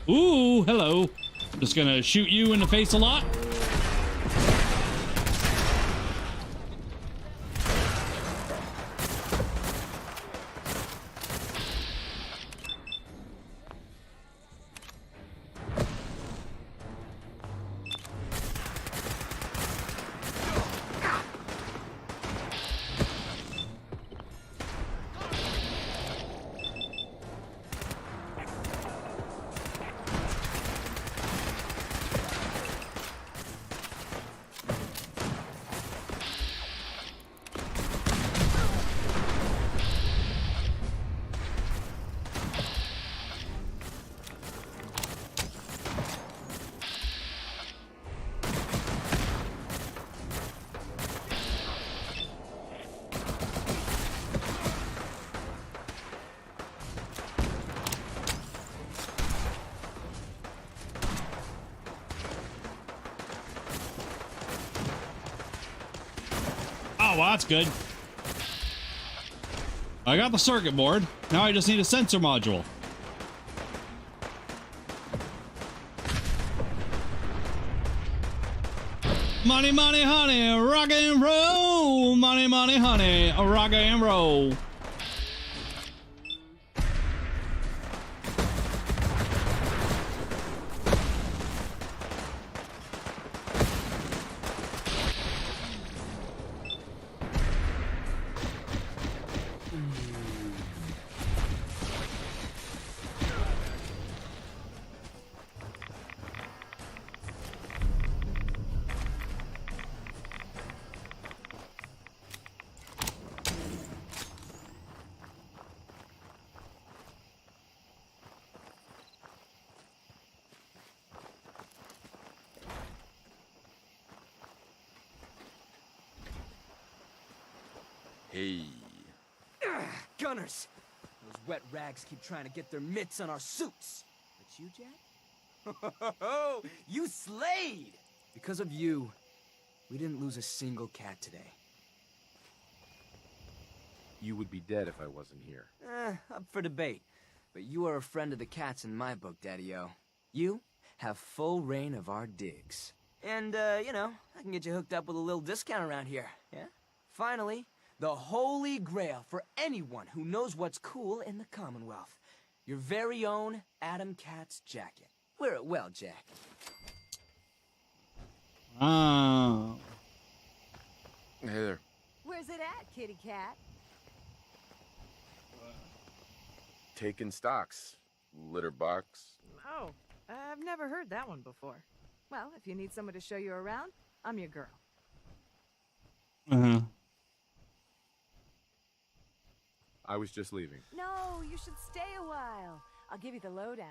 Ooh, hello. Just gonna shoot you in the face a lot. Oh, well, that's good. I got the circuit board. Now I just need a sensor module. Money, money, honey, rock and roll. Money, money, honey, rock and roll. Hey. Gunners! Those wet rags keep trying to get their mitts on our suits. But you, Jack? You slayed! Because of you, we didn't lose a single cat today. You would be dead if I wasn't here. Up for debate. But you are a friend of the cats in my book, Daddy-O. You have full reign of our digs. And, you know, I can get you hooked up with a little discount around here, yeah? Finally, the holy grail for anyone who knows what's cool in the Commonwealth. Your very own Adam Cat's jacket. Wear it well, Jack. Oh. Hey there. Where's it at, kitty cat? Taking stocks. Litter box. Oh, I've never heard that one before. Well, if you need someone to show you around, I'm your girl. Uh-huh. I was just leaving. No, you should stay a while. I'll give you the lowdown.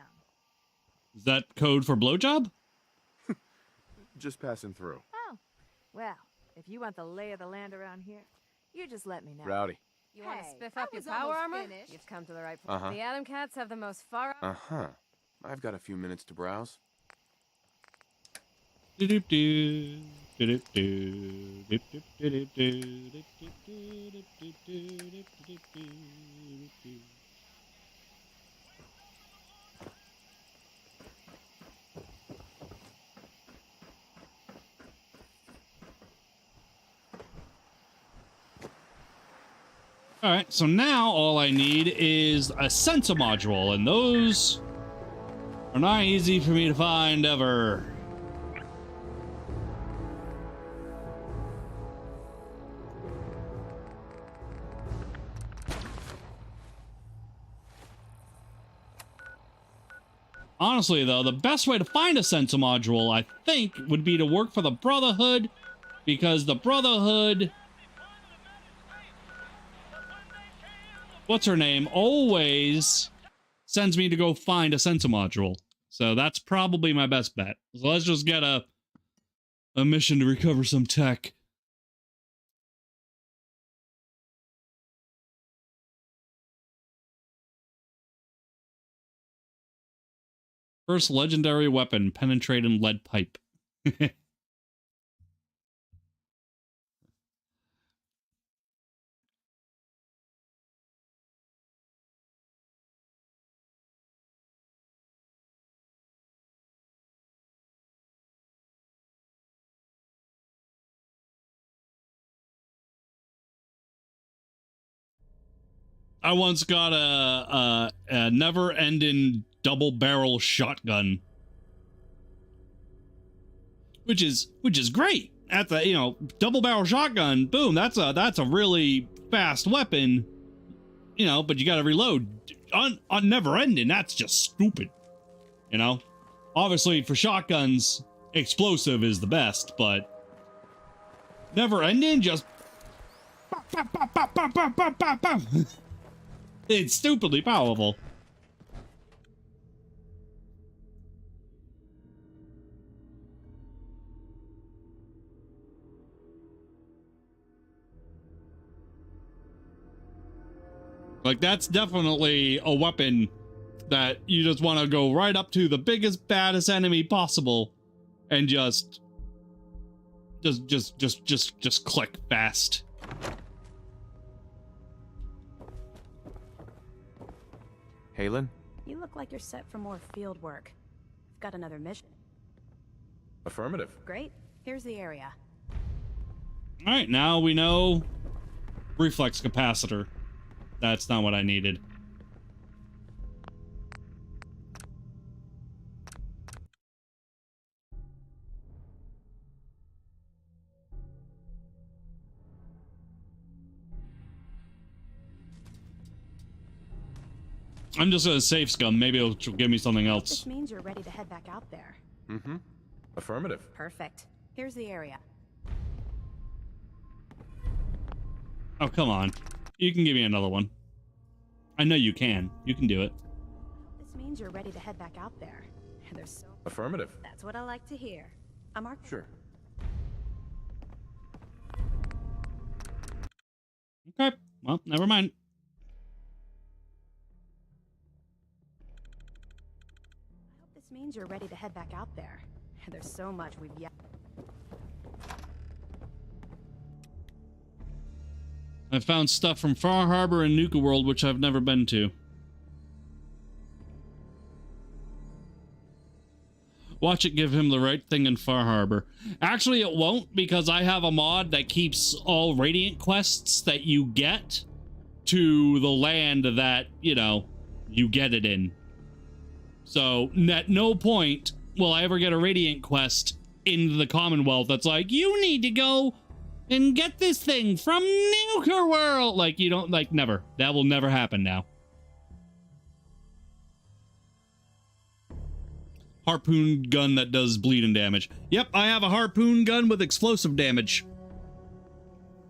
Is that code for blowjob? Just passing through. Oh, well, if you want the lay of the land around here, you just let me know. Rowdy. You want to Hey, spiff I up your was power almost armor? finished. You've come to the right place. Uh-huh. The Atom Cats have the most far. Uh-huh. I've got a few minutes to browse. Do-do-do. All right, so now all I need is a sensor module, and those are not easy for me to find ever. Honestly, though, the best way to find a sensor module, I think, would be to work for the Brotherhood, because the Brotherhood, what's her name, always sends me to go find a sensor module. So that's probably my best bet. So let's just get a mission to recover some tech. First legendary weapon, penetrating lead pipe. I once got a never-ending double-barrel shotgun, which is great. At the, you know, double-barrel shotgun, boom, that's a really fast weapon, you know. But you got to reload on never-ending. That's just stupid, you know. Obviously, for shotguns, explosive is the best, but never-ending, just it's stupidly powerful. Like, that's definitely a weapon that you just want to go right up to the biggest, baddest enemy possible and just click fast. Halen? You look like you're set for more field work. I've got another mission. Affirmative. Great. Here's the area. All right, now we know reflex capacitor. That's not what I needed. I'm just gonna save scum. Maybe it'll give me something else. This means you're ready to head back out there. Mm-hmm. Affirmative. Perfect. Here's the area. Oh, come on. You can give me another one. I know you can. You can do it. This means you're ready to head back out there. And there's so... Affirmative. That's what I like to hear. I'm Mark. Sure. Okay. Well, never mind. I hope this means you're ready to head back out there. And there's so much we've yet... I found stuff from Far Harbor and Nuka World, which I've never been to. Watch it give him the right thing in Far Harbor. Actually, it won't, because I have a mod that keeps all Radiant quests that you get to the land that, you know, you get it in. So, at no point will I ever get a Radiant quest in the Commonwealth that's like, you need to go and get this thing from Nuka World. Like, you don't, like, never. That will never happen now. Harpoon gun that does bleeding damage. Yep, I have a harpoon gun with explosive damage.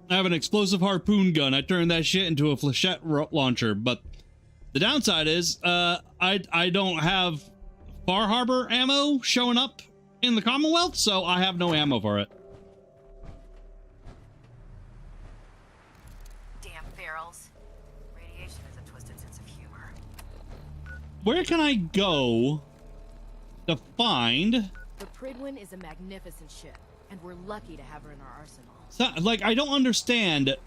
I have an explosive harpoon gun. I turned that shit into a flechette launcher, but the downside is, I don't have Far Harbor ammo showing up in the Commonwealth, so I have no ammo for it. Damn ferals. Radiation is a twisted sense of humor. Where can I go to find... The Pridwin is a magnificent ship, and we're lucky to have her in our arsenal. So, like, I don't understand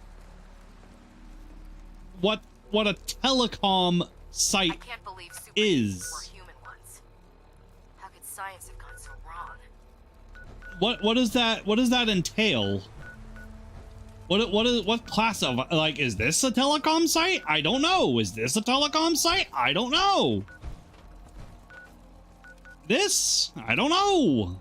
what a telecom site I can't believe super is. were human ones. How could science have gone so wrong? What does that entail? What class of, like, is this a telecom site? I don't know. Is this a telecom site? I don't know. This? I don't know.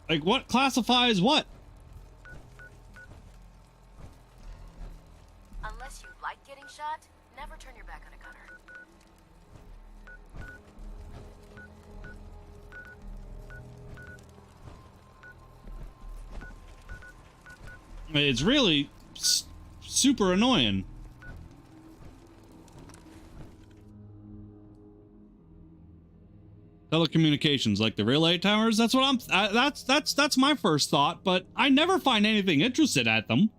Like, what classifies what? Unless you like getting shot, never turn your back on a gunner. It's really super annoying. Telecommunications, like the relay towers. That's what that's my first thought, but I never find anything interested at them.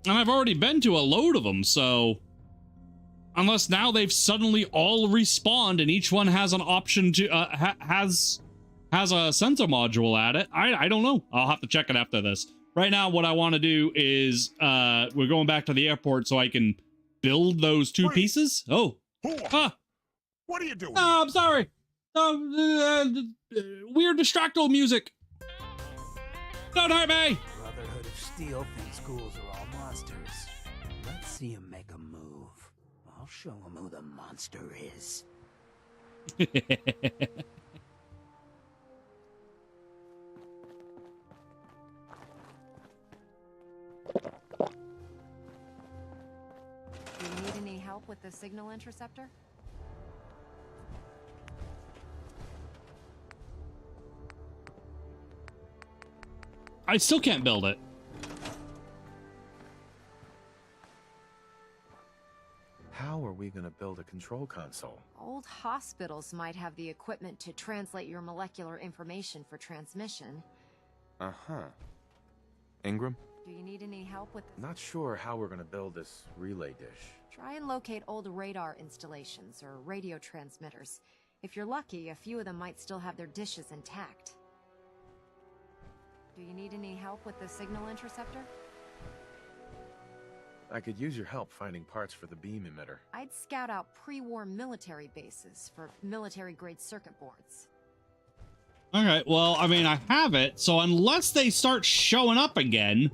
And I've already been to a load of them, so unless now they've suddenly all respawned and each one has an option to has a sensor module at it, I don't know. I'll have to check it after this. Right now, what I want to do is we're going back to the airport so I can build those two pieces. Oh. What are you doing? Oh, I'm sorry. Weird distracto music. Don't hurt me. Brotherhood of Steel thinks ghouls are all monsters. Let's see him make a move. I'll show him who the monster is. Do you need any help with the signal interceptor? I still can't build it. How are we going to build a control console? Old hospitals might have the equipment to translate your molecular information for transmission. Uh-huh. Ingram, Do you need any help with this? Not sure how we're gonna build this relay dish. Try and locate old radar installations or radio transmitters. If you're lucky, a few of them might still have their dishes intact. Do you need any help with the signal interceptor? I could use your help finding parts for the beam emitter. I'd scout out pre-war military bases for military-grade circuit boards. Okay, well, I mean, I have it, so unless they start showing up again...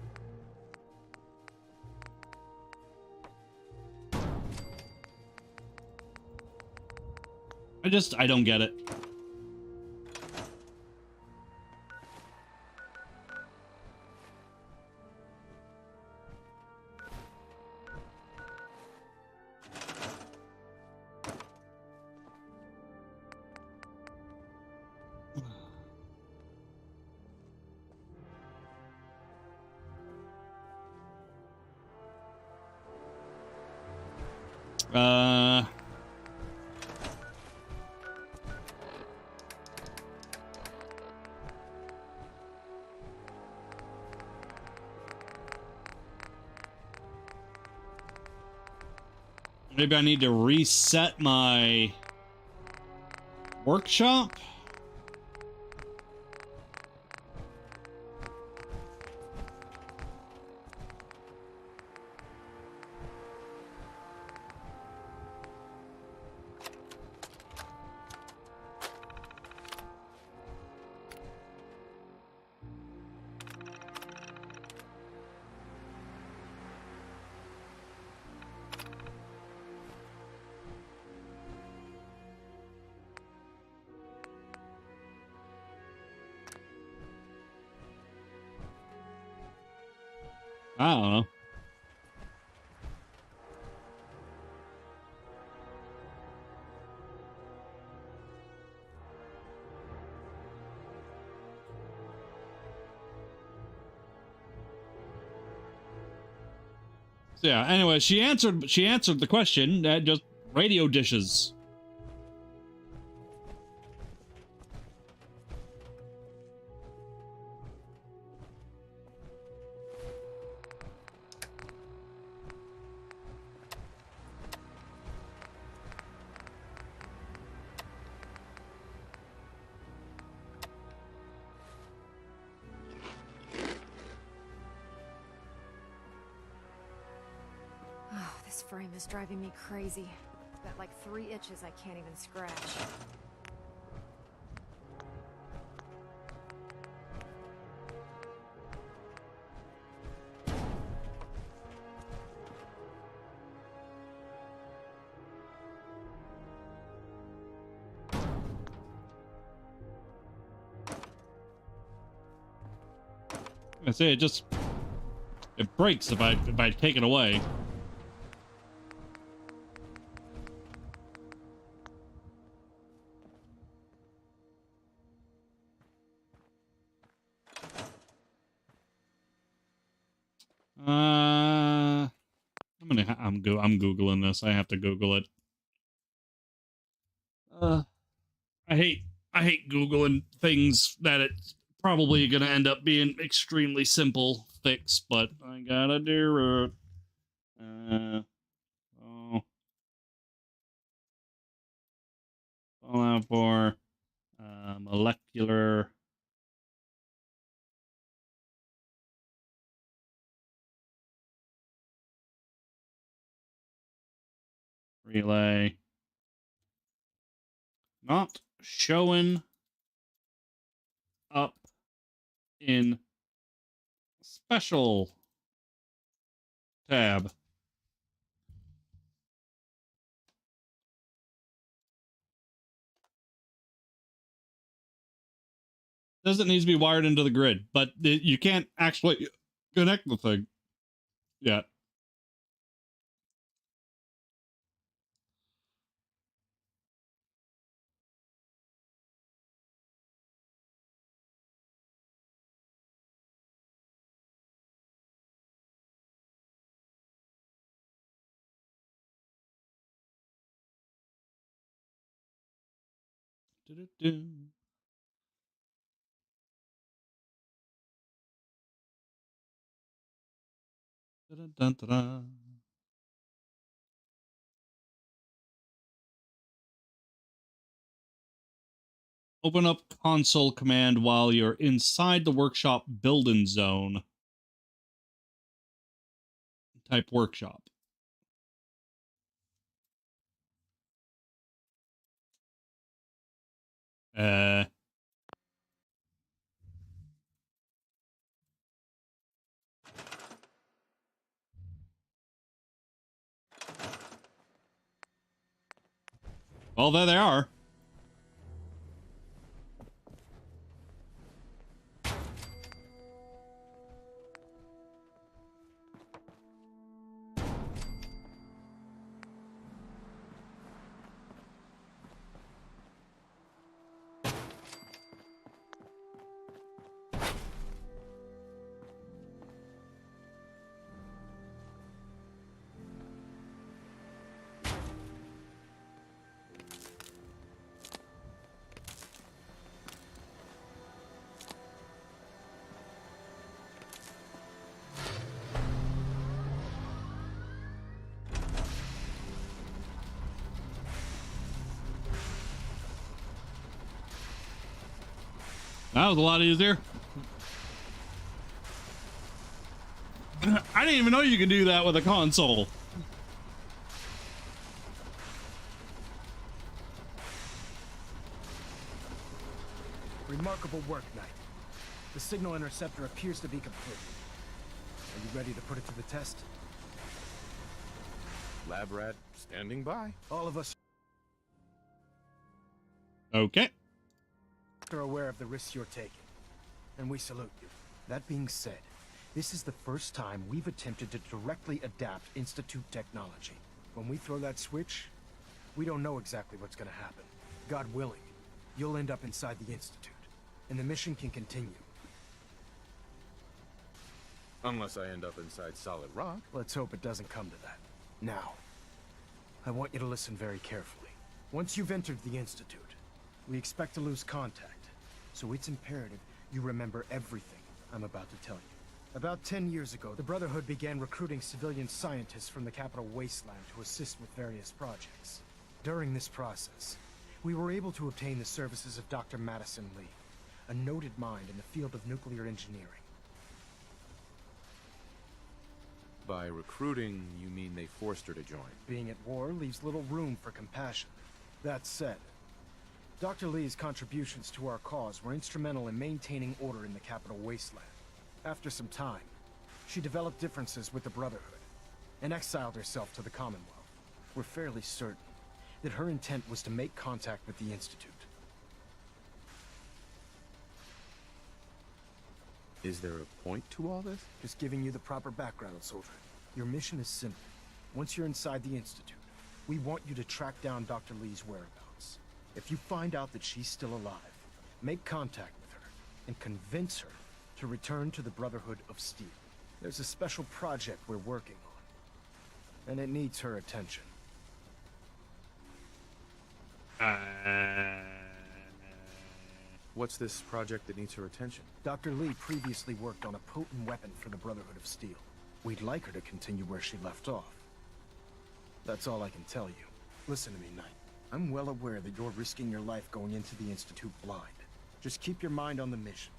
I don't get it. Maybe I need to reset my workshop. I don't know. So yeah, anyway, she answered the question. Just radio dishes. Oh, this frame is driving me crazy. It's got like 3 itches I can't even scratch. I say it breaks if I take it away. I'm googling this. I have to Google it. I hate googling things that it's probably gonna end up being extremely simple fix, but I gotta do it. Allow for molecular relay. Not showing up in special tab. Doesn't need to be wired into the grid, but you can't actually connect the thing yet. Do-do-do. Dun-dun-dun-dun. Open up console command while you're inside the workshop building zone. Type workshop. Well, there they are. That was a lot easier. I didn't even know you could do that with a console. Remarkable work, Knight. The signal interceptor appears to be complete. Are you ready to put it to the test? Lab rat standing by. All of us Okay. are aware of the risks you're taking, and we salute you. That being said, this is the first time we've attempted to directly adapt Institute technology. When we throw that switch, we don't know exactly what's going to happen. God willing, you'll end up inside the Institute, and the mission can continue. Unless I end up inside solid rock. Let's hope it doesn't come to that. Now, I want you to listen very carefully. Once you've entered the Institute, we expect to lose contact, so it's imperative you remember everything I'm about to tell you. About 10 years ago, the Brotherhood began recruiting civilian scientists from the capital wasteland to assist with various projects. During this process, we were able to obtain the services of Dr. Madison Lee, a noted mind in the field of nuclear engineering. By recruiting, you mean they forced her to join? Being at war leaves little room for compassion. That said, Dr. Lee's contributions to our cause were instrumental in maintaining order in the capital wasteland. After some time, she developed differences with the Brotherhood and exiled herself to the Commonwealth. We're fairly certain that her intent was to make contact with the Institute. Is there a point to all this? Just giving you the proper background, soldier. Your mission is simple. Once you're inside the Institute, we want you to track down Dr. Lee's whereabouts. If you find out that she's still alive, make contact with her and convince her to return to the Brotherhood of Steel. There's a special project we're working on, and it needs her attention. What's this project that needs her attention? Dr. Lee previously worked on a potent weapon for the Brotherhood of Steel. We'd like her to continue where she left off. That's all I can tell you. Listen to me, Knight. I'm well aware that you're risking your life going into the Institute blind. Just keep your mind on the mission.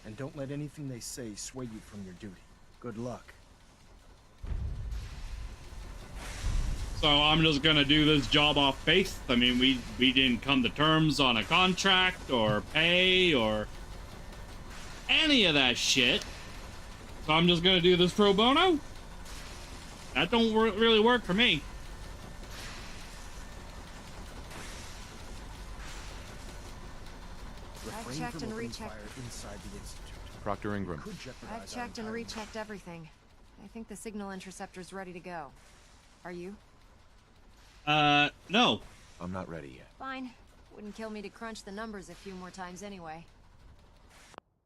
And don't let anything they say sway you from your duty. Good luck. So I'm just gonna do this job off faith. I mean, we didn't come to terms on a contract or pay or any of that shit. So I'm just gonna do this pro bono? That don't really work for me. I've checked and rechecked. Inside the Institute. Proctor Ingram. I've checked and rechecked everything. I think the signal interceptor's ready to go. Are you? No. I'm not ready yet. Fine. Wouldn't kill me to crunch the numbers a few more times anyway.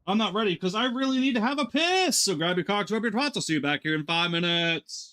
I'm not ready because I really need to have a piss. So grab your cocks, rub your twats. I'll see you back here in 5 minutes.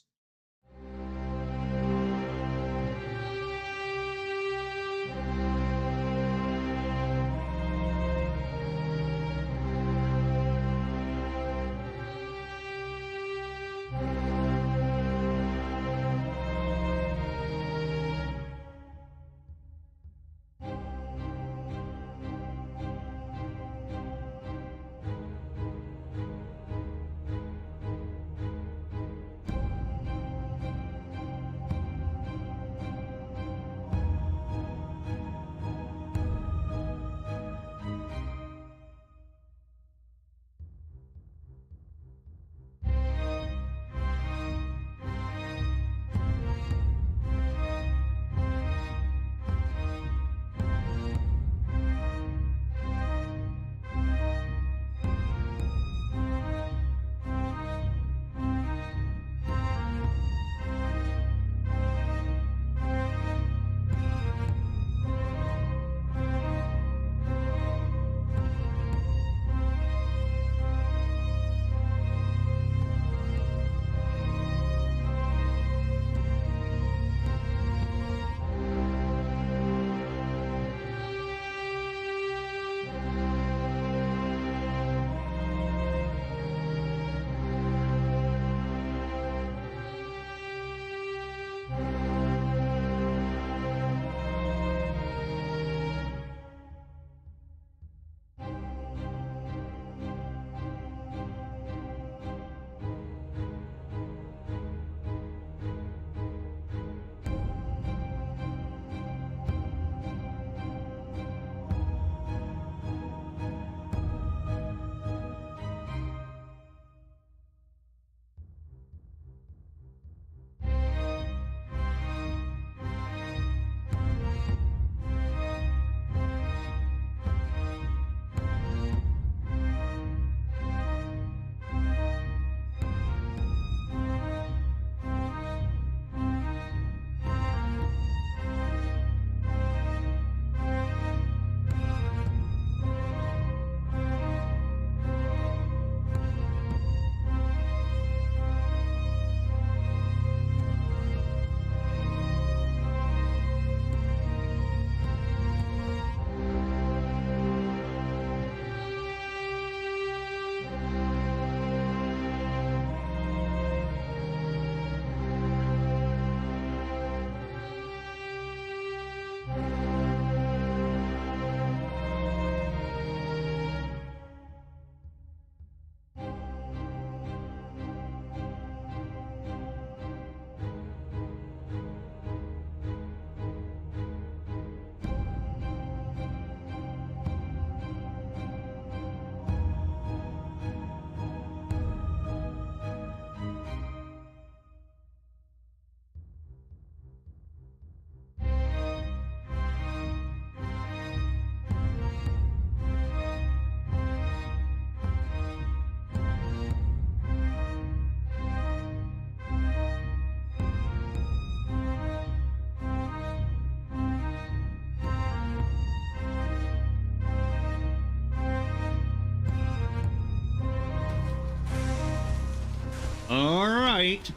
All right.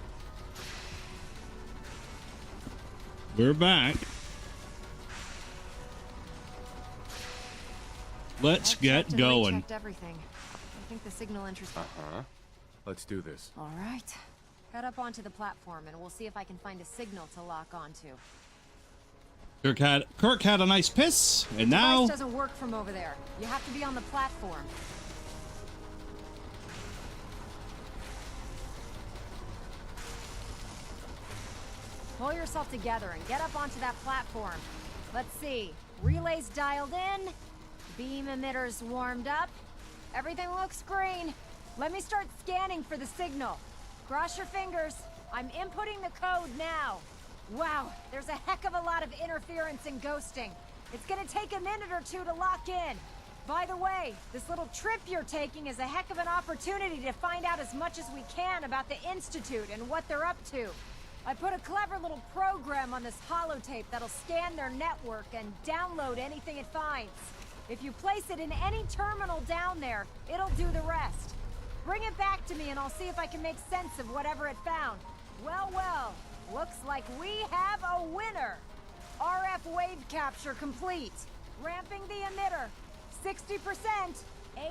We're back. Let's get going. Checked everything. I think the signal interest. Let's do this. All right. Head up onto the platform, and we'll see if I can find a signal to lock onto. Kirk had a nice piss, and now The device doesn't work from over there. You have to be on the platform. Pull yourself together and get up onto that platform. Let's see. Relays dialed in. Beam emitters warmed up. Everything looks green. Let me start scanning for the signal. Cross your fingers. I'm inputting the code now. Wow, there's a heck of a lot of interference and ghosting. It's gonna take a minute or two to lock in. By the way, this little trip you're taking is a heck of an opportunity to find out as much as we can about the Institute and what they're up to. I put a clever little program on this holotape that'll scan their network and download anything it finds. If you place it in any terminal down there, it'll do the rest. Bring it back to me and I'll see if I can make sense of whatever it found. Well, well, looks like we have a winner. RF wave capture complete. Ramping the emitter. 60%, 80%.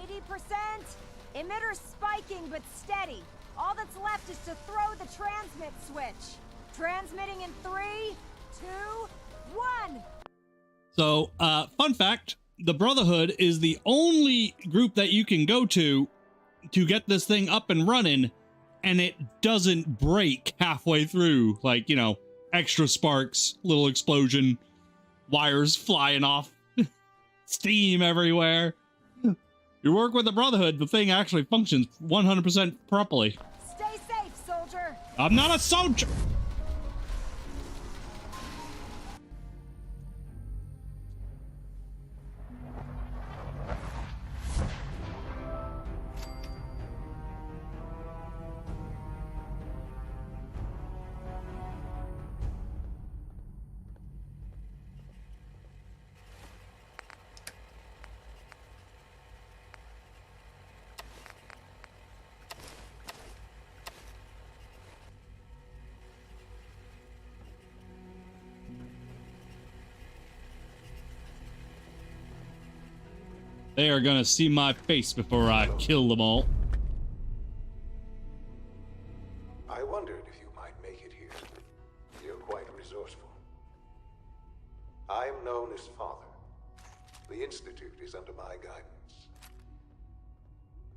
Emitter spiking but steady. All that's left is to throw the transmit switch. Transmitting in 3, 2, 1. So, fun fact, the Brotherhood is the only group that you can go to get this thing up and running, and it doesn't break halfway through. Like, you know, extra sparks, little explosion, wires flying off, steam everywhere. You work with the Brotherhood, the thing actually functions 100% properly. Stay safe, soldier. I'm not a soldier! They are gonna see my face before I kill them all. I wondered if you might make it here. You're quite resourceful. I am known as Father. The Institute is under my guidance.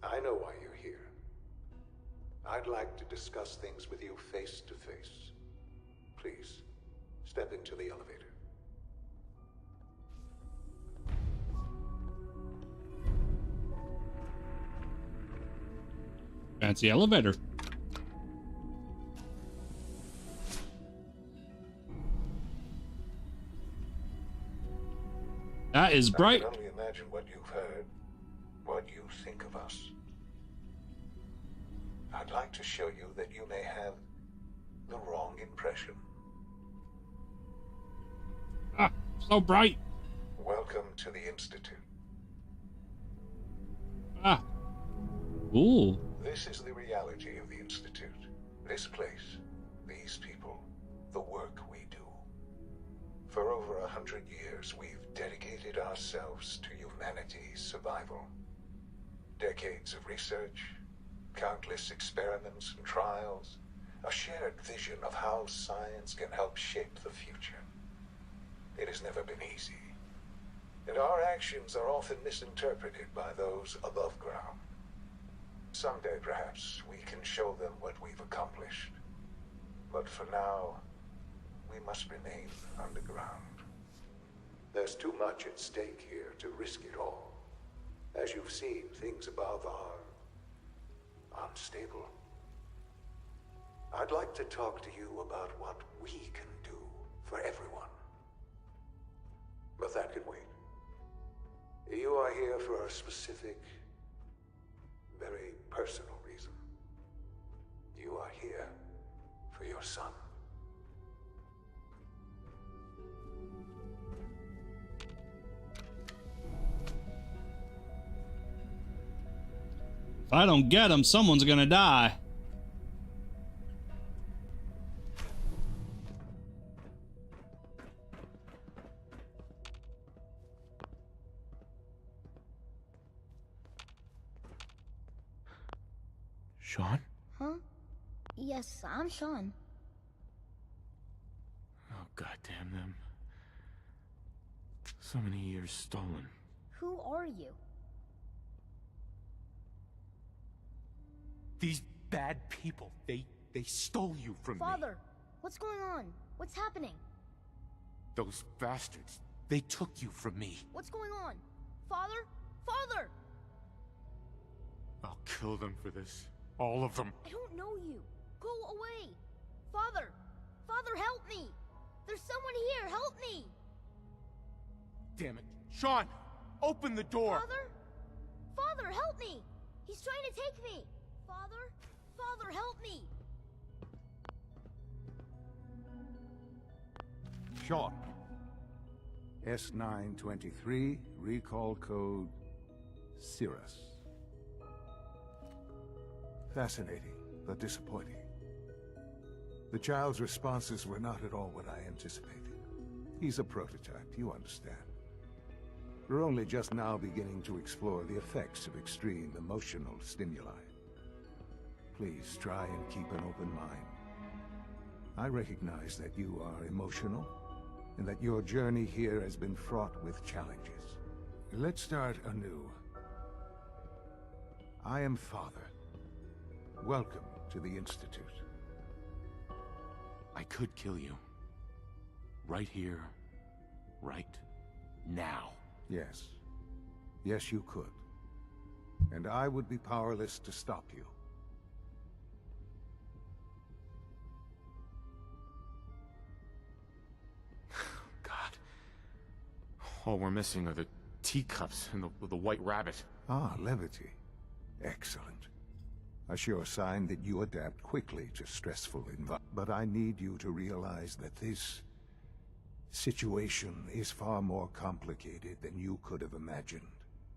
I know why you're here. I'd like to discuss things with you face to face. Please, step into the elevator. Fancy elevator. That is bright. I can only imagine what you've heard, what you think of us. I'd like to show you that you may have the wrong impression. Ah, so bright. Welcome to the Institute. Ah. Ooh. This is the reality of the Institute. This place, these people, the work we do. For over 100 years, we've dedicated ourselves to humanity's survival. Decades of research, countless experiments and trials, a shared vision of how science can help shape the future. It has never been easy, and our actions are often misinterpreted by those above ground. Someday, perhaps, we can show them what we've accomplished. But for now, we must remain underground. There's too much at stake here to risk it all. As you've seen, things above are unstable. I'd like to talk to you about what we can do for everyone. But that can wait. You are here for a specific, very personal reason. You are here for your son. If I don't get him, someone's gonna die. Sean? Huh? Yes, I'm Sean. Oh, goddamn them. So many years stolen. Who are you? These bad people, they stole you from me. Father, what's going on? What's happening? Those bastards, they took you from me. What's going on? Father? Father! I'll kill them for this. All of them. I don't know you. Go away. Father! Father, help me! There's someone here, help me! Damn it. Sean, open the door! Father? Father, help me! He's trying to take me! Father? Father, help me! Sean. S923, recall code Cirrus. Fascinating, but disappointing. The child's responses were not at all what I anticipated. He's a prototype, you understand. We're only just now beginning to explore the effects of extreme emotional stimuli. Please try and keep an open mind. I recognize that you are emotional, and that your journey here has been fraught with challenges. Let's start anew. I am Father. Welcome to the Institute. I could kill you. Right here. Right now. Yes. Yes, you could. And I would be powerless to stop you. God. All we're missing are the teacups and the white rabbit. Ah, levity. Excellent. A sure sign that you adapt quickly to stressful environments. But I need you to realize that this situation is far more complicated than you could have imagined.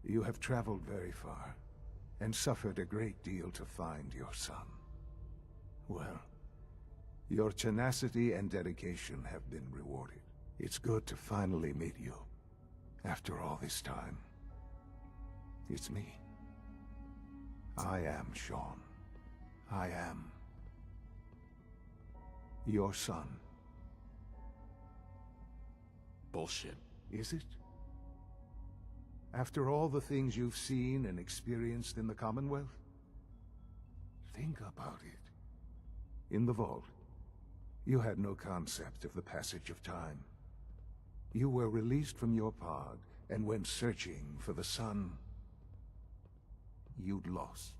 You have traveled very far, and suffered a great deal to find your son. Well, your tenacity and dedication have been rewarded. It's good to finally meet you, after all this time. It's me. I am Sean. I am your son. Bullshit. Is it? After all the things you've seen and experienced in the Commonwealth? Think about it. In the vault, you had no concept of the passage of time. You were released from your pod and went searching for the son you'd lost.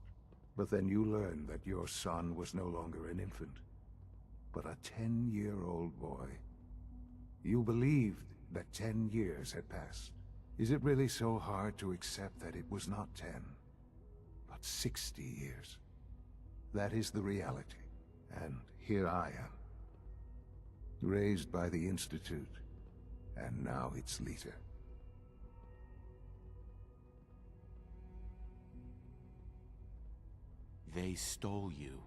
But then you learned that your son was no longer an infant, but a 10-year-old boy. You believed that 10 years had passed. Is it really so hard to accept that it was not 10, but 60 years? That is the reality, and here I am. Raised by the Institute, and now its leader. They stole you.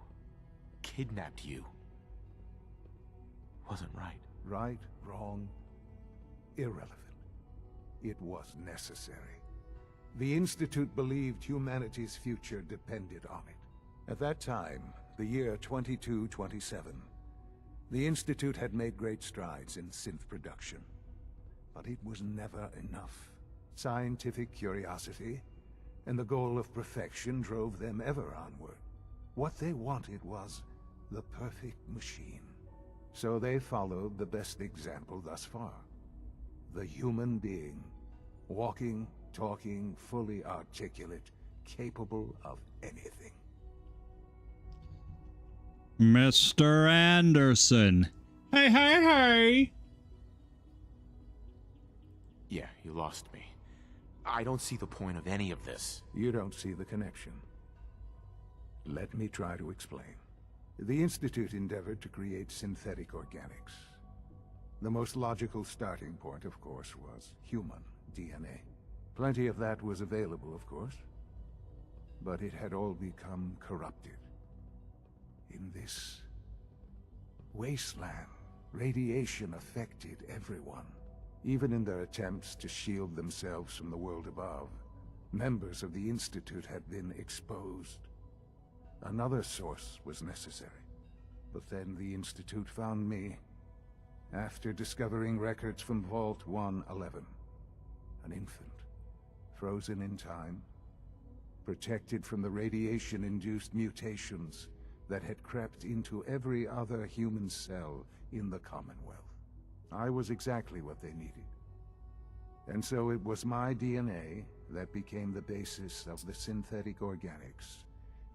Kidnapped you. Wasn't right. Right, wrong, irrelevant. It was necessary. The Institute believed humanity's future depended on it. At that time, the year 2227, the Institute had made great strides in synth production. But it was never enough. Scientific curiosity and the goal of perfection drove them ever onward. What they wanted was the perfect machine. So they followed the best example thus far. The human being. Walking, talking, fully articulate, capable of anything. Mr. Anderson. Hey, hey, hey! Yeah, you lost me. I don't see the point of any of this. You don't see the connection. Let me try to explain. The Institute endeavored to create synthetic organics. The most logical starting point, of course, was human DNA. Plenty of that was available, of course. But it had all become corrupted. In this wasteland, radiation affected everyone. Even in their attempts to shield themselves from the world above, members of the Institute had been exposed. Another source was necessary. But then the Institute found me, after discovering records from Vault 111. An infant, frozen in time, protected from the radiation-induced mutations that had crept into every other human cell in the Commonwealth. I was exactly what they needed. And so it was my DNA that became the basis of the synthetic organics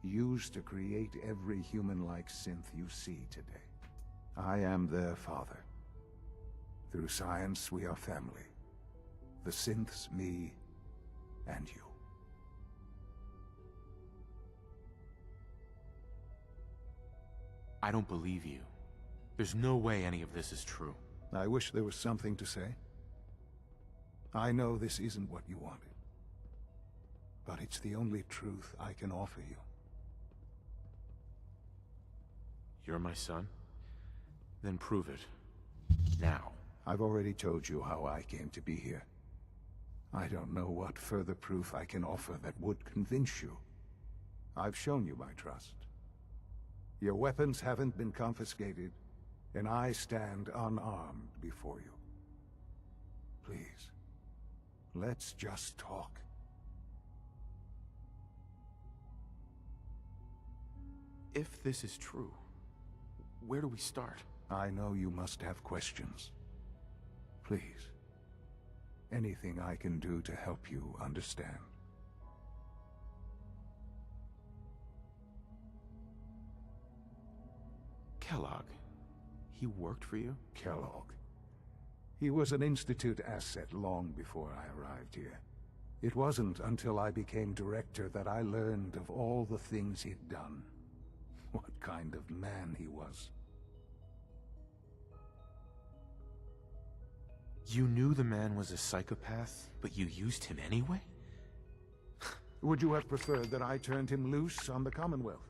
used to create every human-like synth you see today. I am their father. Through science, we are family. The synths, me, and you. I don't believe you. There's no way any of this is true. I wish there was something to say. I know this isn't what you wanted. But it's the only truth I can offer you. You're my son? Then prove it. Now. I've already told you how I came to be here. I don't know what further proof I can offer that would convince you. I've shown you my trust. Your weapons haven't been confiscated, and I stand unarmed before you. Please, let's just talk. If this is true, where do we start? I know you must have questions. Please, anything I can do to help you understand. Kellogg. He worked for you? Kellogg. He was an Institute asset long before I arrived here. It wasn't until I became director that I learned of all the things he'd done. What kind of man he was. You knew the man was a psychopath, but you used him anyway? Would you have preferred that I turned him loose on the Commonwealth?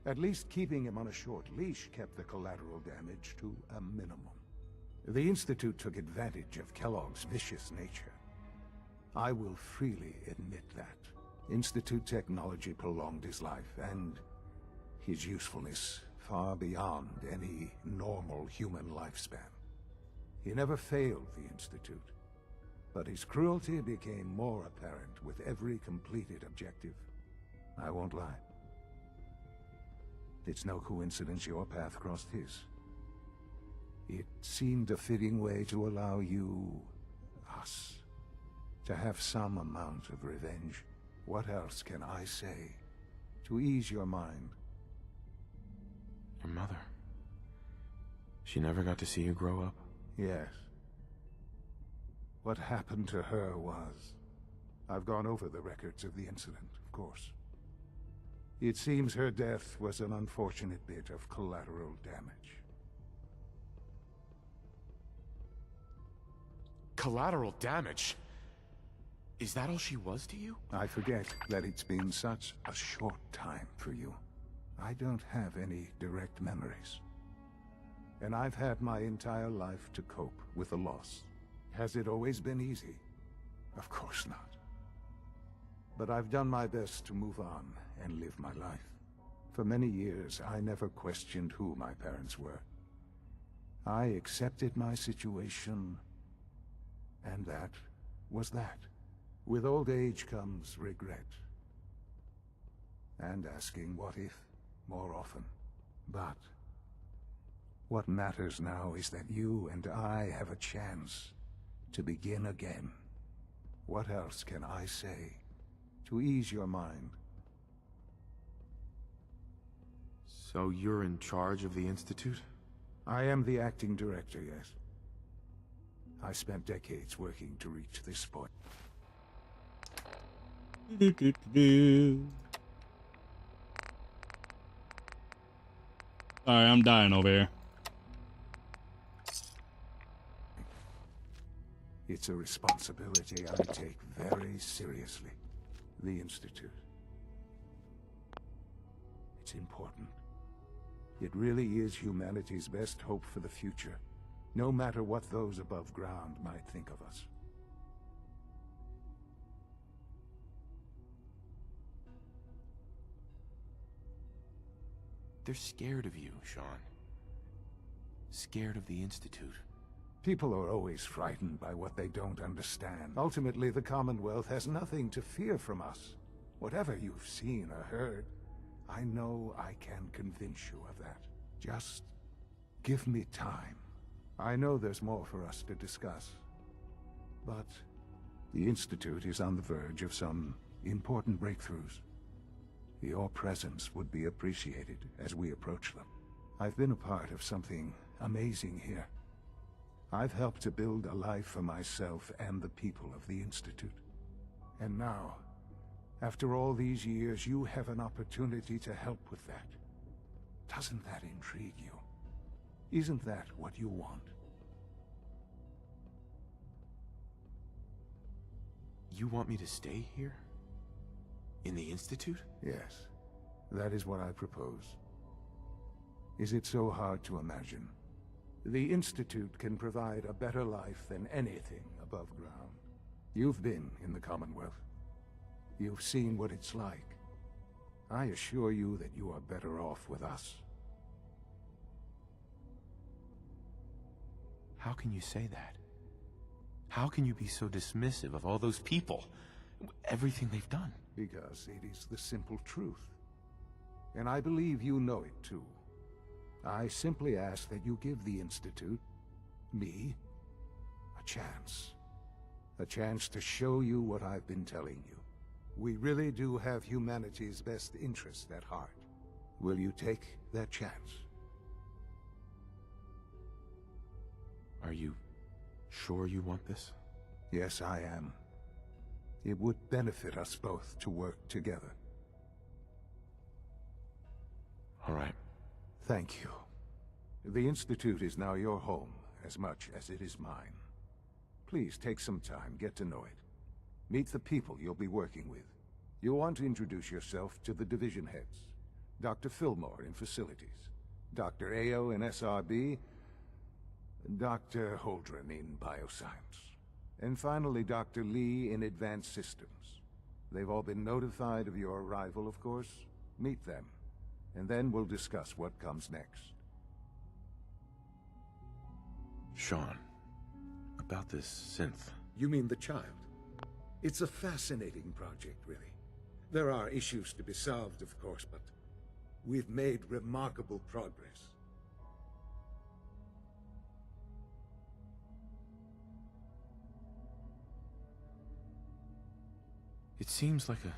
At least keeping him on a short leash kept the collateral damage to a minimum. The Institute took advantage of Kellogg's vicious nature. I will freely admit that. Institute technology prolonged his life, and his usefulness far beyond any normal human lifespan. He never failed the Institute, but his cruelty became more apparent with every completed objective. I won't lie. It's no coincidence your path crossed his. It seemed a fitting way to allow you, us, to have some amount of revenge. What else can I say to ease your mind? Your mother. She never got to see you grow up? Yes. What happened to her was... I've gone over the records of the incident, of course. It seems her death was an unfortunate bit of collateral damage. Collateral damage? Is that all she was to you? I forget that it's been such a short time for you. I don't have any direct memories. And I've had my entire life to cope with the loss. Has it always been easy? Of course not. But I've done my best to move on and live my life. For many years, I never questioned who my parents were. I accepted my situation, and that was that. With old age comes regret. And asking what if more often. But what matters now is that you and I have a chance to begin again. What else can I say to ease your mind? So you're in charge of the Institute? I am the acting director, yes. I spent decades working to reach this point. Sorry, I'm dying over here. It's a responsibility I take very seriously. The Institute. It's important. It really is humanity's best hope for the future, no matter what those above ground might think of us. They're scared of you, Sean. Scared of the Institute. People are always frightened by what they don't understand. Ultimately, the Commonwealth has nothing to fear from us. Whatever you've seen or heard, I know I can convince you of that. Just give me time. I know there's more for us to discuss. But the Institute is on the verge of some important breakthroughs. Your presence would be appreciated as we approach them. I've been a part of something amazing here. I've helped to build a life for myself and the people of the Institute. And now, after all these years, you have an opportunity to help with that. Doesn't that intrigue you? Isn't that what you want? You want me to stay here? In the Institute? Yes, that is what I propose. Is it so hard to imagine? The Institute can provide a better life than anything above ground. You've been in the Commonwealth. You've seen what it's like. I assure you that you are better off with us. How can you say that? How can you be so dismissive of all those people? Everything they've done? Because it is the simple truth. And I believe you know it too. I simply ask that you give the Institute, me, a chance. A chance to show you what I've been telling you. We really do have humanity's best interest at heart. Will you take that chance? Are you sure you want this? Yes, I am. It would benefit us both to work together. All right. Thank you. The Institute is now your home as much as it is mine. Please take some time, get to know it. Meet the people you'll be working with. You'll want to introduce yourself to the division heads. Dr. Fillmore in Facilities, Dr. Ayo in SRB, Dr. Holdren in Bioscience, and finally Dr. Lee in Advanced Systems. They've all been notified of your arrival, of course. Meet them, and then we'll discuss what comes next. Sean, about this synth. You mean the child? It's a fascinating project, really. There are issues to be solved, of course, but we've made remarkable progress. It seems like a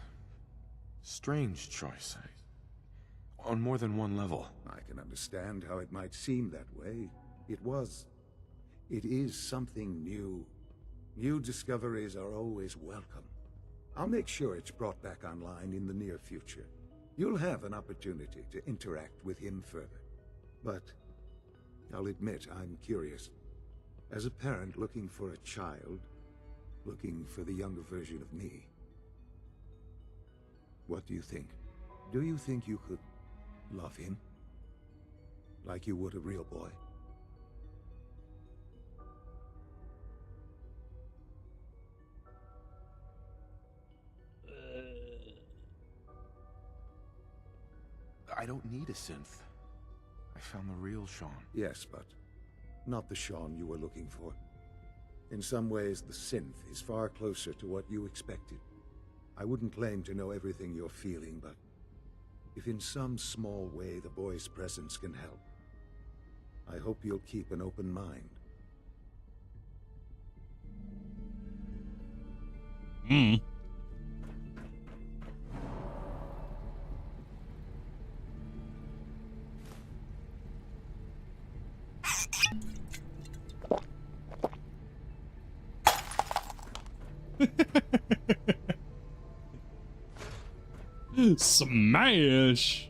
strange choice. On more than one level. I can understand how it might seem that way. It is something new. New discoveries are always welcome. I'll make sure it's brought back online in the near future. You'll have an opportunity to interact with him further. But I'll admit I'm curious. As a parent looking for a child, looking for the younger version of me, what do you think? Do you think you could love him? Like you would a real boy? I don't need a synth. I found the real Sean. Yes, but not the Sean you were looking for. In some ways, the synth is far closer to what you expected. I wouldn't claim to know everything you're feeling, but if in some small way the boy's presence can help, I hope you'll keep an open mind. Smash!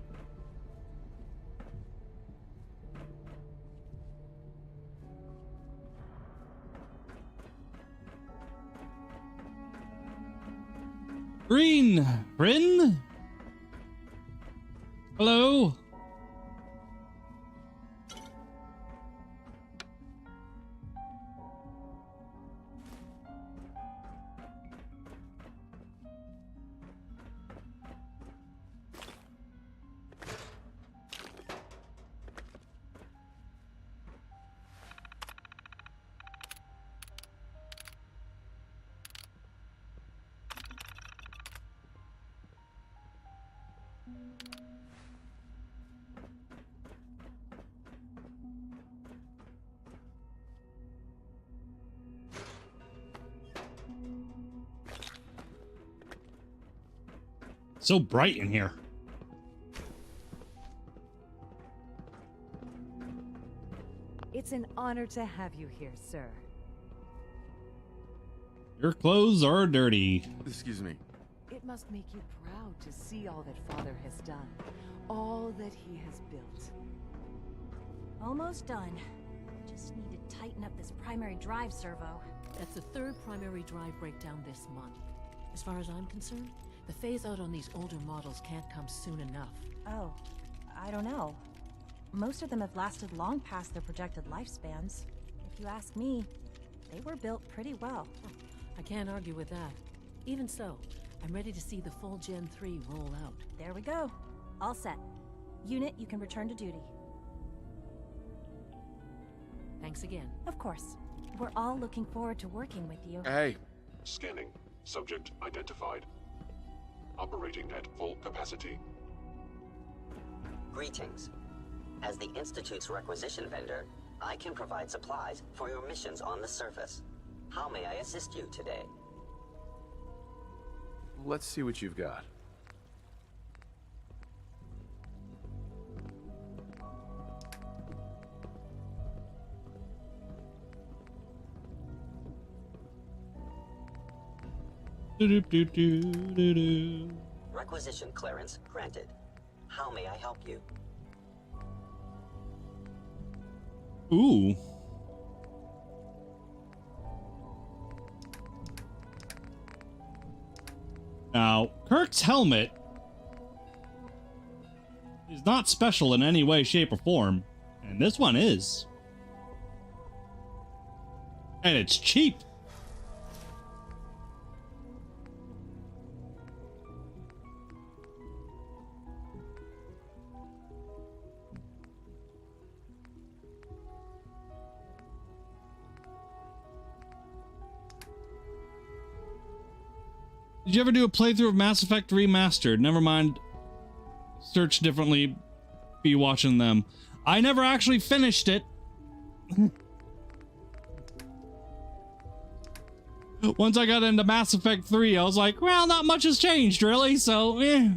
Green! Rin? Hello? so bright in here. It's an honor to have you here, sir. Your clothes are dirty. Excuse me. It must make you proud to see all that Father has done. All that he has built. Almost done. Just need to tighten up this primary drive servo. That's the third primary drive breakdown this month. As far as I'm concerned, the phase out on these older models can't come soon enough. Oh, I don't know. Most of them have lasted long past their projected lifespans. If you ask me, they were built pretty well. I can't argue with that. Even so, I'm ready to see the full Gen 3 roll out. There we go. All set. Unit, you can return to duty. Thanks again. Of course. We're all looking forward to working with you. Hey. Scanning. Subject identified. Operating at full capacity. Greetings. As the Institute's requisition vendor, I can provide supplies for your missions on the surface. How may I assist you today? Let's see what you've got. Requisition clearance granted. How may I help you? Ooh. Now, Kirk's helmet is not special in any way, shape, or form. And this one is. And it's cheap. Did you ever do a playthrough of Mass Effect Remastered? Never mind. Search differently. Be watching them. I never actually finished it. Once I got into Mass Effect 3, I was like, well, not much has changed, really, so, eh.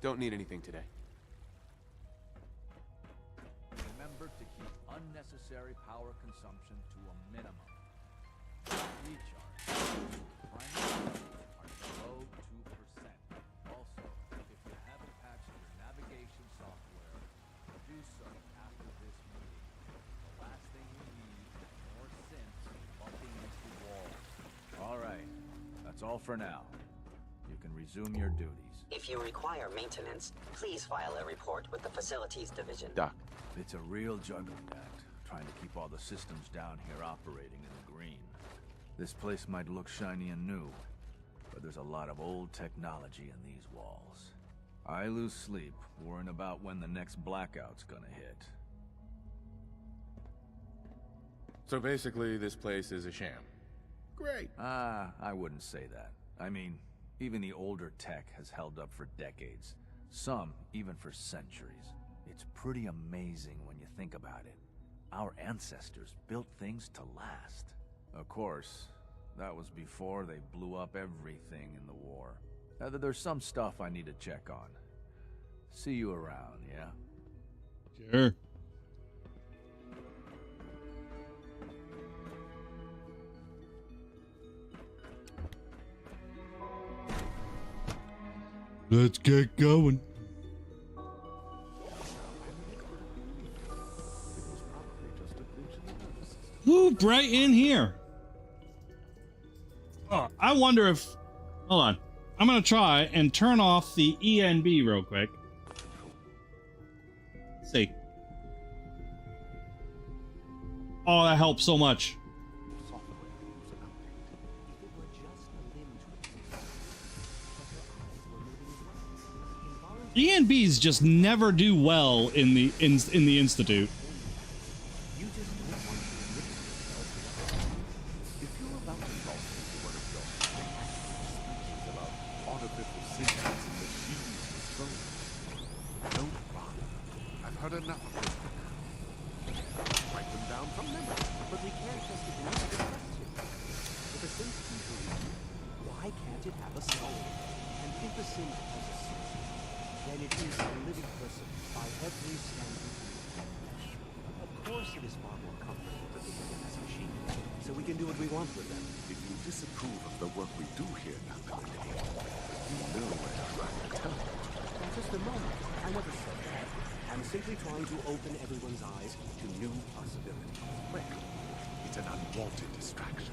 Don't need anything today. Remember to keep unnecessary power consumption to a minimum. Recharge. Primary are below 2%. Also, if you haven't patched your navigation software, do so after this meeting. The last thing we need is more synths bumping into walls. All right, that's all for now. You can resume your duties. If you require maintenance, please file a report with the Facilities Division. Doc. It's a real juggling act, trying to keep all the systems down here operating in the green. This place might look shiny and new, but there's a lot of old technology in these walls. I lose sleep worrying about when the next blackout's gonna hit. So basically, this place is a sham. Great. I wouldn't say that. I mean, even the older tech has held up for decades. Some, even for centuries. It's pretty amazing when you think about it. Our ancestors built things to last. Of course, that was before they blew up everything in the war. There's some stuff I need to check on. See you around, yeah? Sure. Let's get going. Ooh, bright in here. Oh, I wonder if... Hold on. I'm going to try and turn off the ENB real quick. Let's see. Oh, that helps so much. ENBs just never do well in the Institute. I've heard enough of this. synth can breathe, why can't it have a soul? And if a synth has a soul, then it is a living person by every standard. Of course it is far more comfortable to think of them as machines, so we can do what we want with them. If you disapprove of the work we do here, Dr. Kennedy, you know what I'm trying to tell you. Now, just a moment. I never said that. I'm simply trying to open everyone's eyes to new possibilities. Well, it's an unwanted distraction.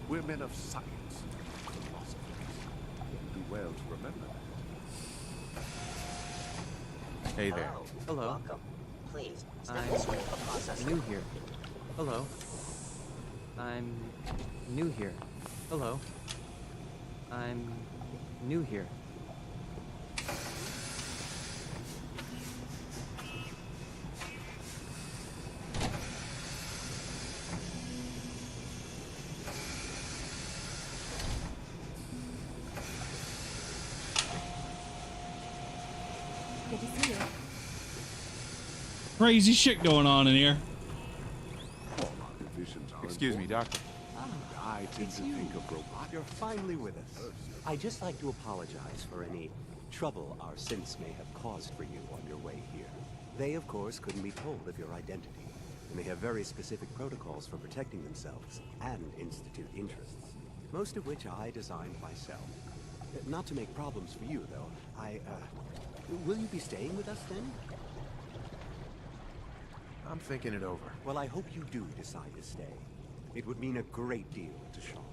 We're men of science, philosophers. You'd do well to remember that. Hey there. Hello. Welcome. Please, step this way to the process. New here. Hello. I'm new here. Hello. I'm new here. Good to see you. Crazy shit going on in here. Excuse me, Doctor. I tend to think of robots. You're finally with us. I'd just like to apologize for any trouble our synths may have caused for you on your way here. They, of course, couldn't be told of your identity, and they have very specific protocols for protecting themselves and Institute interests, most of which I designed myself. Not to make problems for you, though. Will you be staying with us then? I'm thinking it over. Well, I hope you do decide to stay. It would mean a great deal to Sean.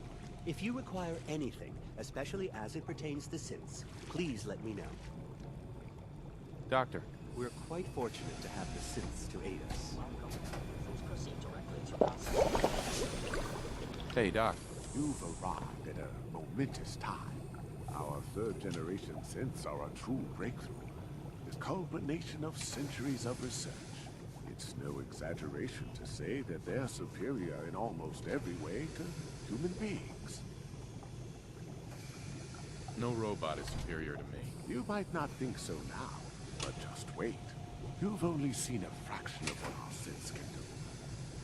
If you require anything, especially as it pertains to synths, please let me know. Doctor. We're quite fortunate to have the synths to aid us. Please proceed directly to process. Hey, Doc. You've arrived at a momentous time. Our third-generation synths are a true breakthrough. The culmination of centuries of research. It's no exaggeration to say that they're superior in almost every way to human beings. No robot is superior to me. You might not think so now, but just wait. You've only seen a fraction of what our synths can do.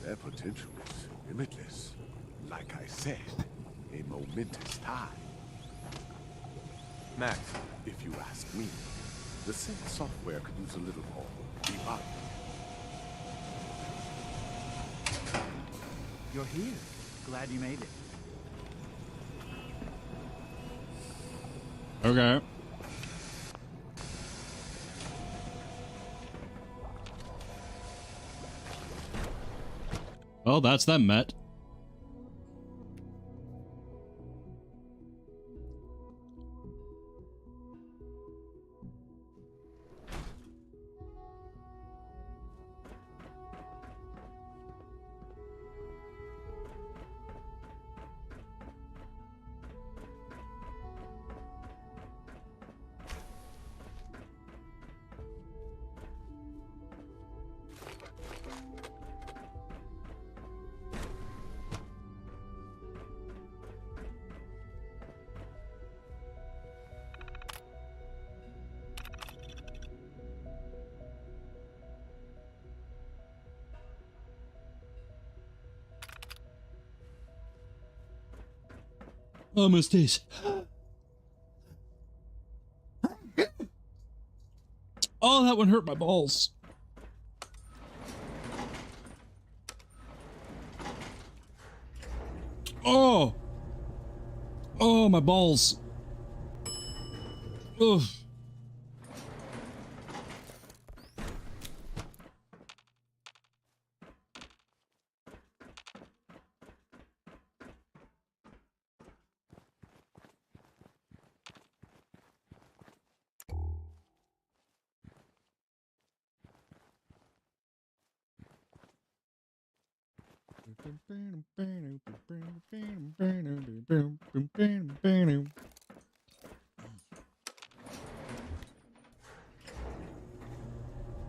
Their potential is limitless. Like I said, a momentous time. Max, if you ask me, the synth software could use a little more debug. You're here. Glad you made it. Okay. Well, that's them met. Almost is. Oh, that one hurt my balls. Oh. Oh, my balls. Ugh.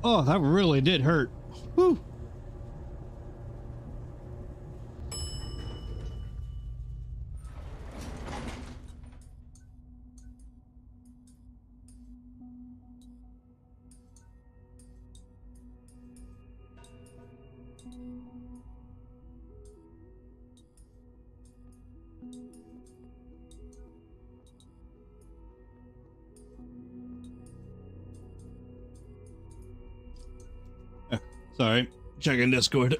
Oh, that really did hurt. Whew. Sorry, checking Discord.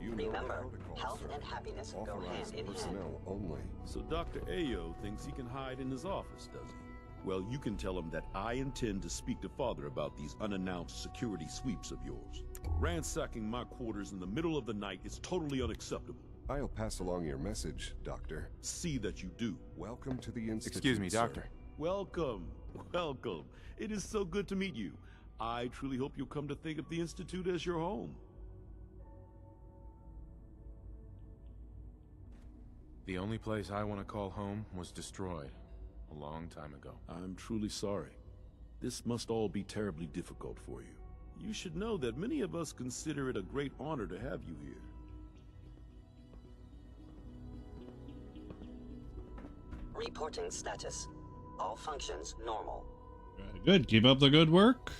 Remember, health and happiness go hand in hand. Only. So Dr. Ayo thinks he can hide in his office, does he? Well, you can tell him that I intend to speak to Father about these unannounced security sweeps of yours. Ransacking my quarters in the middle of the night is totally unacceptable. I'll pass along your message, Doctor. See that you do. Welcome to the Institute. Excuse me, Doctor. Welcome. Welcome. It is so good to meet you. I truly hope you'll come to think of the Institute as your home. The only place I want to call home was destroyed a long time ago. I'm truly sorry. This must all be terribly difficult for you. You should know that many of us consider it a great honor to have you here. Reporting status. All functions normal. Very good. Keep up the good work.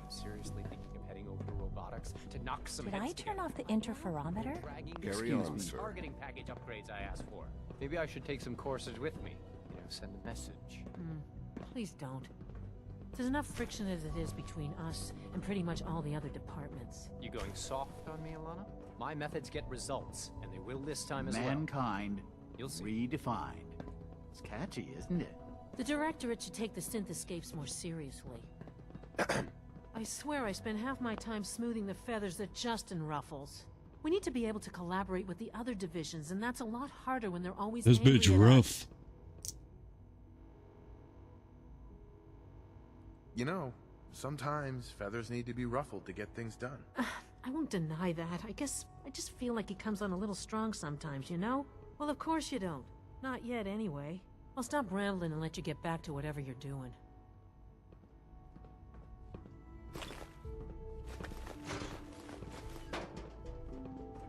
Seriously thinking of heading over to robotics to knock some Did heads I turn off the interferometer? Carry on, sir. Targeting package upgrades I asked for. Maybe I should take some courses with me. You know, send a message. Please don't. There's enough friction as it is between us and pretty much all the other departments. You going soft on me, Alana? My methods get results, and they will this time as well. Mankind You'll see. redefined. It's catchy, isn't it? The directorate should take the synth escapes more seriously. I swear I spend half my time smoothing the feathers that Justin ruffles. We need to be able to collaborate with the other divisions, and that's a lot harder when they're always This angry bitch at us. rough. You know, sometimes feathers need to be ruffled to get things done. I won't deny that. I guess I just feel like he comes on a little strong sometimes, you know? Well, of course you don't. Not yet, anyway. I'll stop rambling and let you get back to whatever you're doing.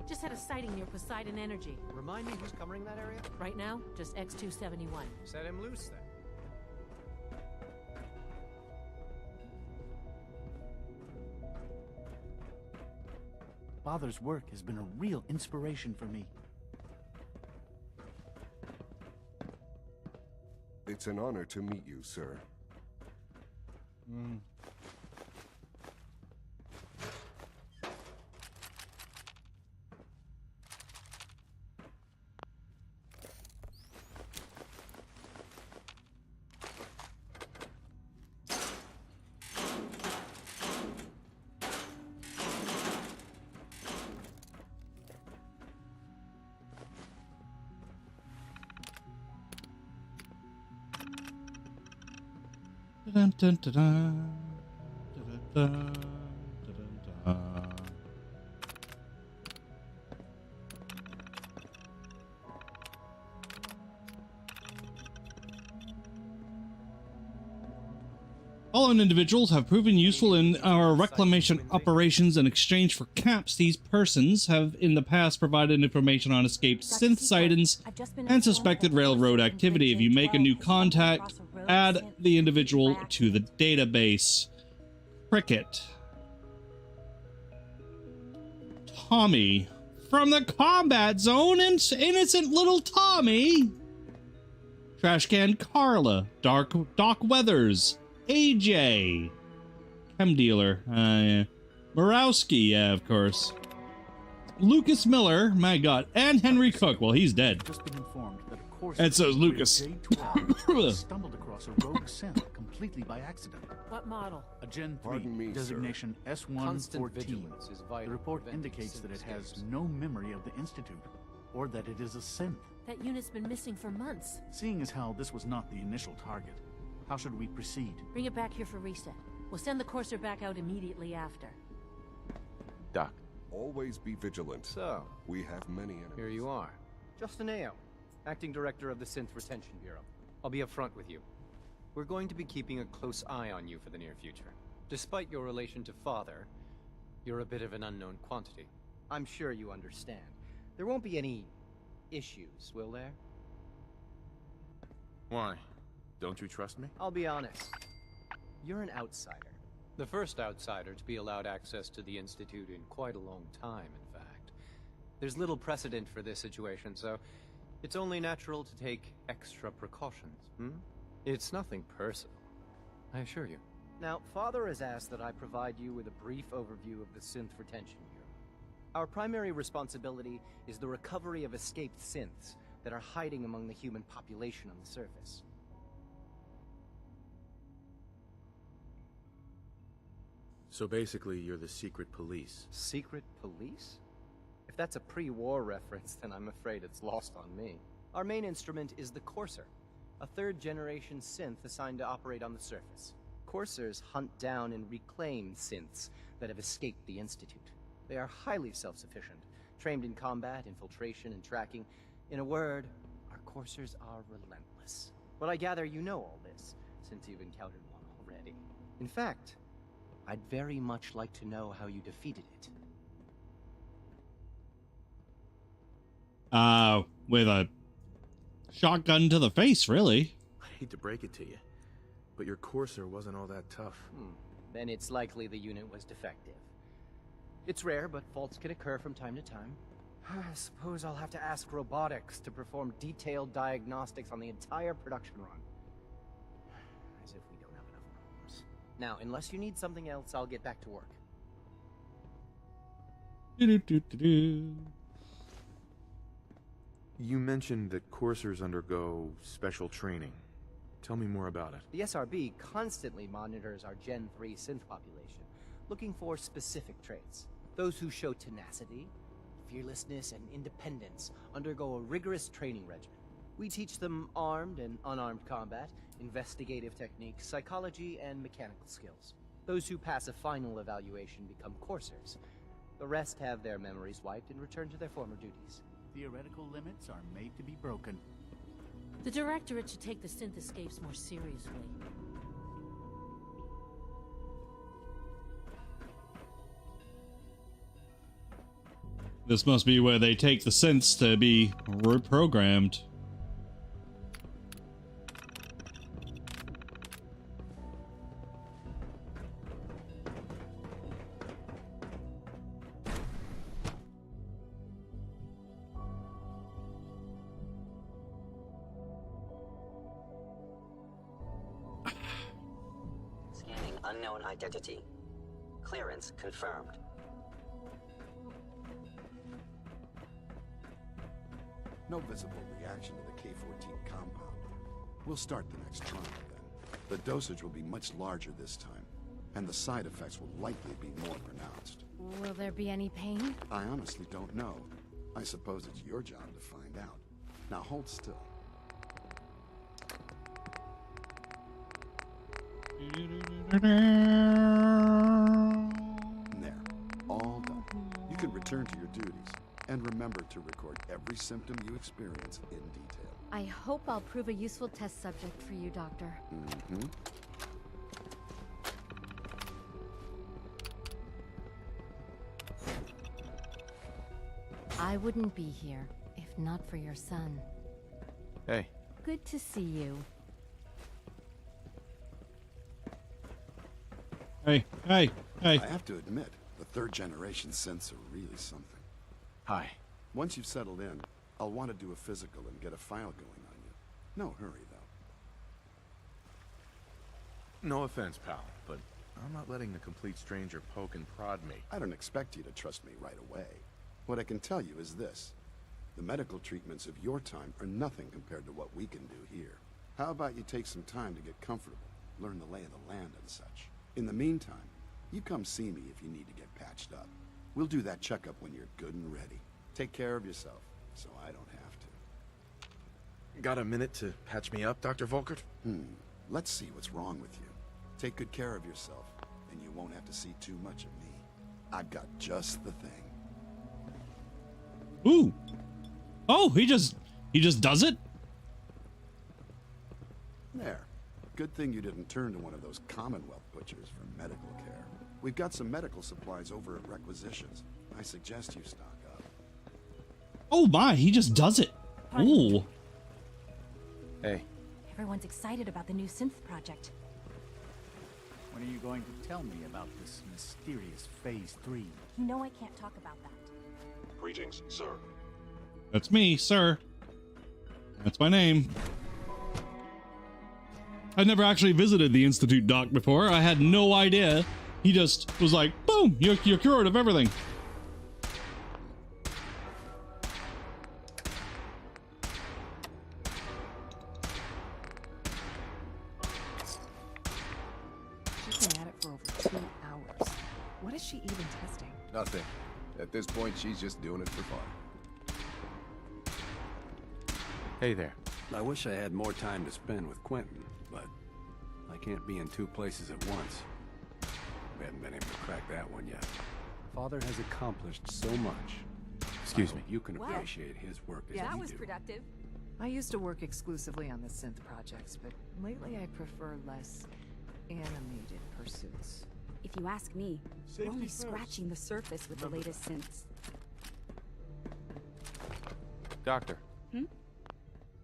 Just had a sighting near Poseidon Energy. Remind me who's covering that area? Right now, just X-271. Set him loose then. Father's work has been a real inspiration for me. It's an honor to meet you, sir. Dun, dun, dun, dun. Dun, dun, dun, dun. Fallen individuals have proven useful in our reclamation operations. In exchange for caps, these persons have in the past provided information on escaped synth sightings and suspected railroad activity. If you make a new contact, add the individual to the database. Cricket. Tommy. From the combat zone, innocent little Tommy. Trashcan Carla. Doc Weathers. AJ. Chem dealer. Borowski, yeah, of course. Lucas Miller, my god. And Henry Cook. Well, he's dead. Just been informed that a course And so is Lucas. stumbled across a rogue synth completely by accident. What model? A Gen 3, Pardon me, designation Constant S114. vigilance is vital. The report Preventing indicates that it has escapes. no memory of the Institute, or that it is a synth. That unit's been missing for months. Seeing as how this was not the initial target, how should we proceed? Bring it back here for reset. We'll send the courser back out immediately after. Doc. Always be vigilant. So, We have many enemies. here you are. Justin Ayo, Acting Director of the Synth Retention Bureau. I'll be upfront with you. We're going to be keeping a close eye on you for the near future. Despite your relation to Father, you're a bit of an unknown quantity. I'm sure you understand. There won't be any issues, will there? Why? Don't you trust me? I'll be honest. You're an outsider. The first outsider to be allowed access to the Institute in quite a long time, in fact. There's little precedent for this situation, so it's only natural to take extra precautions, It's nothing personal, I assure you. Now, Father has asked that I provide you with a brief overview of the Synth Retention Bureau. Our primary responsibility is the recovery of escaped synths that are hiding among the human population on the surface. So basically, you're the secret police. Secret police? If that's a pre-war reference, then I'm afraid it's lost on me. Our main instrument is the Courser, a third-generation synth assigned to operate on the surface. Coursers hunt down and reclaim synths that have escaped the Institute. They are highly self-sufficient, trained in combat, infiltration, and tracking. In a word, our Coursers are relentless. But I gather you know all this, since you've encountered one already. In fact, I'd very much like to know how you defeated it. With a shotgun to the face, really. I hate to break it to you, but your Courser wasn't all that tough. Then it's likely the unit was defective. It's rare, but faults can occur from time to time. I suppose I'll have to ask robotics to perform detailed diagnostics on the entire production run. As if we don't have enough problems. Now, unless you need something else, I'll get back to work. You mentioned that coursers undergo special training. Tell me more about it. The SRB constantly monitors our Gen 3 synth population, looking for specific traits. Those who show tenacity, fearlessness, and independence undergo a rigorous training regimen. We teach them armed and unarmed combat, investigative techniques, psychology, and mechanical skills. Those who pass a final evaluation become coursers. The rest have their memories wiped and return to their former duties. Theoretical limits are made to be broken. The Directorate should take the synth escapes more seriously. This must be where they take the synths to be reprogrammed. Scanning unknown identity. Clearance confirmed. No visible reaction to the K-14 compound. We'll start the next trial then. The dosage will be much larger this time, and the side effects will likely be more pronounced. Will there be any pain? I honestly don't know. I suppose it's your job to find out. Now hold still. There. All done. You can return to your duties. And remember to record every symptom you experience in detail. I hope I'll prove a useful test subject for you, Doctor. Mm-hmm. I wouldn't be here if not for your son. Hey. Good to see you. Hey. I have to admit, the third generation synths are really something. Hi. Once you've settled in, I'll want to do a physical and get a file going on you. No hurry, though. No offense, pal, but I'm not letting a complete stranger poke and prod me. I don't expect you to trust me right away. What I can tell you is this. The medical treatments of your time are nothing compared to what we can do here. How about you take some time to get comfortable, learn the lay of the land and such. In the meantime, you come see me if you need to get patched up. We'll do that checkup when you're good and ready. Take care of yourself, so I don't have to. Got a minute to patch me up, Dr. Volkert? Let's see what's wrong with you. Take good care of yourself, and you won't have to see too much of me. I've got just the thing. Ooh. Oh, he just does it? There. Good thing you didn't turn to one of those Commonwealth butchers for medical care. We've got some medical supplies over at Requisitions. I suggest you stock up. Oh my, he just does it. Ooh. Hey. Everyone's excited about the new Synth project. When are you going to tell me about this mysterious Phase 3? You know I can't talk about that. Greetings, sir. That's me, sir. That's my name. I'd never actually visited the Institute doc before. I had no idea. He just was like, boom, you're cured of everything. She's been at it for over 2 hours. What is she even testing? Nothing. At this point, she's just doing it for fun. Hey there. I wish I had more time to spend with Quentin, but I can't be in 2 places at once. We haven't been able to crack that one yet. Father has accomplished so much. Excuse me. You can appreciate his work as Yeah, that we was do. productive. I used to work exclusively on the Synth projects, but lately I prefer less animated pursuits. If you ask me, we're only scratching the surface with the latest synths. Doctor.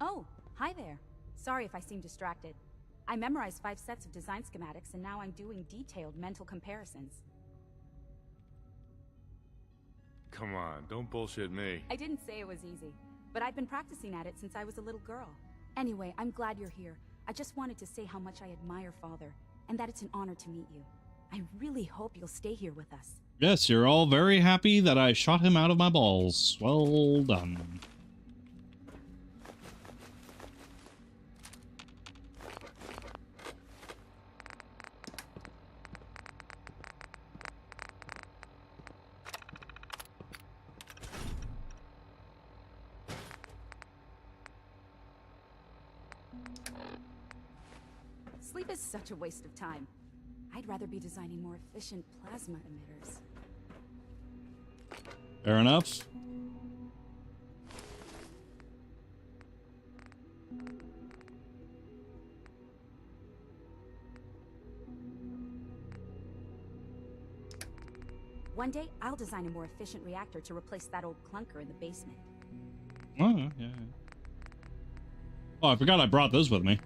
Oh, hi there. Sorry if I seem distracted. I memorized 5 sets of design schematics and now I'm doing detailed mental comparisons. Come on, don't bullshit me. I didn't say it was easy, but I've been practicing at it since I was a little girl. Anyway, I'm glad you're here. I just wanted to say how much I admire Father, and that it's an honor to meet you. I really hope you'll stay here with us. Yes, you're all very happy that I shot him out of my balls. Well done. Sleep is such a waste of time. I'd rather be designing more efficient plasma emitters. Fair enough. One day, I'll design a more efficient reactor to replace that old clunker in the basement. Oh, yeah. Oh, I forgot I brought this with me.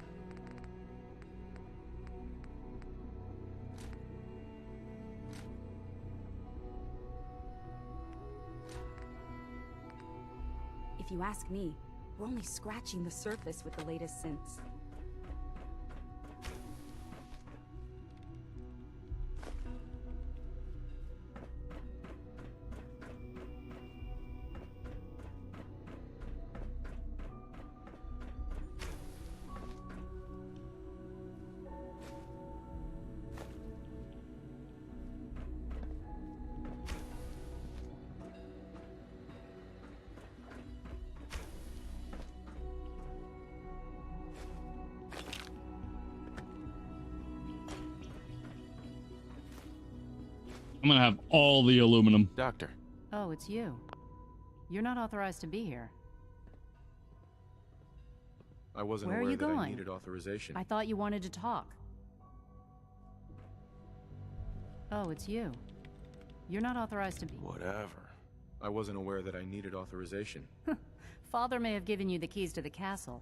If you ask me, we're only scratching the surface with the latest synths. I'm gonna have all the aluminum. Doctor. Oh, it's you. You're not authorized to be here. I wasn't Where are aware you that I going? needed authorization. I thought you wanted to talk. Oh, it's you. You're not authorized to be. Whatever. I wasn't aware that I needed authorization. Father may have given you the keys to the castle.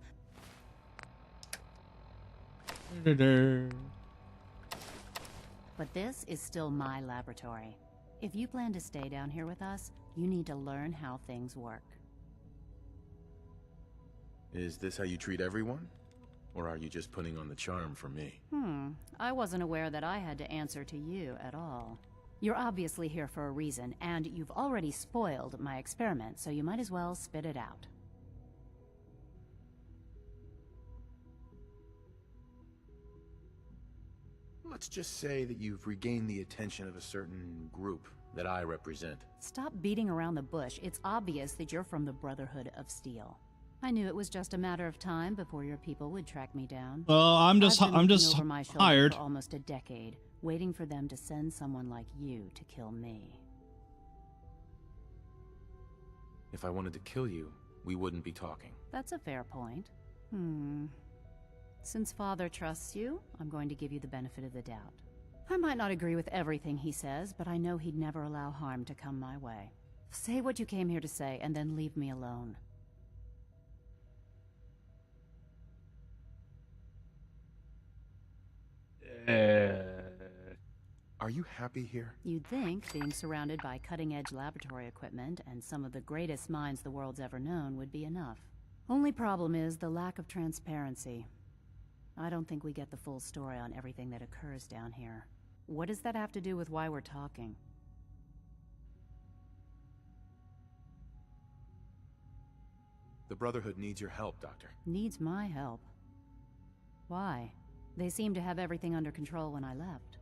But this is still my laboratory. If you plan to stay down here with us, you need to learn how things work. Is this how you treat everyone? Or are you just putting on the charm for me? I wasn't aware that I had to answer to you at all. You're obviously here for a reason, and you've already spoiled my experiment, so you might as well spit it out. Let's just say that you've regained the attention of a certain group that I represent. Stop beating around the bush. It's obvious that you're from the Brotherhood of Steel. I knew it was just a matter of time before your people would track me down. I'm just I've been looking over my shoulder hired. for almost a decade, waiting for them to send someone like you to kill me. If I wanted to kill you, we wouldn't be talking. That's a fair point. Since Father trusts you, I'm going to give you the benefit of the doubt. I might not agree with everything he says, but I know he'd never allow harm to come my way. Say what you came here to say, and then leave me alone. Are you happy here? You'd think being surrounded by cutting-edge laboratory equipment and some of the greatest minds the world's ever known would be enough. Only problem is the lack of transparency. I don't think we get the full story on everything that occurs down here. What does that have to do with why we're talking? The Brotherhood needs your help, Doctor. Needs my help. Why? They seemed to have everything under control when I left.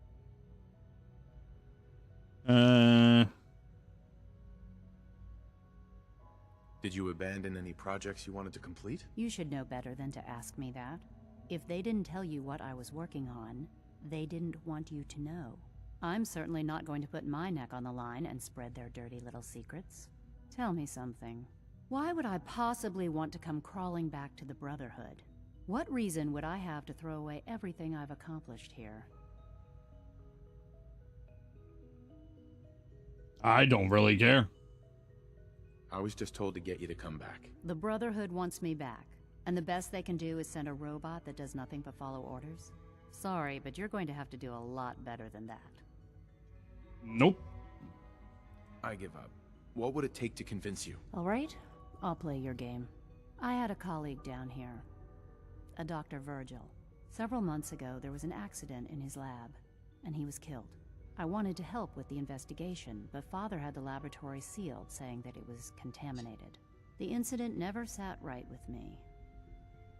Did you abandon any projects you wanted to complete? You should know better than to ask me that. If they didn't tell you what I was working on, they didn't want you to know. I'm certainly not going to put my neck on the line and spread their dirty little secrets. Tell me something. Why would I possibly want to come crawling back to the Brotherhood? What reason would I have to throw away everything I've accomplished here? I don't really care. I was just told to get you to come back. The Brotherhood wants me back, and the best they can do is send a robot that does nothing but follow orders? Sorry, but you're going to have to do a lot better than that. Nope. I give up. What would it take to convince you? All right, I'll play your game. I had a colleague down here, a Dr. Virgil. Several months ago, there was an accident in his lab, and he was killed. I wanted to help with the investigation, but Father had the laboratory sealed, saying that it was contaminated. The incident never sat right with me.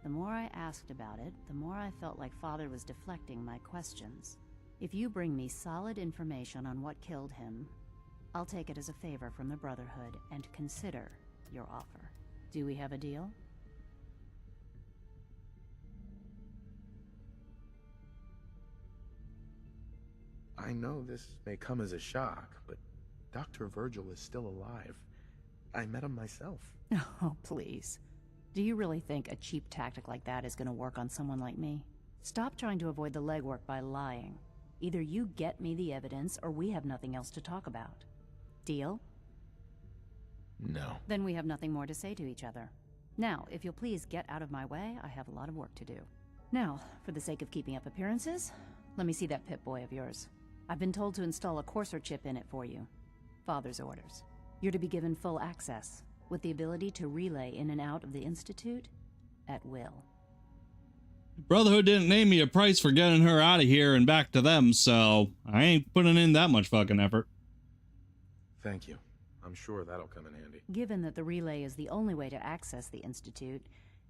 The more I asked about it, the more I felt like Father was deflecting my questions. If you bring me solid information on what killed him, I'll take it as a favor from the Brotherhood and consider your offer. Do we have a deal? I know this may come as a shock, but Dr. Virgil is still alive. I met him myself. Oh, please. Do you really think a cheap tactic like that is going to work on someone like me? Stop trying to avoid the legwork by lying. Either you get me the evidence, or we have nothing else to talk about. Deal? No. Then we have nothing more to say to each other. Now, if you'll please get out of my way, I have a lot of work to do. Now, for the sake of keeping up appearances, let me see that Pip-Boy of yours. I've been told to install a courser chip in it for you. Father's orders. You're to be given full access, with the ability to relay in and out of the Institute at will. Brotherhood didn't name me a price for getting her out of here and back to them, so I ain't putting in that much fucking effort. Thank you. I'm sure that'll come in handy. Given that the relay is the only way to access the Institute,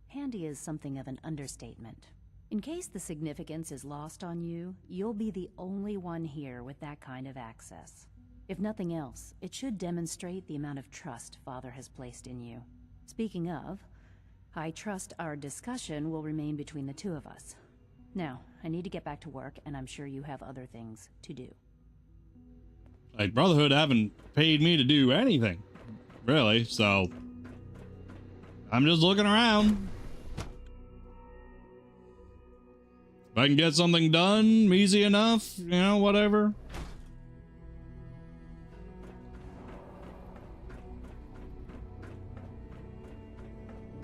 handy is something of an understatement. In case the significance is lost on you, you'll be the only one here with that kind of access. If nothing else, it should demonstrate the amount of trust Father has placed in you. Speaking of, I trust our discussion will remain between the two of us. Now, I need to get back to work, and I'm sure you have other things to do. Like, Brotherhood haven't paid me to do anything, really, so I'm just looking around. If I can get something done easy enough, you know, whatever.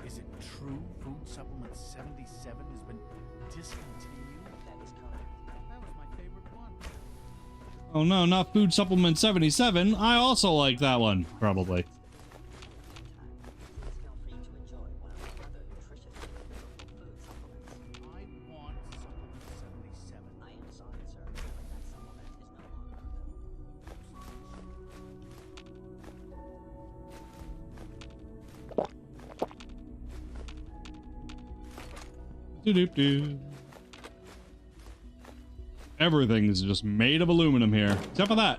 Is it true food supplement 77 has been discontinued? That is correct. That was my favorite one. Oh no, not food supplement 77. I also like that one, probably. Feel free to enjoy one of our other nutritious food supplements. I want supplement 77. I am sorry, sir, but that supplement is no longer available. Doo-doo-doo. Everything's just made of aluminum here, except for that.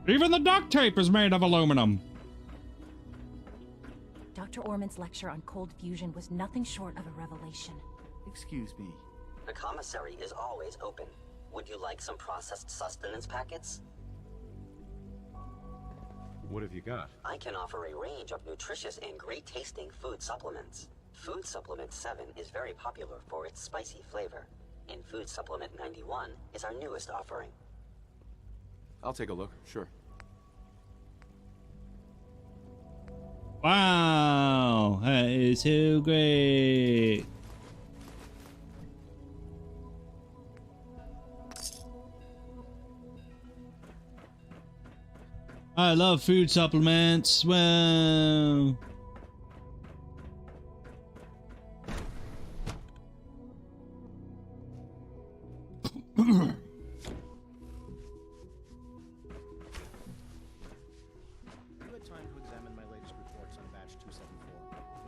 Even the duct tape is made of aluminum. Dr. Orman's lecture on cold fusion was nothing short of a revelation. Excuse me. The commissary is always open. Would you like some processed sustenance packets? What have you got? I can offer a range of nutritious and great-tasting food supplements. Food Supplement 7 is very popular for its spicy flavor, and Food Supplement 91 is our newest offering. I'll take a look, sure. Wow, that is so great. I love food supplements. Well...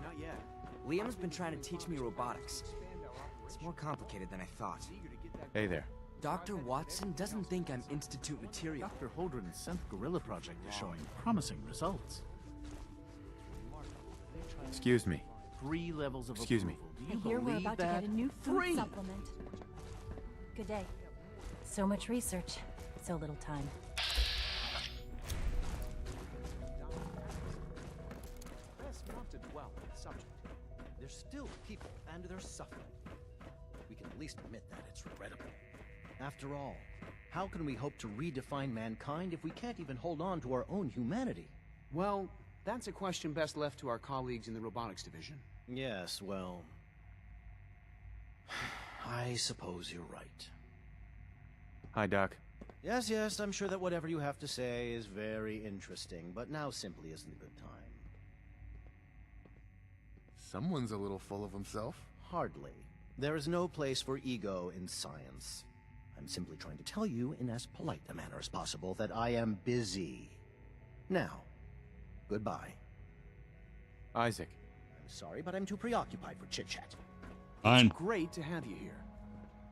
Not yet. Liam's been trying to teach me robotics. It's more complicated than I thought. Hey there. Dr. Watson doesn't think I'm Institute material. Dr. Holdren's Synth Gorilla project is showing promising results. Excuse me. 3 levels of Excuse me. approval. Do I you hear we're believe about that? to get a new food 3. supplement. Good day. So much research, so little time. Best not to dwell on the subject. There's still people, and they're suffering. We can at least admit that it's regrettable. After all, how can we hope to redefine mankind if we can't even hold on to our own humanity? Well, that's a question best left to our colleagues in the robotics division. Yes, well... I suppose you're right. Hi, Doc. Yes, I'm sure that whatever you have to say is very interesting, but now simply isn't a good time. Someone's a little full of himself. Hardly. There is no place for ego in science. I'm simply trying to tell you in as polite a manner as possible that I am busy. Now, goodbye. Isaac. I'm sorry, but I'm too preoccupied for chit-chat. Fine. It's great to have you here.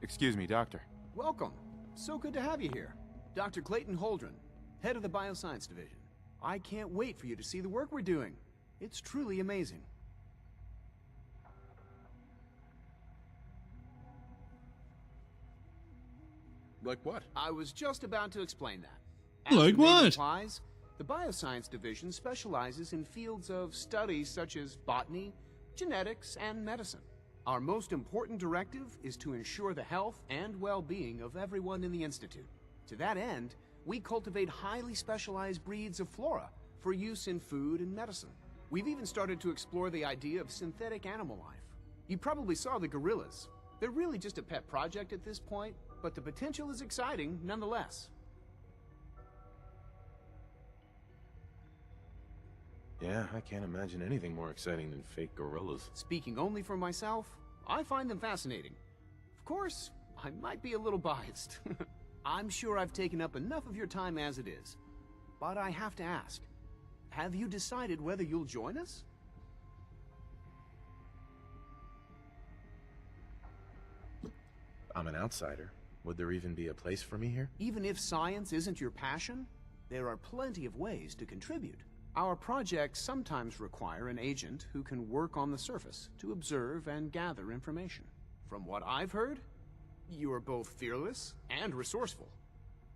Excuse me, Doctor. Welcome. So good to have you here. Dr. Clayton Holdren, head of the Bioscience Division. I can't wait for you to see the work we're doing. It's truly amazing. Like what? I was just about to explain that. As Like the name what? implies, the Bioscience Division specializes in fields of studies such as botany, genetics, and medicine. Our most important directive is to ensure the health and well-being of everyone in the Institute. To that end, we cultivate highly specialized breeds of flora for use in food and medicine. We've even started to explore the idea of synthetic animal life. You probably saw the gorillas. They're really just a pet project at this point, but the potential is exciting nonetheless. Yeah, I can't imagine anything more exciting than fake gorillas. Speaking only for myself, I find them fascinating. Of course, I might be a little biased. I'm sure I've taken up enough of your time as it is. But I have to ask, have you decided whether you'll join us? I'm an outsider. Would there even be a place for me here? Even if science isn't your passion, there are plenty of ways to contribute. Our projects sometimes require an agent who can work on the surface to observe and gather information. From what I've heard, you are both fearless and resourceful.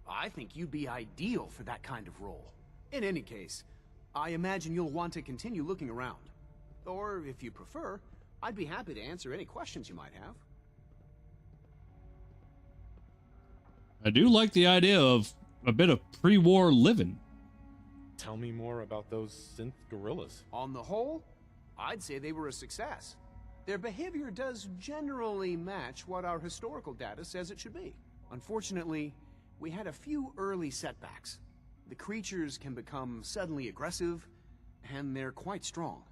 I think you'd be ideal for that kind of role. In any case, I imagine you'll want to continue looking around. Or, if you prefer, I'd be happy to answer any questions you might have. I do like the idea of a bit of pre-war living. Tell me more about those synth gorillas. On the whole, I'd say they were a success. Their behavior does generally match what our historical data says it should be. Unfortunately, we had a few early setbacks. The creatures can become suddenly aggressive, and they're quite strong.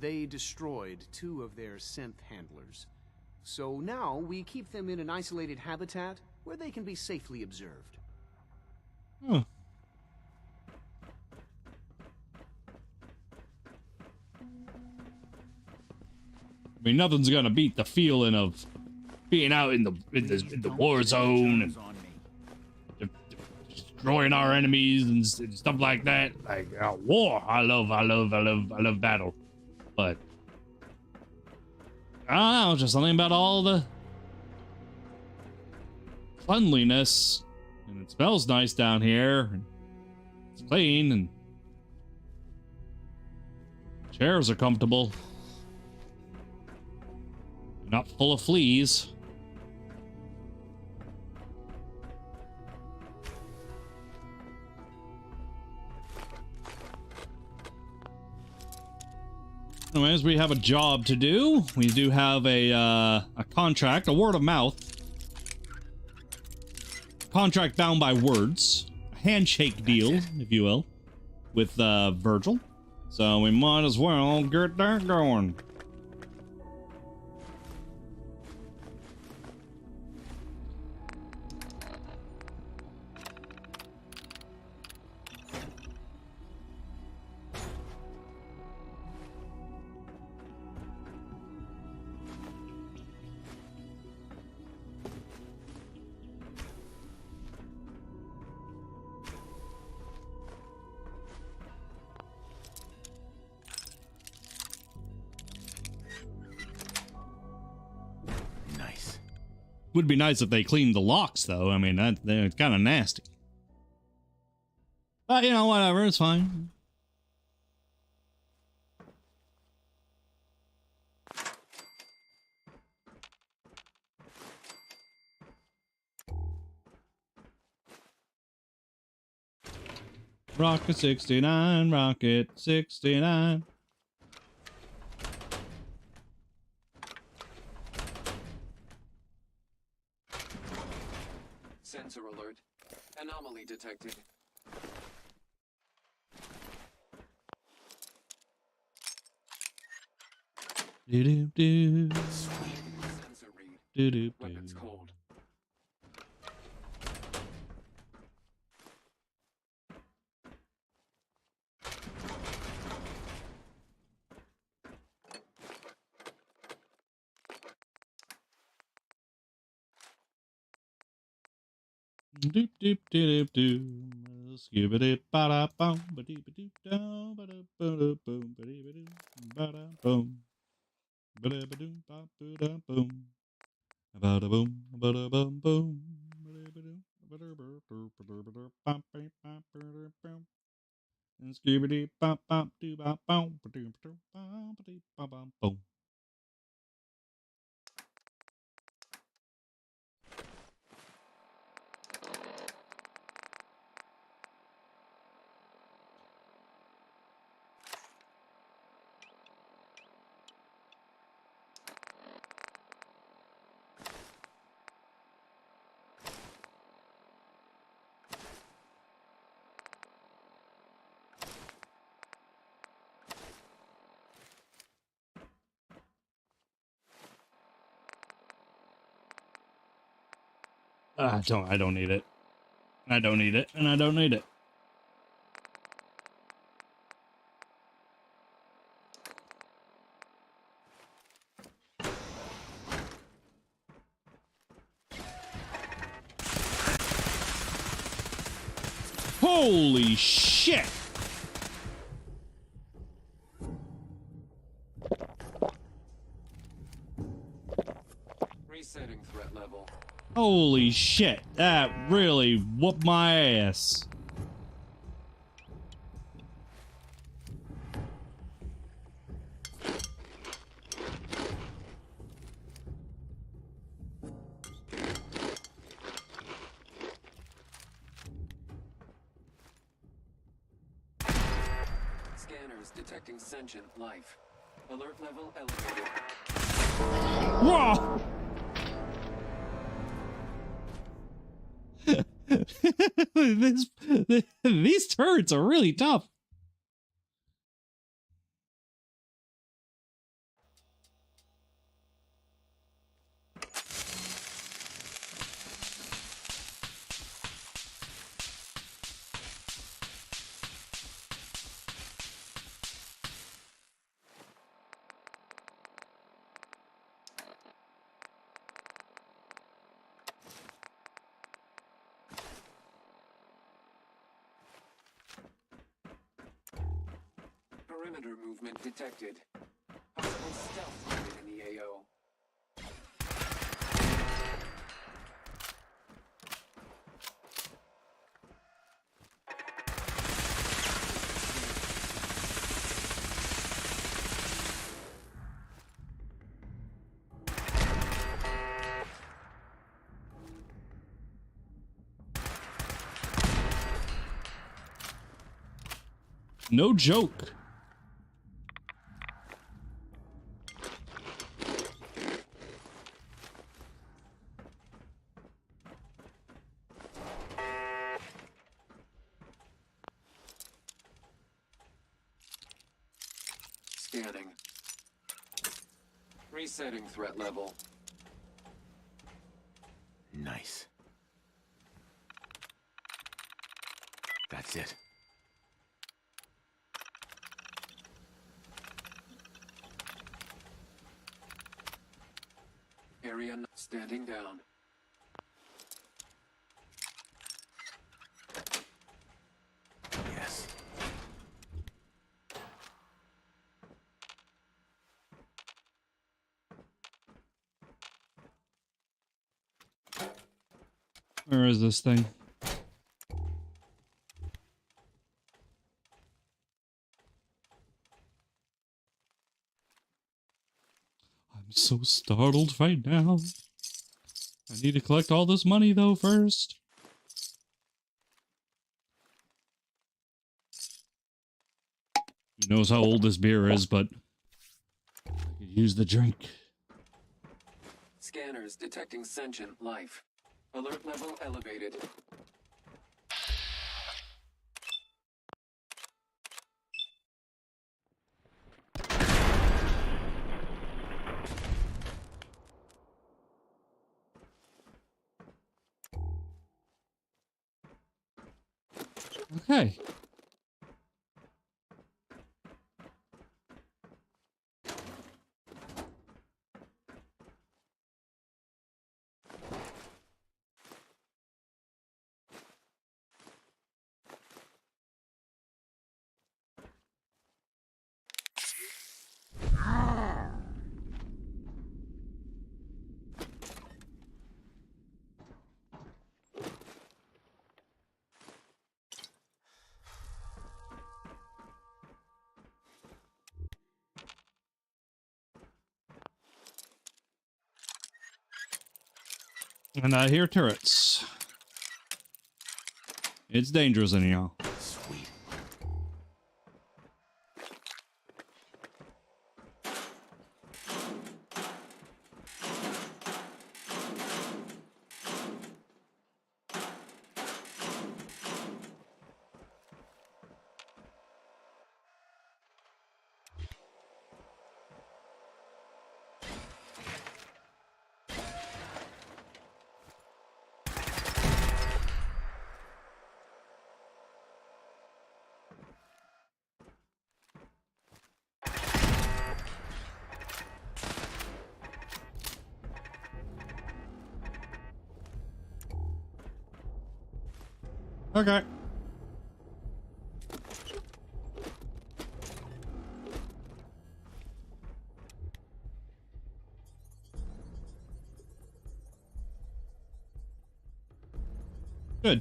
They destroyed 2 of their synth handlers. So now we keep them in an isolated habitat where they can be safely observed. Huh. I mean, nothing's gonna beat the feeling of being out in the war zone and destroying our enemies and stuff like that. Like war, I love battle, but I don't know, just something about all the cleanliness, and it smells nice down here. And it's clean, and chairs are comfortable. Not full of fleas. Anyways, we have a job to do. We do have a contract, a word of mouth. Contract bound by words. A handshake deal, if you will. with Virgil, so we might as well get that going. Would be nice if they cleaned the locks, though. I mean, they're kind of nasty. But, you know, whatever. It's fine. Rocket 69, Rocket 69. Sensor alert. Anomaly detected. Do do do. Sensor read. Do do do. Weapons cold. Doop doop doop doop. Skibbity ba da bum ba dee ba doop down ba da ba da boom ba dee ba doo ba da boom ba da ba doom ba da boom ba da boom ba da bum boom ba da ba doom ba da ba doo ba da ba da bum ba ba ba da boom. Skibbity ba ba doo ba boom ba doo ba doo ba dee ba bum boom. I don't need it. I don't need it, and I don't need it. Holy shit! Resetting threat level. Holy shit, that really whooped my ass. Scanners detecting sentient life. Alert level elevated. Whoa! These turrets are really tough. Perimeter movement detected. Possible stealth unit in the AO. No joke. Scanning. Resetting threat level. Nice. That's it. Area standing down. Yes. Where is this thing? I'm so startled right now. I need to collect all this money though first. Who knows how old this beer is, but I could use the drink. Scanners detecting sentient life. Alert level elevated. Okay. And I hear turrets. It's dangerous anyhow. Sweet. Okay. Good.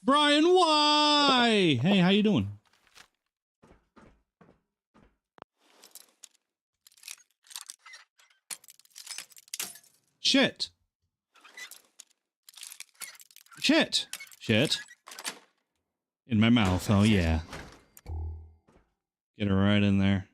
Brian, why? Hey, how you doing? Shit. Shit. Shit. In my mouth. Oh, yeah. Get her right in there.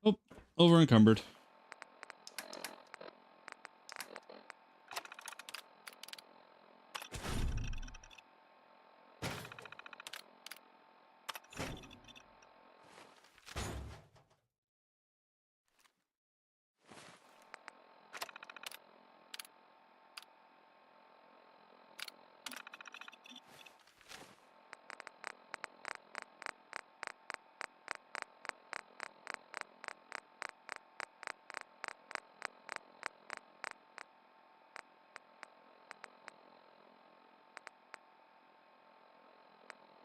Oh, over encumbered.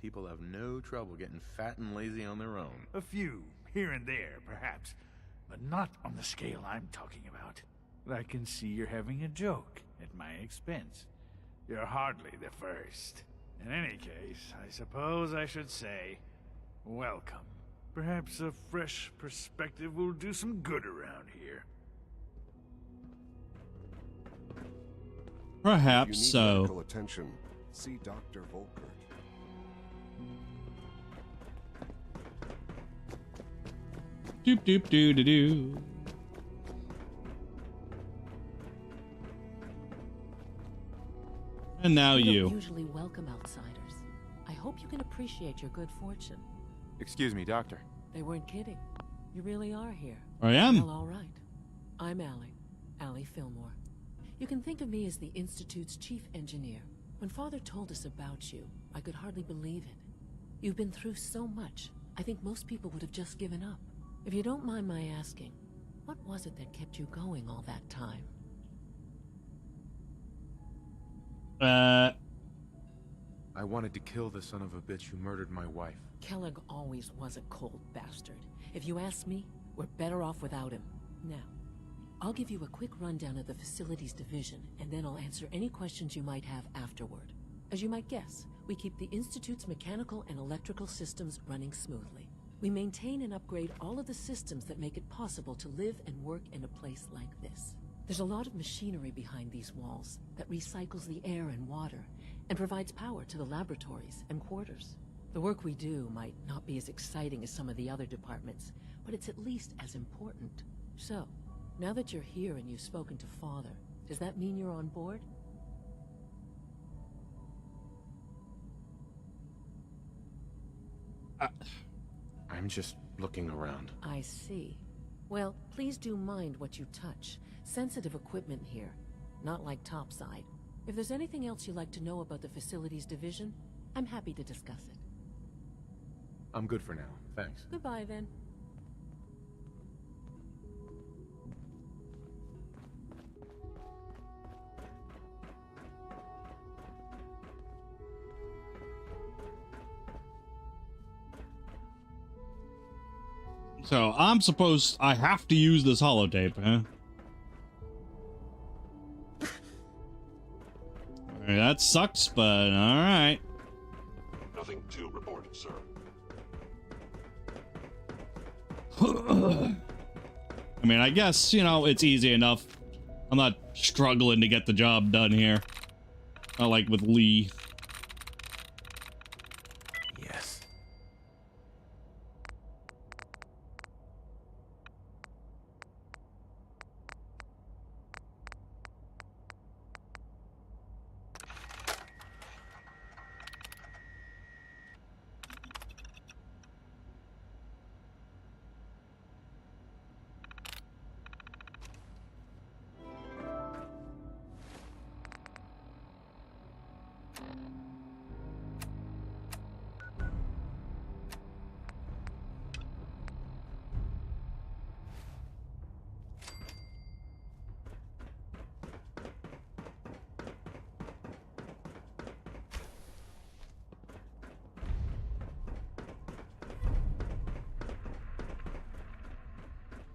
people have no trouble getting fat and lazy on their own. A few, here and there, perhaps, but not on the scale I'm talking about. I can see you're having a joke at my expense. You're hardly the first. In any case, I suppose I should say, welcome. Perhaps a fresh perspective will do some good around here. Perhaps If you need so. medical attention, see Dr. Volkert. Doop doop doo doo doo. And now We don't you. usually welcome outsiders. I hope you can appreciate your good fortune. Excuse me, Doctor. They weren't kidding. You really are here. I am. Well, all right. I'm Allie Fillmore. You can think of me as the Institute's chief engineer. When Father told us about you, I could hardly believe it. You've been through so much, I think most people would have just given up. If you don't mind my asking, what was it that kept you going all that time? I wanted to kill the son of a bitch who murdered my wife. Kellogg always was a cold bastard. If you ask me, we're better off without him. Now, I'll give you a quick rundown of the facilities division, and then I'll answer any questions you might have afterward. As you might guess, we keep the Institute's mechanical and electrical systems running smoothly. We maintain and upgrade all of the systems that make it possible to live and work in a place like this. There's a lot of machinery behind these walls that recycles the air and water and provides power to the laboratories and quarters. The work we do might not be as exciting as some of the other departments, but it's at least as important. So, now that you're here and you've spoken to Father, does that mean you're on board? I'm just looking around. I see. Well, please do mind what you touch. Sensitive equipment here, not like topside. If there's anything else you'd like to know about the facilities division, I'm happy to discuss it. I'm good for now, thanks. Goodbye, then. So I have to use this holotape, huh? Alright, that sucks, but alright. Nothing to report, sir. I mean, I guess, you know, it's easy enough. I'm not struggling to get the job done here. Not like with Lee. Yes.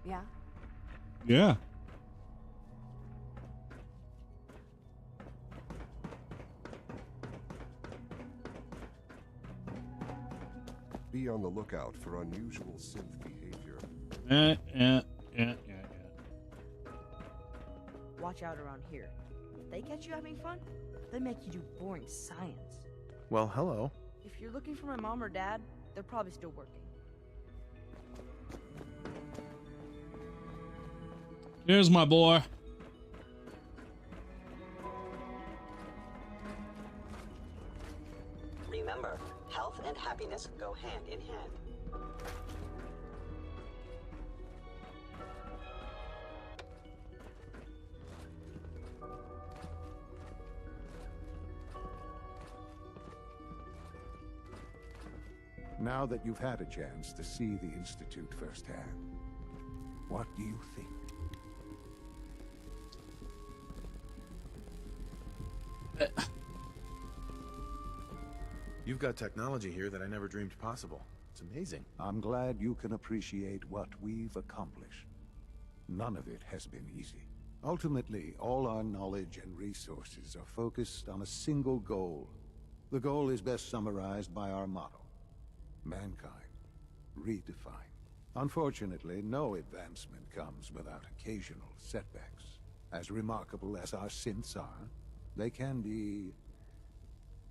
Yeah? Yeah. Be on the lookout for unusual synth behavior. Yeah. Watch out around here. If they catch you having fun, they make you do boring science. Well, hello. If you're looking for my mom or dad, they're probably still working. Here's my boy. Remember, health and happiness go hand in hand. Now that you've had a chance to see the Institute firsthand, what do you think? You've got technology here that I never dreamed possible. It's amazing. I'm glad you can appreciate what we've accomplished. None of it has been easy. Ultimately, all our knowledge and resources are focused on a single goal. The goal is best summarized by our motto: mankind, redefined. Unfortunately, no advancement comes without occasional setbacks. As remarkable as our synths are, they can be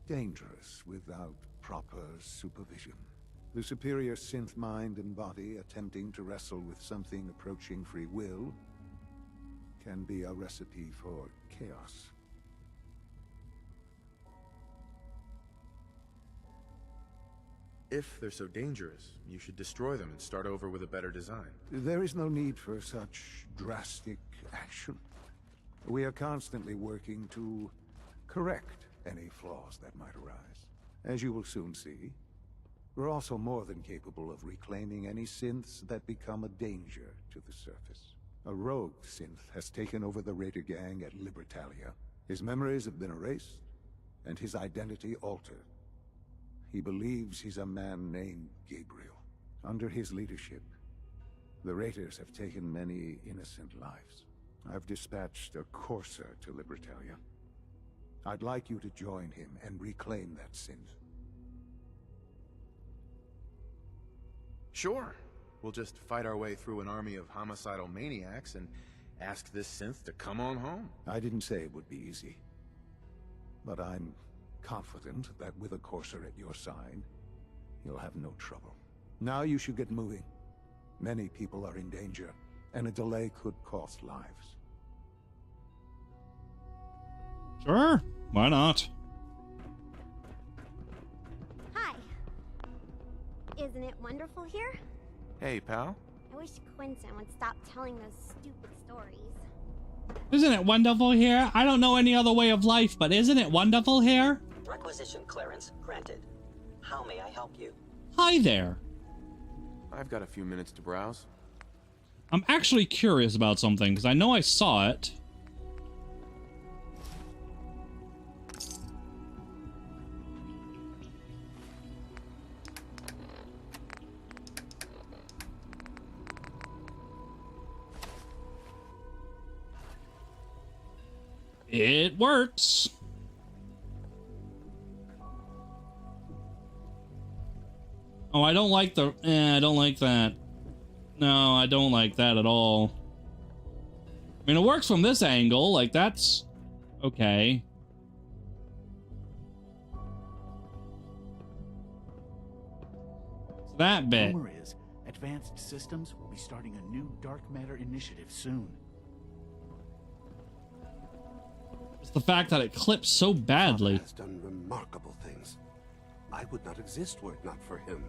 dangerous without proper supervision. The superior synth mind and body attempting to wrestle with something approaching free will can be a recipe for chaos. If they're so dangerous, you should destroy them and start over with a better design. There is no need for such drastic action. We are constantly working to correct any flaws that might arise. As you will soon see, we're also more than capable of reclaiming any synths that become a danger to the surface. A rogue synth has taken over the Raider gang at Libertalia. His memories have been erased, and his identity altered. He believes he's a man named Gabriel. Under his leadership, the Raiders have taken many innocent lives. I've dispatched a courser to Libertalia. I'd like you to join him and reclaim that synth. Sure. We'll just fight our way through an army of homicidal maniacs and ask this synth to come on home. I didn't say it would be easy. But I'm confident that with a courser at your side, you'll have no trouble. Now you should get moving. Many people are in danger, and a delay could cost lives. Sure, why not? Hi. Isn't it wonderful here? Hey, pal. I wish Quinton would stop telling those stupid stories. Isn't it wonderful here? I don't know any other way of life, but isn't it wonderful here? Requisition clearance granted. How may I help you? Hi there. I've got a few minutes to browse. I'm actually curious about something, because I know I saw it. It works. Oh, I don't like the... I don't like that. No, I don't like that at all. I mean, it works from this angle. Like, that's... okay. It's that bit. Rumor is, Advanced Systems will be starting a new dark matter initiative soon. It's the fact that it clips so badly. He has done remarkable things. I would not exist were it not for him.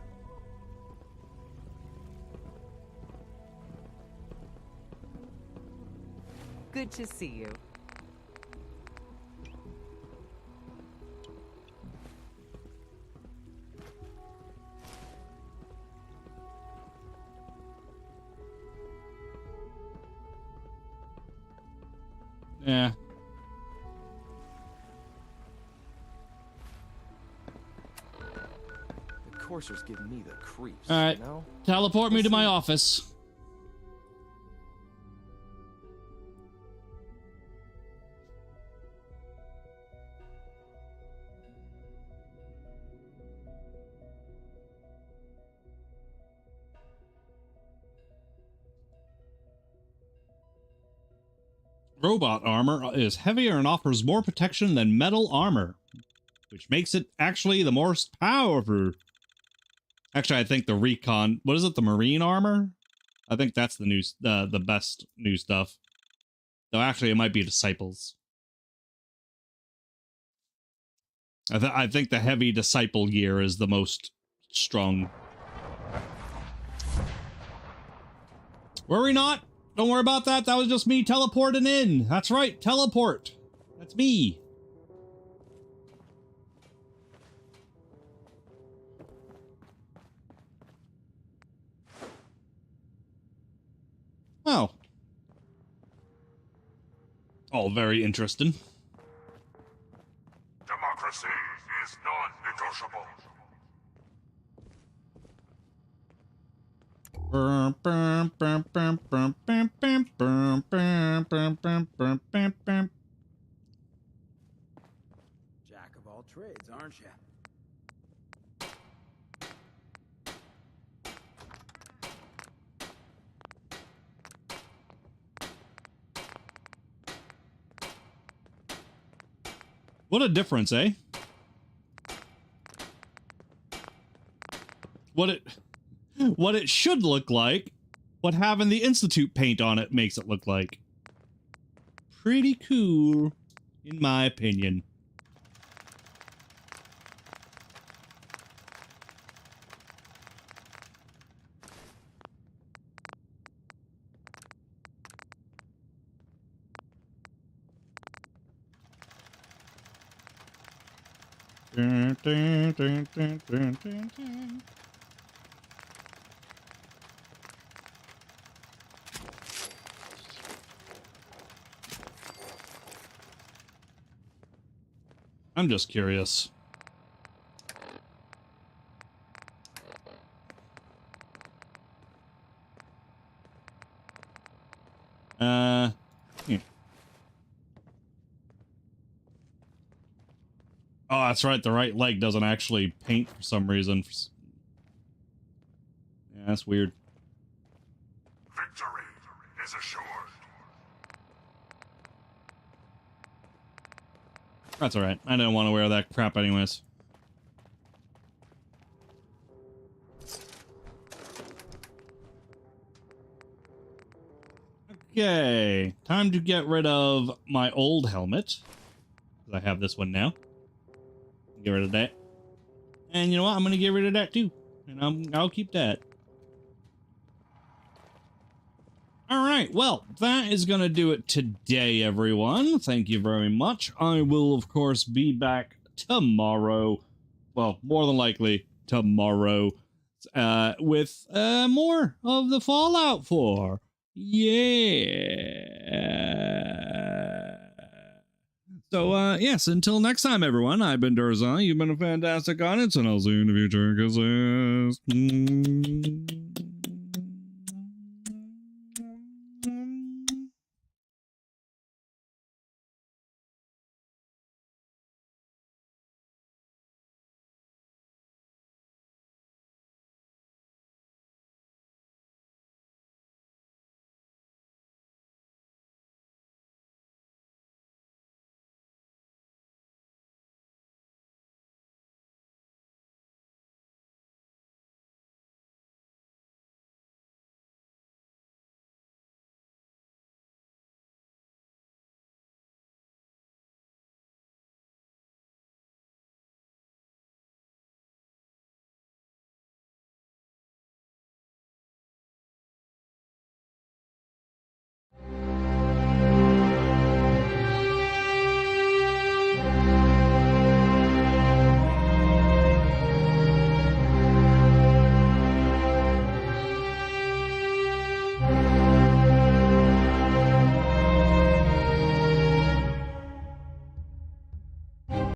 Good to see you. Yeah. The coursers give me the creeps. All right. You know? Teleport me to my office. Robot armor is heavier and offers more protection than metal armor, which makes it actually the most powerful. Actually, I think the recon, what is it, the marine armor? I think that's the new, the best new stuff. Though actually, it might be disciples. I think the heavy disciple gear is the most strong. Worry not. Don't worry about that. That was just me teleporting in. That's right. Teleport. That's me. Oh. All very interesting. Democracy is non-negotiable. Jack of all trades, aren't you? What a difference, eh? What it should look like, what having the Institute paint on it makes it look like. Pretty cool, in my opinion. Dun, dun, dun, dun, dun, dun, dun. I'm just curious. Here. Oh, that's right. The right leg doesn't actually paint for some reason. Yeah, that's weird. Victory is assured. That's alright. I didn't want to wear that crap anyways. Okay. Time to get rid of my old helmet. I have this one now. Get rid of that. And you know what? I'm going to get rid of that too. And I'll keep that. Alright, well, that is going to do it today, everyone. Thank you very much. I will, of course, be back tomorrow. Well, more than likely tomorrow. With more of the Fallout 4. Yeah. So, yes, until next time, everyone, I've been Durzon. You've been a fantastic audience, and I'll see you in the future. Kisses.